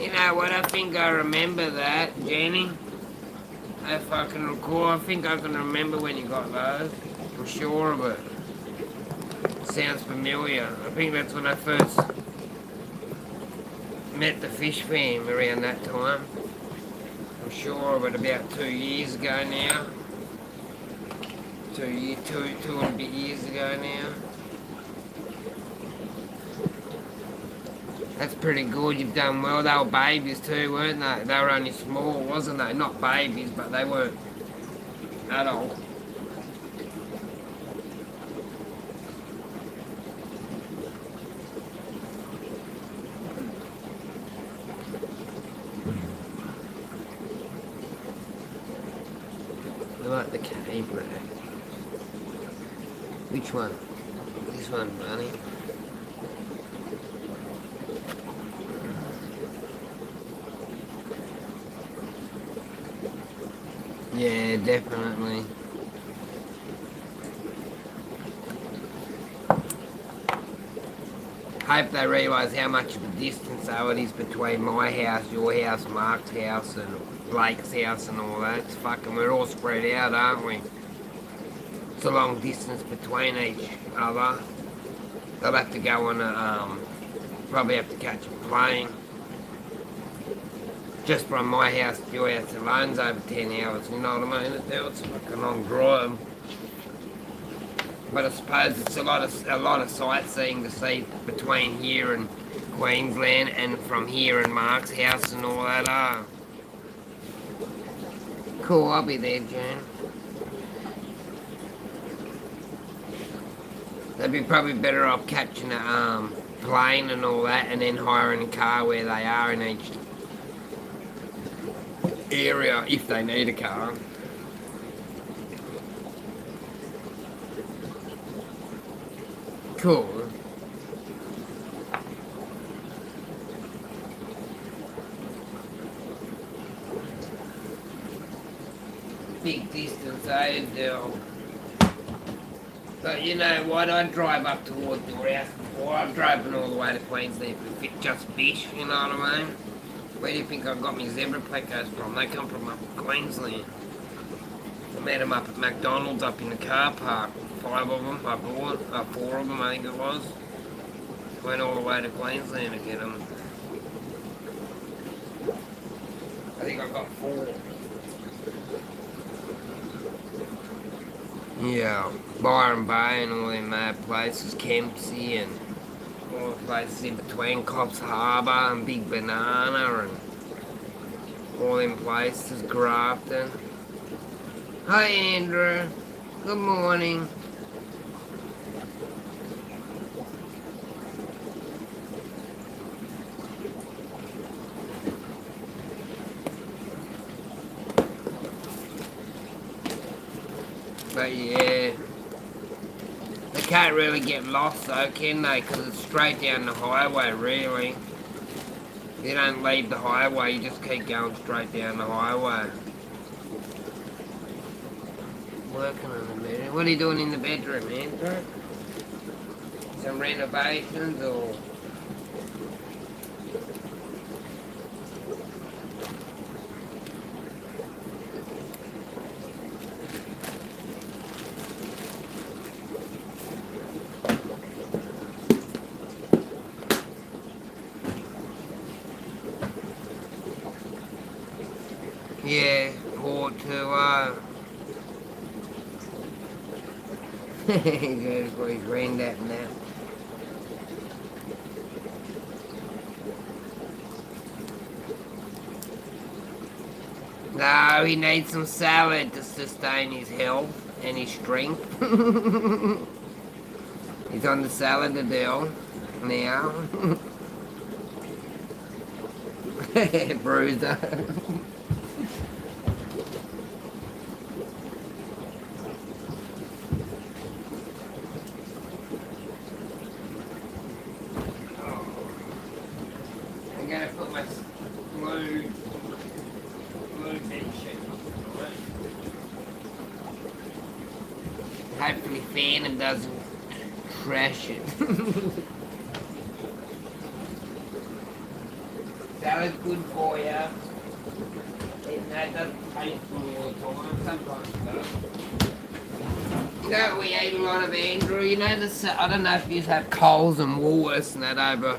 You know what, I think I remember that, Jenny. If I can recall, I think I can remember when you got those. I'm sure of it. Sounds familiar. I think that's when I first met the fish fam around that time. I'm sure of it, about 2 years ago now. Two and a bit years ago now. That's pretty good, you've done well. They were babies too, weren't they? They were only small, wasn't they? Not babies, but they weren't adult. I like the cave rack. Which one? This one, Bunny. Yeah, definitely. Hope they realise how much of a distance though it is between my house, your house, Mark's house and Blake's house and all that. It's fucking, we're all spread out, aren't we? It's a long distance between each other. They'll have to go on a, probably have to catch a plane. Just from my house to your house alone's over 10 hours, you know what I mean? It's a fucking long drive. But I suppose it's a lot of sightseeing to see between here and Queensland and from here and Mark's house and all that. Cool, I'll be there, Jan. They'd be probably better off catching a plane and all that and then hiring a car where they are in each area if they need a car. Cool. Big distance, eh, Dell? But you know what, I'd drive up towards your house before. I've driven all the way to Queensland for just fish, you know what I mean? Where do you think I got my zebra plecos from? They come from up in Queensland. I met them up at McDonald's up in the car park. 5 of them I bought, 4 of them I think it was. Went all the way to Queensland to get them. I think I got 4. Yeah, Byron Bay and all them mad places, Kempsey and all the places in between, Cobbs Harbour and Big Banana and all them places, Grafton. Hi Andrew, good morning. But yeah, they can't really get lost though, can they? Because it's straight down the highway, really. You don't leave the highway, you just keep going straight down the highway. Working on the bedroom. What are you doing in the bedroom, Andrew? Some renovations or? Yeah, Port to he's got his granddad now. No, he needs some salad to sustain his health and his strength. He's on the salad deal now. Bruiser. fan and doesn't crash it. Salad's good for you. And that doesn't taste good all the time. Sometimes it does. You know, we ate a lot of Andrew. You know, I don't know if you have Coles and Woolworths and that over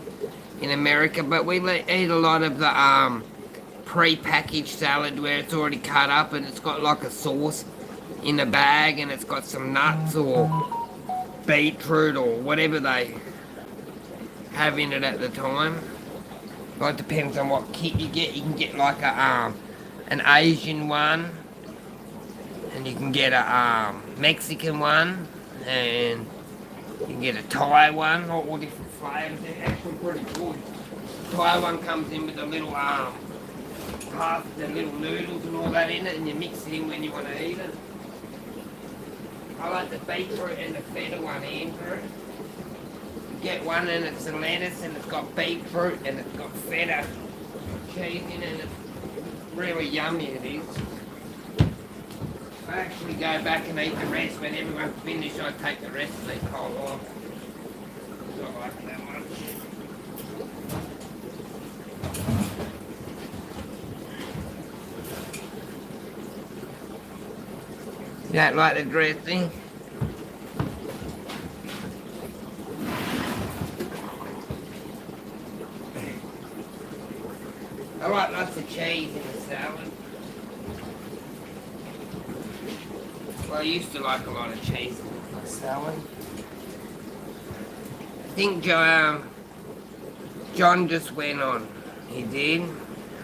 in America, but we eat a lot of the pre-packaged salad where it's already cut up and it's got like a sauce in a bag and it's got some nuts or beetroot or whatever they have in it at the time. Well, it depends on what kit you get. You can get like a an Asian one, and you can get a Mexican one, and you can get a Thai one, all different flavours. They're actually pretty good. The Thai one comes in with a little pasta, little noodles and all that in it, and you mix it in when you want to eat it. I like the beetroot and the feta one, Andrew. You get one and it's a lettuce and it's got beetroot and it's got feta cheese in it, and it's really yummy it is. I actually go back and eat the rest. When everyone's finished, I take the rest of the cold off. I like that much. You don't like the dressing? I like lots of cheese in the salad. Well, I used to like a lot of cheese in my salad. I think John just went on. He did?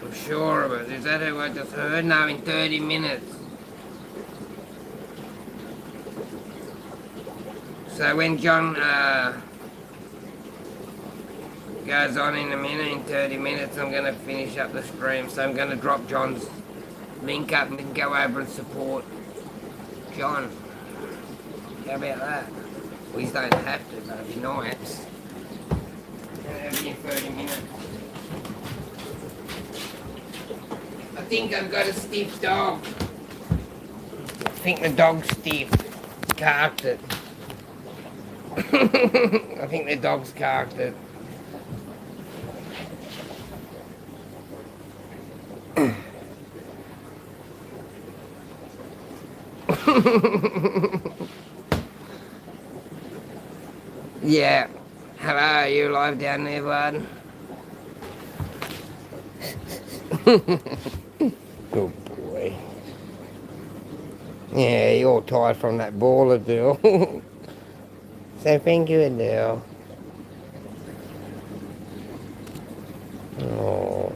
I'm sure of it. Is that who I just heard? No, in 30 minutes. So when John goes on in a minute, in 30 minutes, I'm going to finish up the stream. So I'm going to drop John's link up and go over and support John. How about that? We don't have to, but it'd be nice. It'll be in 30 minutes. I think I've got a stiff dog. I think the dog's stiff. Carked it. I think the dog's carked it. Yeah. Hello, you alive down there, bud? Good boy. Yeah, you're tired from that baller deal. So thank you, Adele. Oh,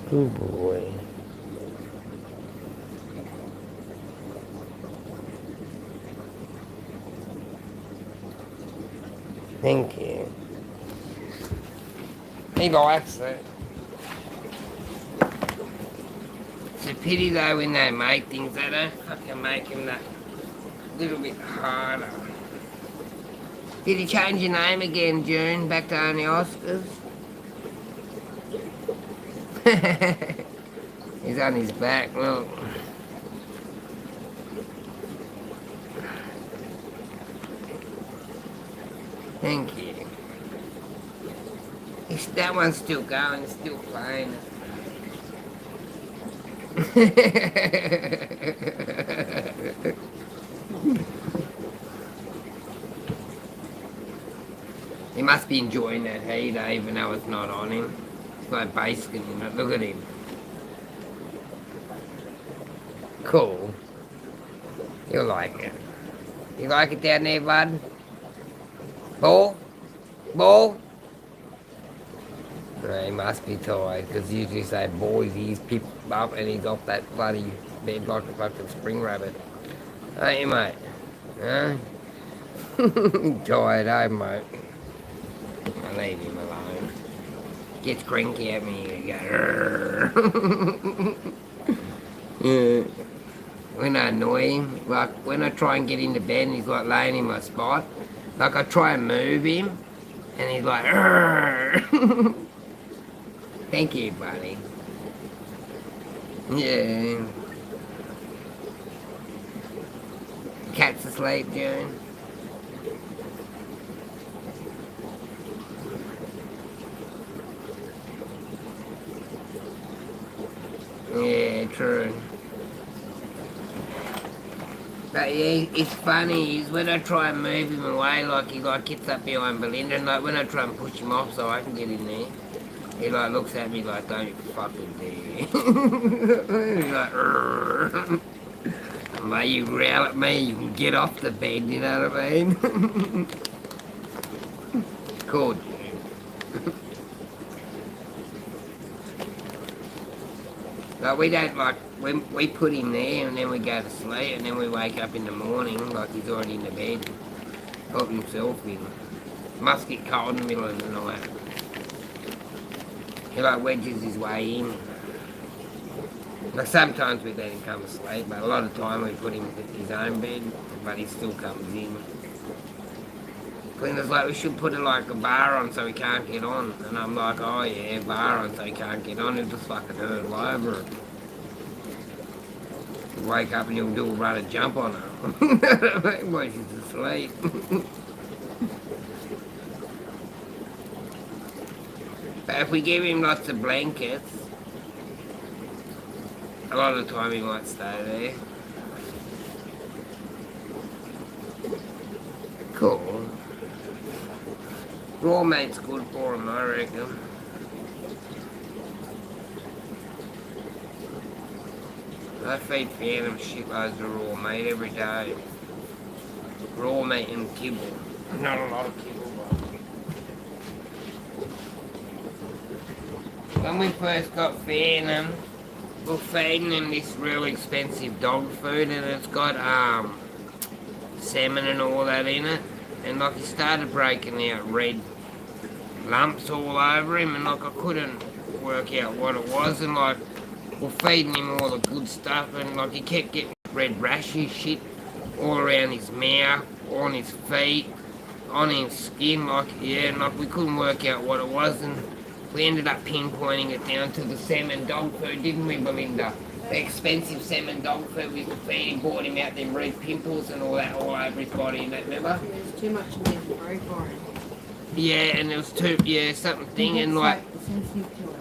good boy. Thank you. He likes it. It's a pity though when they make things, they don't fucking make them that little bit harder. Did you change your name again, June? Back to only Oscars? He's on his back, look. Thank you. That one's still going, it's still playing. He must be enjoying that heat, even though it's not on him. It's like basking in it. Look at him. Cool. You'll like it. You like it down there, bud? Ball? Ball? No, he must be tired, because usually say boys, he's picked up and he's off that bloody bed like a fucking spring rabbit. Ain't you, mate? Huh? Tired, eh, mate? I leave him alone. Gets cranky at me, he goes, yeah. When I annoy him, like when I try and get into bed and he's like laying in my spot, like I try and move him and he's like, thank you, buddy. Yeah. Cat's asleep, June. Yeah, true. But yeah, it's funny is when I try and move him away, like he like gets up behind Belinda, and like when I try and push him off so I can get in there, he like looks at me like, don't you fucking dare. He's like, "Rrrr." I'm like, you growl at me, you can get off the bed, you know what I mean? Cool. Like we don't like, when we put him there and then we go to sleep and then we wake up in the morning like he's already in the bed, got himself in. Must get cold in the middle of the night. He like wedges his way in. Like sometimes we let him come to sleep, but a lot of the time we put him in his own bed, but he still comes in. Glenda's like, we should put like a bar on so he can't get on. And I'm like, oh yeah, bar on so he can't get on. He'll just fucking hurtle over it. He'll wake up and he'll do a run and jump on her. While she's asleep. But if we give him lots of blankets, a lot of the time he might stay there. Cool. Raw meat's good for him, I reckon. I feed Phantom shitloads of raw meat every day. Raw meat and kibble. Not a lot of kibble, but... When we first got Phantom, we're feeding him this really expensive dog food and it's got salmon and all that in it. And like he started breaking out red lumps all over him and like I couldn't work out what it was and like we're feeding him all the good stuff and like he kept getting red rashy shit all around his mouth, on his feet, on his skin, like yeah, and like we couldn't work out what it was and we ended up pinpointing it down to the salmon dog food, didn't we, Belinda? The expensive salmon dog food we were feeding, brought him out them red pimples and all that all over his body and that, remember? There's too much omega-3 for him. Yeah, and there was something thing and like,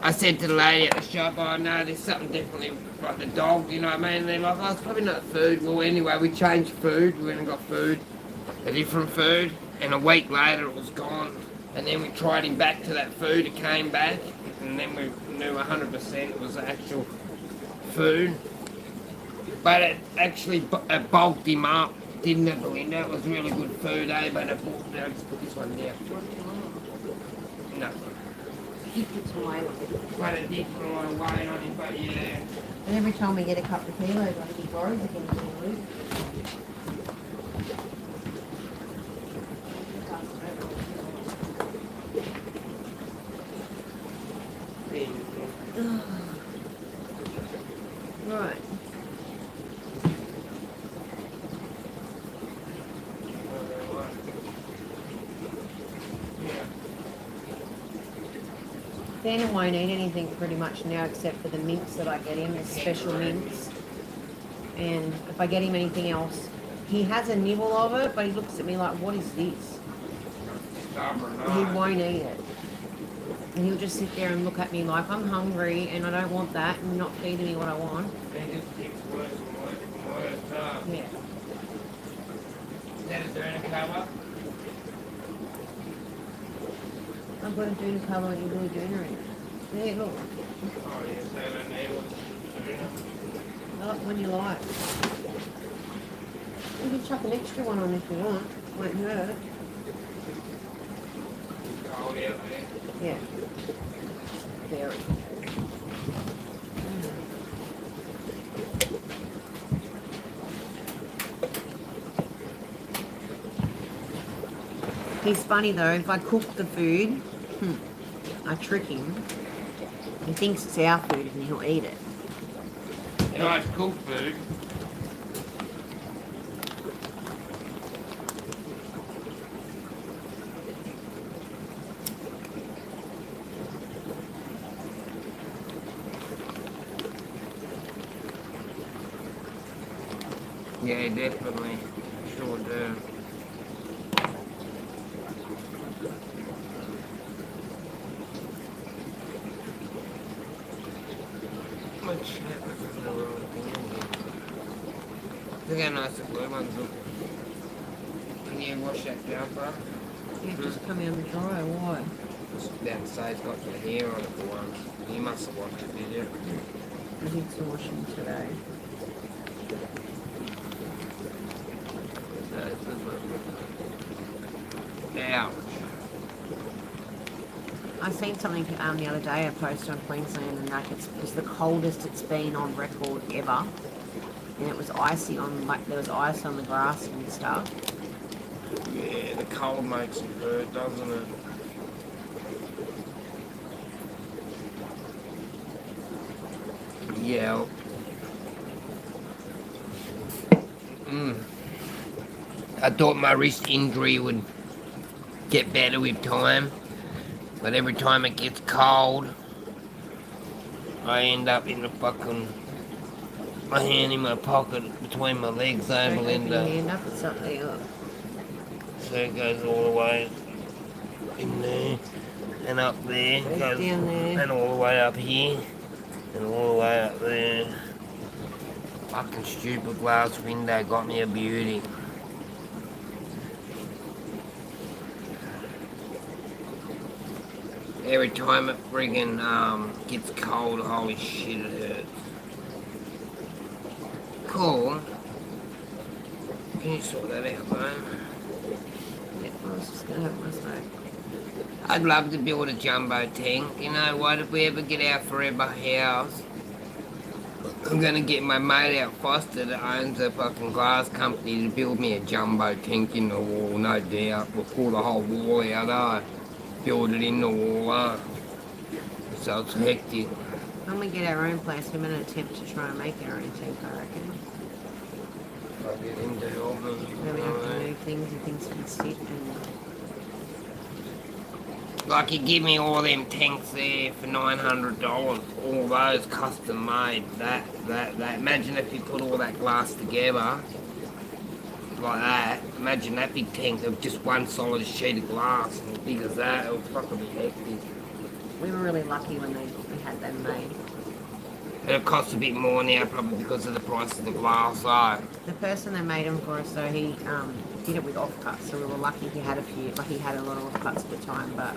I said to the lady at the shop, oh no, there's something definitely like the dog, you know what I mean? And they're like, oh, it's probably not food. Well, anyway, we changed food, we went and got food, a different food, and a week later it was gone. And then we tried him back to that food, it came back, and then we knew 100% it was actual food. But it actually it bulked him up, didn't it, Belinda? It was really good food, eh? But it bulked, I'll just put this one down. No. He puts weight on him. But it did put a lot of weight on him, but yeah. And every time we get a couple of kilos on him, he grows again and we lose. Right. Phantom won't eat anything pretty much now except for the mints that I get him, the special mints. And if I get him anything else, he has a nibble of it, but he looks at me like, what is this? He won't eat it. And he'll just sit there and look at me like, I'm hungry and I don't want that and you're not feeding me what I want. Yeah. Is that a Derna cover? I've got a Duna colour and you're really Duna in it. There, look. Oh yes, they don't need one. Like when you like. You can chuck an extra one on if you want. Won't hurt. Oh yeah, there. Yeah. Very. He's funny though, if I cook the food, I trick him. He thinks it's our food and he'll eat it. You like to cook food? Yeah, definitely. Sure do. Much shit, this is the wrong thing. Look how nice the blue ones look. Can you wash that down, bro? Yeah, just come out and dry. Why? That side's got the hair on it for once. You must have washed it, did you? I did some washing today. Ouch. I seen something the other day, a post on Queensland, and like it was the coldest it's been on record ever. And it was icy on, like there was ice on the grass and stuff. Yeah, the cold makes it hurt, doesn't it? Yeah. I thought my wrist injury would get better with time, but every time it gets cold, I end up in the fucking, my hand in my pocket between my legs there, Don't open Melinda. your hand up, it's up there. So it goes all the way in there and up there, Goes down there. and all the way up here, and all the way up there. Fucking stupid glass window got me a beauty. Every time it friggin' gets cold, holy shit, it hurts. Cool. Can you sort that out, though? Yeah, I was just gonna have my smoke. I'd love to build a jumbo tank. You know what? If we ever get our forever house, I'm gonna get my mate out Foster that owns a fucking glass company to build me a jumbo tank in the wall, no doubt. We'll pull the whole wall out, build it in the wall, so it's hectic. When we get our own place, we're gonna attempt to try and make our own tank, I reckon. I'll get into all the... Where we have to move things and things can sit and... Like you give me all them tanks there for $900, all those custom made, that. Imagine if you put all that glass together, like that, imagine that big tank of just one solid sheet of glass, and as big as that, it would fucking be hectic. We were really lucky when we had them made. It'll cost a bit more now, probably because of the price of the glass, though. The person that made them for us, so he did it with offcuts, so we were lucky he had a few, like he had a lot of offcuts at the time, but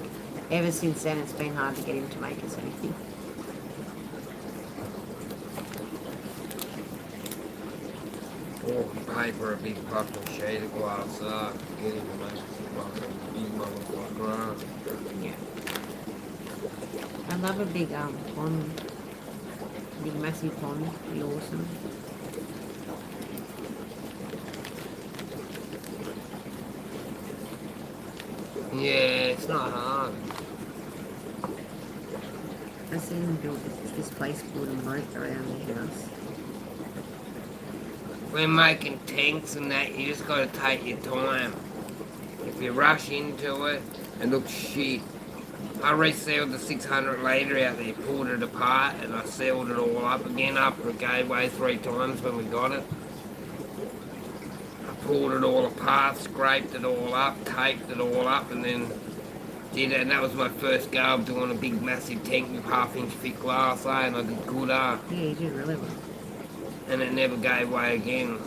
ever since then it's been hard to get him to make us anything. Or pay for a big fucking sheet of glass, get him to make a fucking big motherfucker. Yeah. I love a big pond. Big massive pond, be awesome. Yeah, it's not hard. I seen them build this place called a moat around the house. When making tanks and that, you just gotta take your time. If you rush into it, it looks shit. I resealed the 600 litre out there, pulled it apart, and I sealed it all up again after it gave way 3 times when we got it. I pulled it all apart, scraped it all up, taped it all up, and then did it. And that was my first go of doing a big massive tank with 1/2 inch thick glass, and I did good, Yeah, you did really well. and it never gave way again.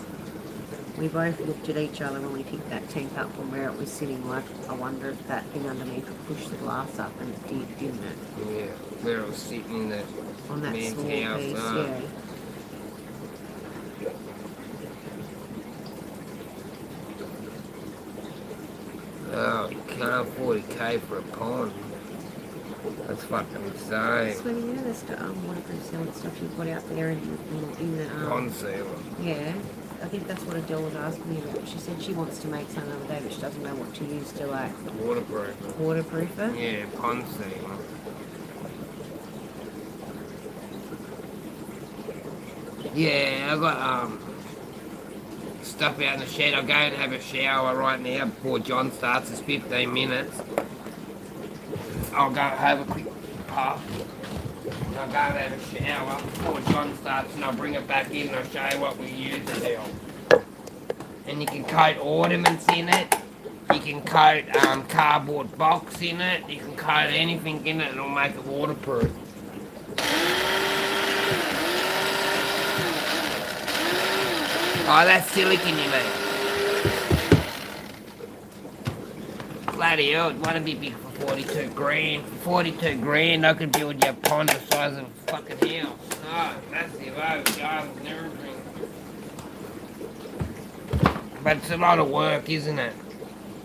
We both looked at each other when we picked that tank up from where it was sitting, like, I wonder if that thing underneath would push the glass up, and it did, didn't it? Yeah, where it was sitting in the On that man's small house. piece, yeah. Oh, you can't afford a K for a pond. That's fucking insane. So, you know the waterproof sealant stuff you put out there in the Pond sealer. Yeah, I think that's what Adele was asking me about. She said she wants to make some the other day, but she doesn't know what to use to, like, Waterproof. waterproof it. Yeah, pond sealer. Yeah, I got stuff out in the shed. I'll go and have a shower right now before John starts. It's 15 minutes. I'll go have a quick puff. I'll go and have a shower before John starts, and I'll bring it back in and I'll show you what we use it now. and you can coat ornaments in it. You can coat cardboard box in it. You can coat anything in it and it'll make it waterproof. Oh, that's silicon you mean? Bloody hell, it won't be big for 42 grand. For 42 grand, I could build you a pond the size of a fucking house. Oh, massive, gardens and everything. But it's a lot of work, isn't it?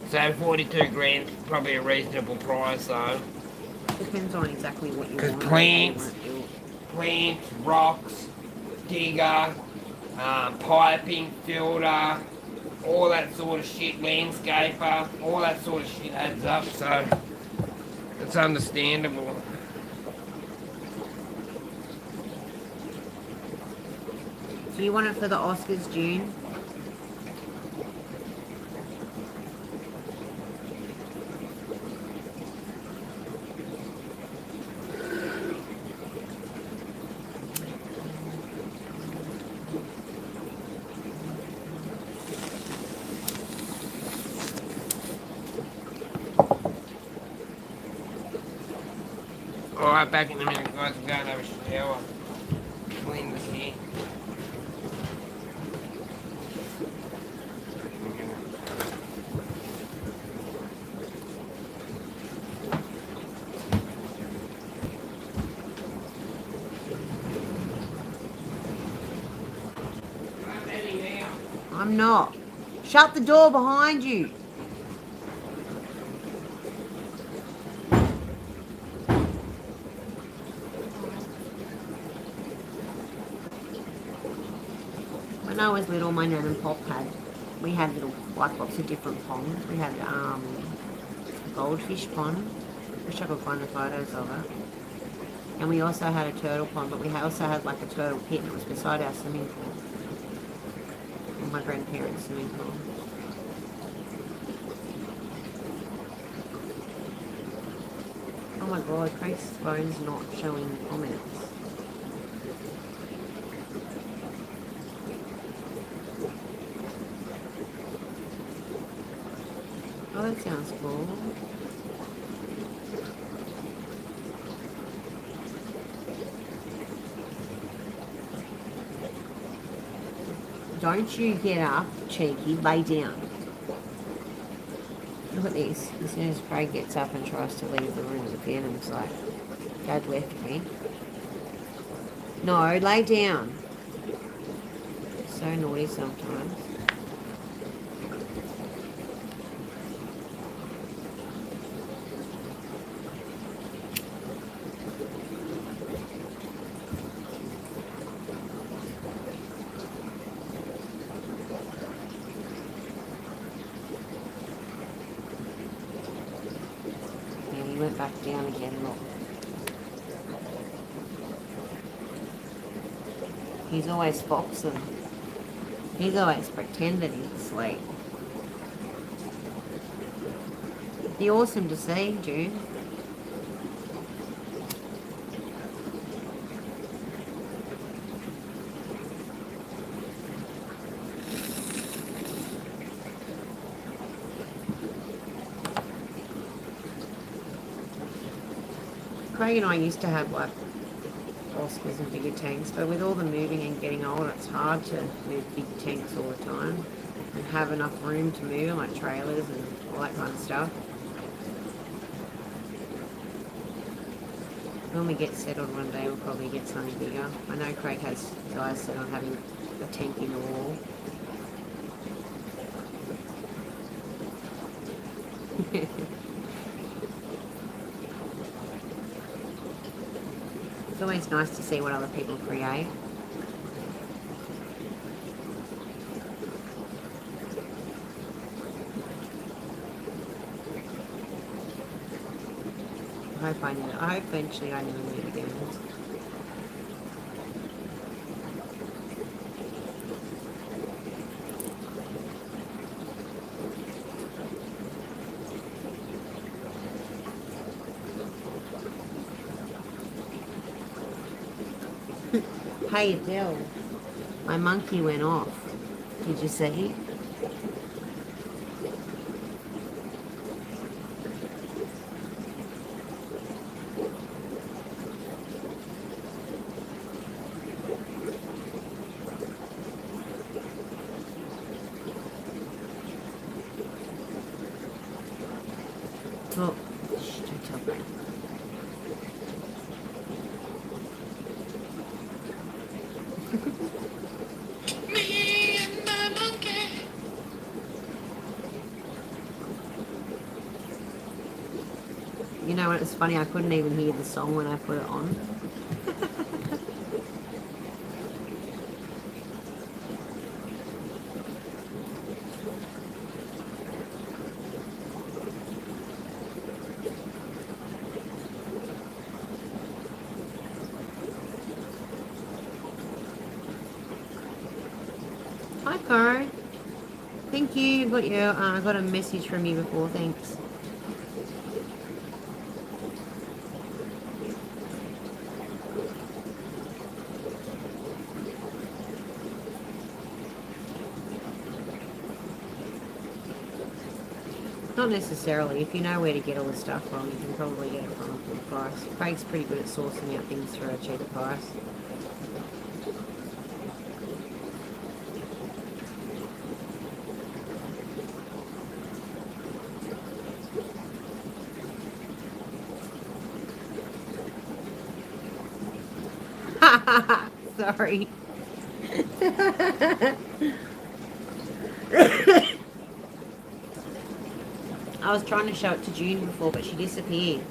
So 42 grand's probably a reasonable price though. Depends on exactly what you Because want. plants, rocks, digger, piping, filter, all that sort of shit, landscaper, all that sort of shit adds up, so it's understandable. Do you want it for the Oscars, June? Alright, back in a minute, guys. I'm going to have a shower. Clean this here. I'm not. Shut the door behind you. When I was little, my nan and pop we had little, like lots of different ponds. We had a goldfish pond. Wish I could find the photos of it. And we also had a turtle pond, but we also had like a turtle pit, and it was beside our swimming pool. And my grandparents' swimming pool. Oh my god, Craig's phone's not showing comments. Oh, that sounds cool. Don't you get up, cheeky, lay down. Look at this. As soon as Craig gets up and tries to leave the room, the Venom's like, Dad left me. No, lay down. So naughty sometimes. Went back down again, look. He's always foxing. He's always pretending he's asleep. Be awesome to see, June. Craig and I used to have like Oscars and bigger tanks, but with all the moving and getting older, it's hard to move big tanks all the time and have enough room to move, like trailers and all that kind of stuff. When we get settled one day, we'll probably get something bigger. I know Craig has his eyes set on having a tank in the wall. It's always nice to see what other people create. I hope eventually I never move again. Hey Adele, my monkey went off. Did you see? know what was funny? I couldn't even hear the song when I put it on. Hi, Caro. Thank you. I got a message from you before. Thanks. Not necessarily. If you know where to get all the stuff from, you can probably get it from a full price. Craig's pretty good at sourcing out things for a cheaper price. Sorry. I was trying to show it to June before, but she disappeared.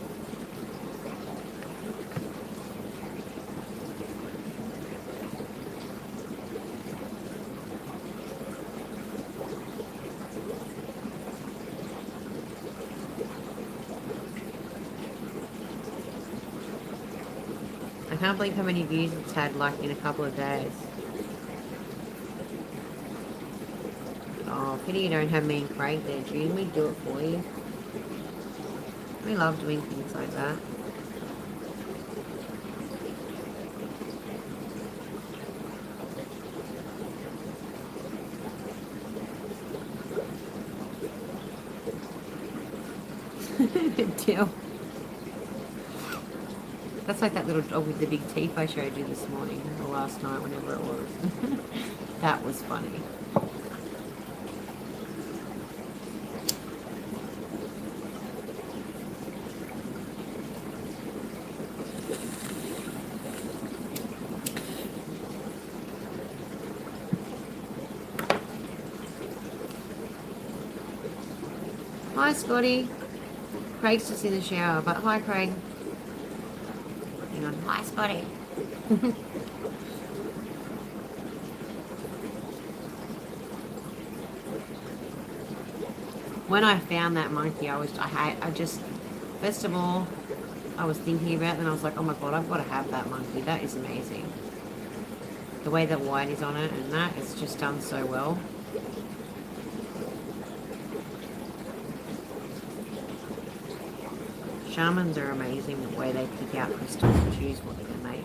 I can't believe how many views it's had, like, in a couple of days. Oh, pity you don't have me and Craig there, June. We'd do it for you. We love doing things like that. Deal. That's like that little dog with the big teeth I showed you this morning, or last night, whenever it was. That was funny. Hi, Scotty. Craig's just in the shower, but hi, Craig. Hang on. Hi, Scotty. When I found that monkey, first of all, I was thinking about it, and I was like, oh my god, I've got to have that monkey. That is amazing. The way the white is on it and that, it's just done so well. Shamans are amazing the way they pick out crystals and choose what they're going to make.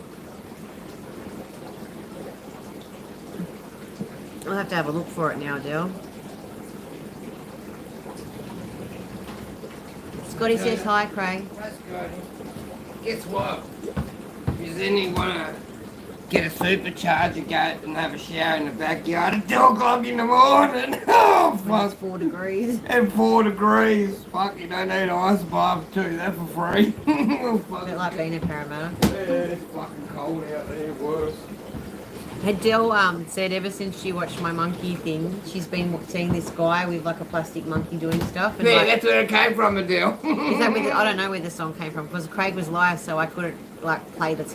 I'll have to have a look for it now, Del. Scotty says hi, Craig. That's good. Guess what? Does anyone want to get a supercharger gate and have a shower in the backyard at 2 o'clock in the morning? Oh, fuck. It's 4 degrees. And 4 degrees. Fuck, you don't need ice bath too. That for free. A bit like being a Parramatta. Yeah, it's fucking cold out there. Worse. Had Del said ever since she watched my monkey thing, she's been seeing this guy with like a plastic monkey doing stuff. And Yeah, like, that's where it came from, Adele. Is that where I don't know where the song came from because Craig was live, so I couldn't like play the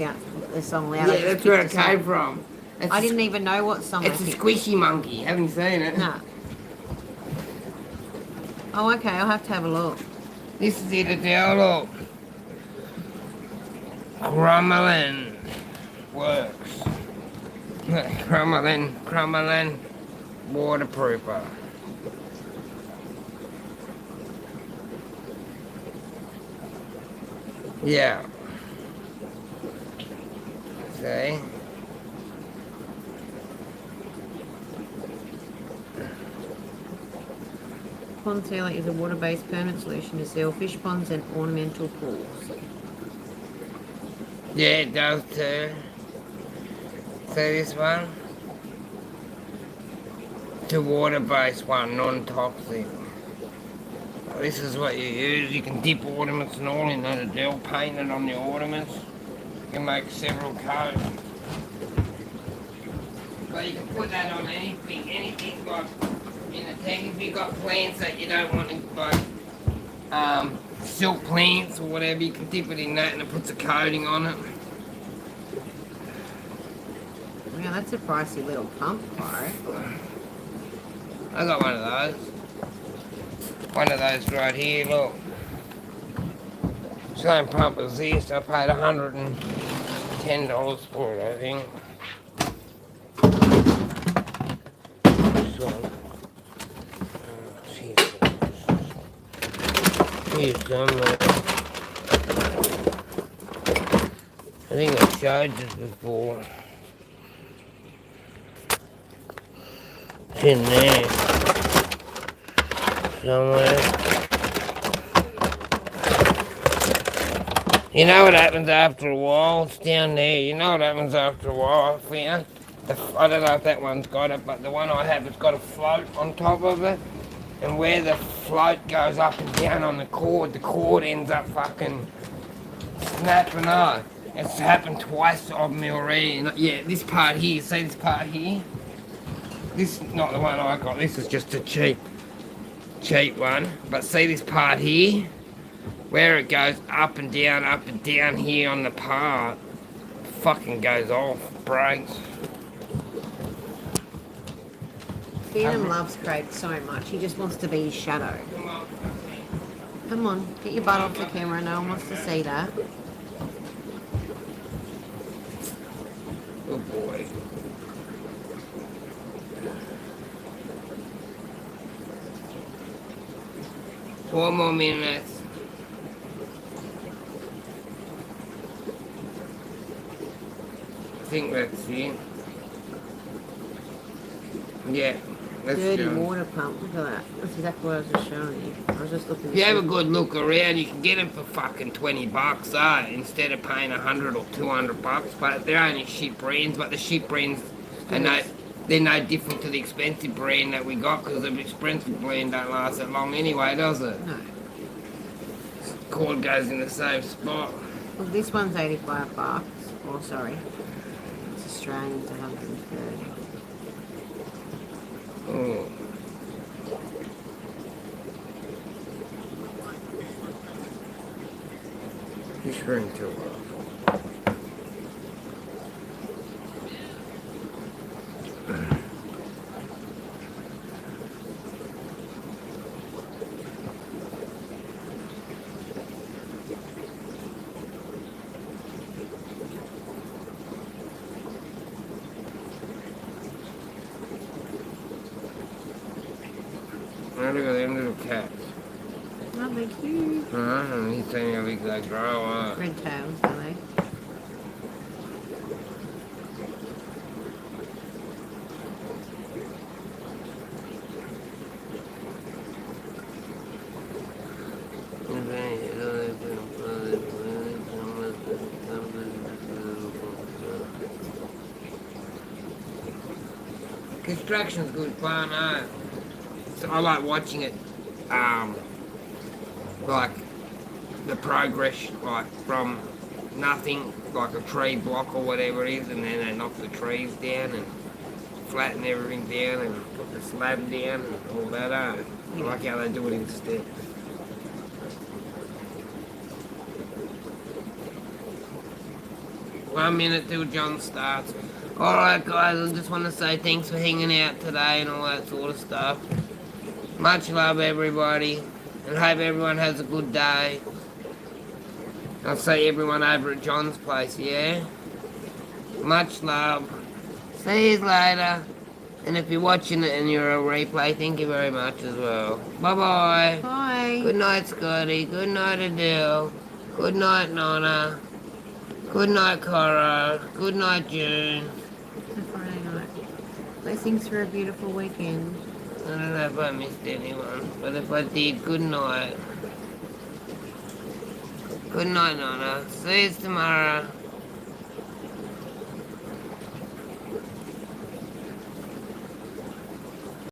song loud. Yeah, that's where it came from. I didn't even know what song. It's a squishy monkey. Haven't you seen it? Nah. Oh, okay. I'll have to have a look. This is it, Adele. Look. Crommelin works. Crommelin waterproofer. Yeah. See? Pond Sealer is a water-based permanent solution to seal fish ponds and ornamental pools. Yeah, it does too. See this one? It's a water-based one, non-toxic. This is what you use. You can dip ornaments and all in that Adele, paint it on the ornaments. You can make several coats. But you can put that on anything like in the tank if you've got plants that you don't want to like silk plants or whatever, you can dip it in that and it puts a coating on it. Yeah, that's a pricey little pump, Barry. I got one of those. One of those right here, look. Same pump as this. I paid $110 for it, I think. This one. Here's some. I think I showed this before. It's in there somewhere. You know what happens after a while? It's down there. You know what happens after a while? I found. I don't know if that one's got it, but the one I have has got a float on top of it. And where the float goes up and down on the cord ends up fucking snapping off. It's happened twice of me already. Yeah, this part here, see this part here? This is not the one I got, this is just a cheap one. But see this part here? Where it goes up and down here on the part, fucking goes off, breaks. Phantom loves Craig so much, he just wants to be his shadow. Come on, get your butt off the camera, no one wants to see that. Oh boy. Four more minutes. I think that's it. Yeah, that's Dirty good. water pump, look at that. That's exactly what I was just showing you. I was just looking. If you have a good look around, you can get them for fucking $20, instead of paying $100 or $200. But they're only shit brands. But the shit brands are they're no different to the expensive brand that we got, because the expensive brand don't last that long anyway, does it? No. Cord goes in the same spot. Well, this one's $85. Oh, sorry. It's Australian, it's 130. Oh. Just ring too well. Look at them little cats. Oh, they're cute. And he's saying how big they grow up. Red tails, are they? Construction's good fun, eh? So I like watching it, like the progress, like from nothing, like a tree block or whatever it is, and then they knock the trees down and flatten everything down and put the slab down and all that, eh? I like how they do it in steps. One minute till John starts. Alright guys, I just want to say thanks for hanging out today and all that sort of stuff. Much love everybody, and hope everyone has a good day. I'll see everyone over at John's place, yeah? Much love. See you later. And if you're watching it and you're a replay, thank you very much as well. Bye-bye. Bye. Good night, Scotty. Good night, Adele. Good night, Nonna. Good night, Cora. Good night, June. It's a Friday night. Blessings for a beautiful weekend. I don't know if I missed anyone, but if I did, good night. Good night, Nonna. See you tomorrow.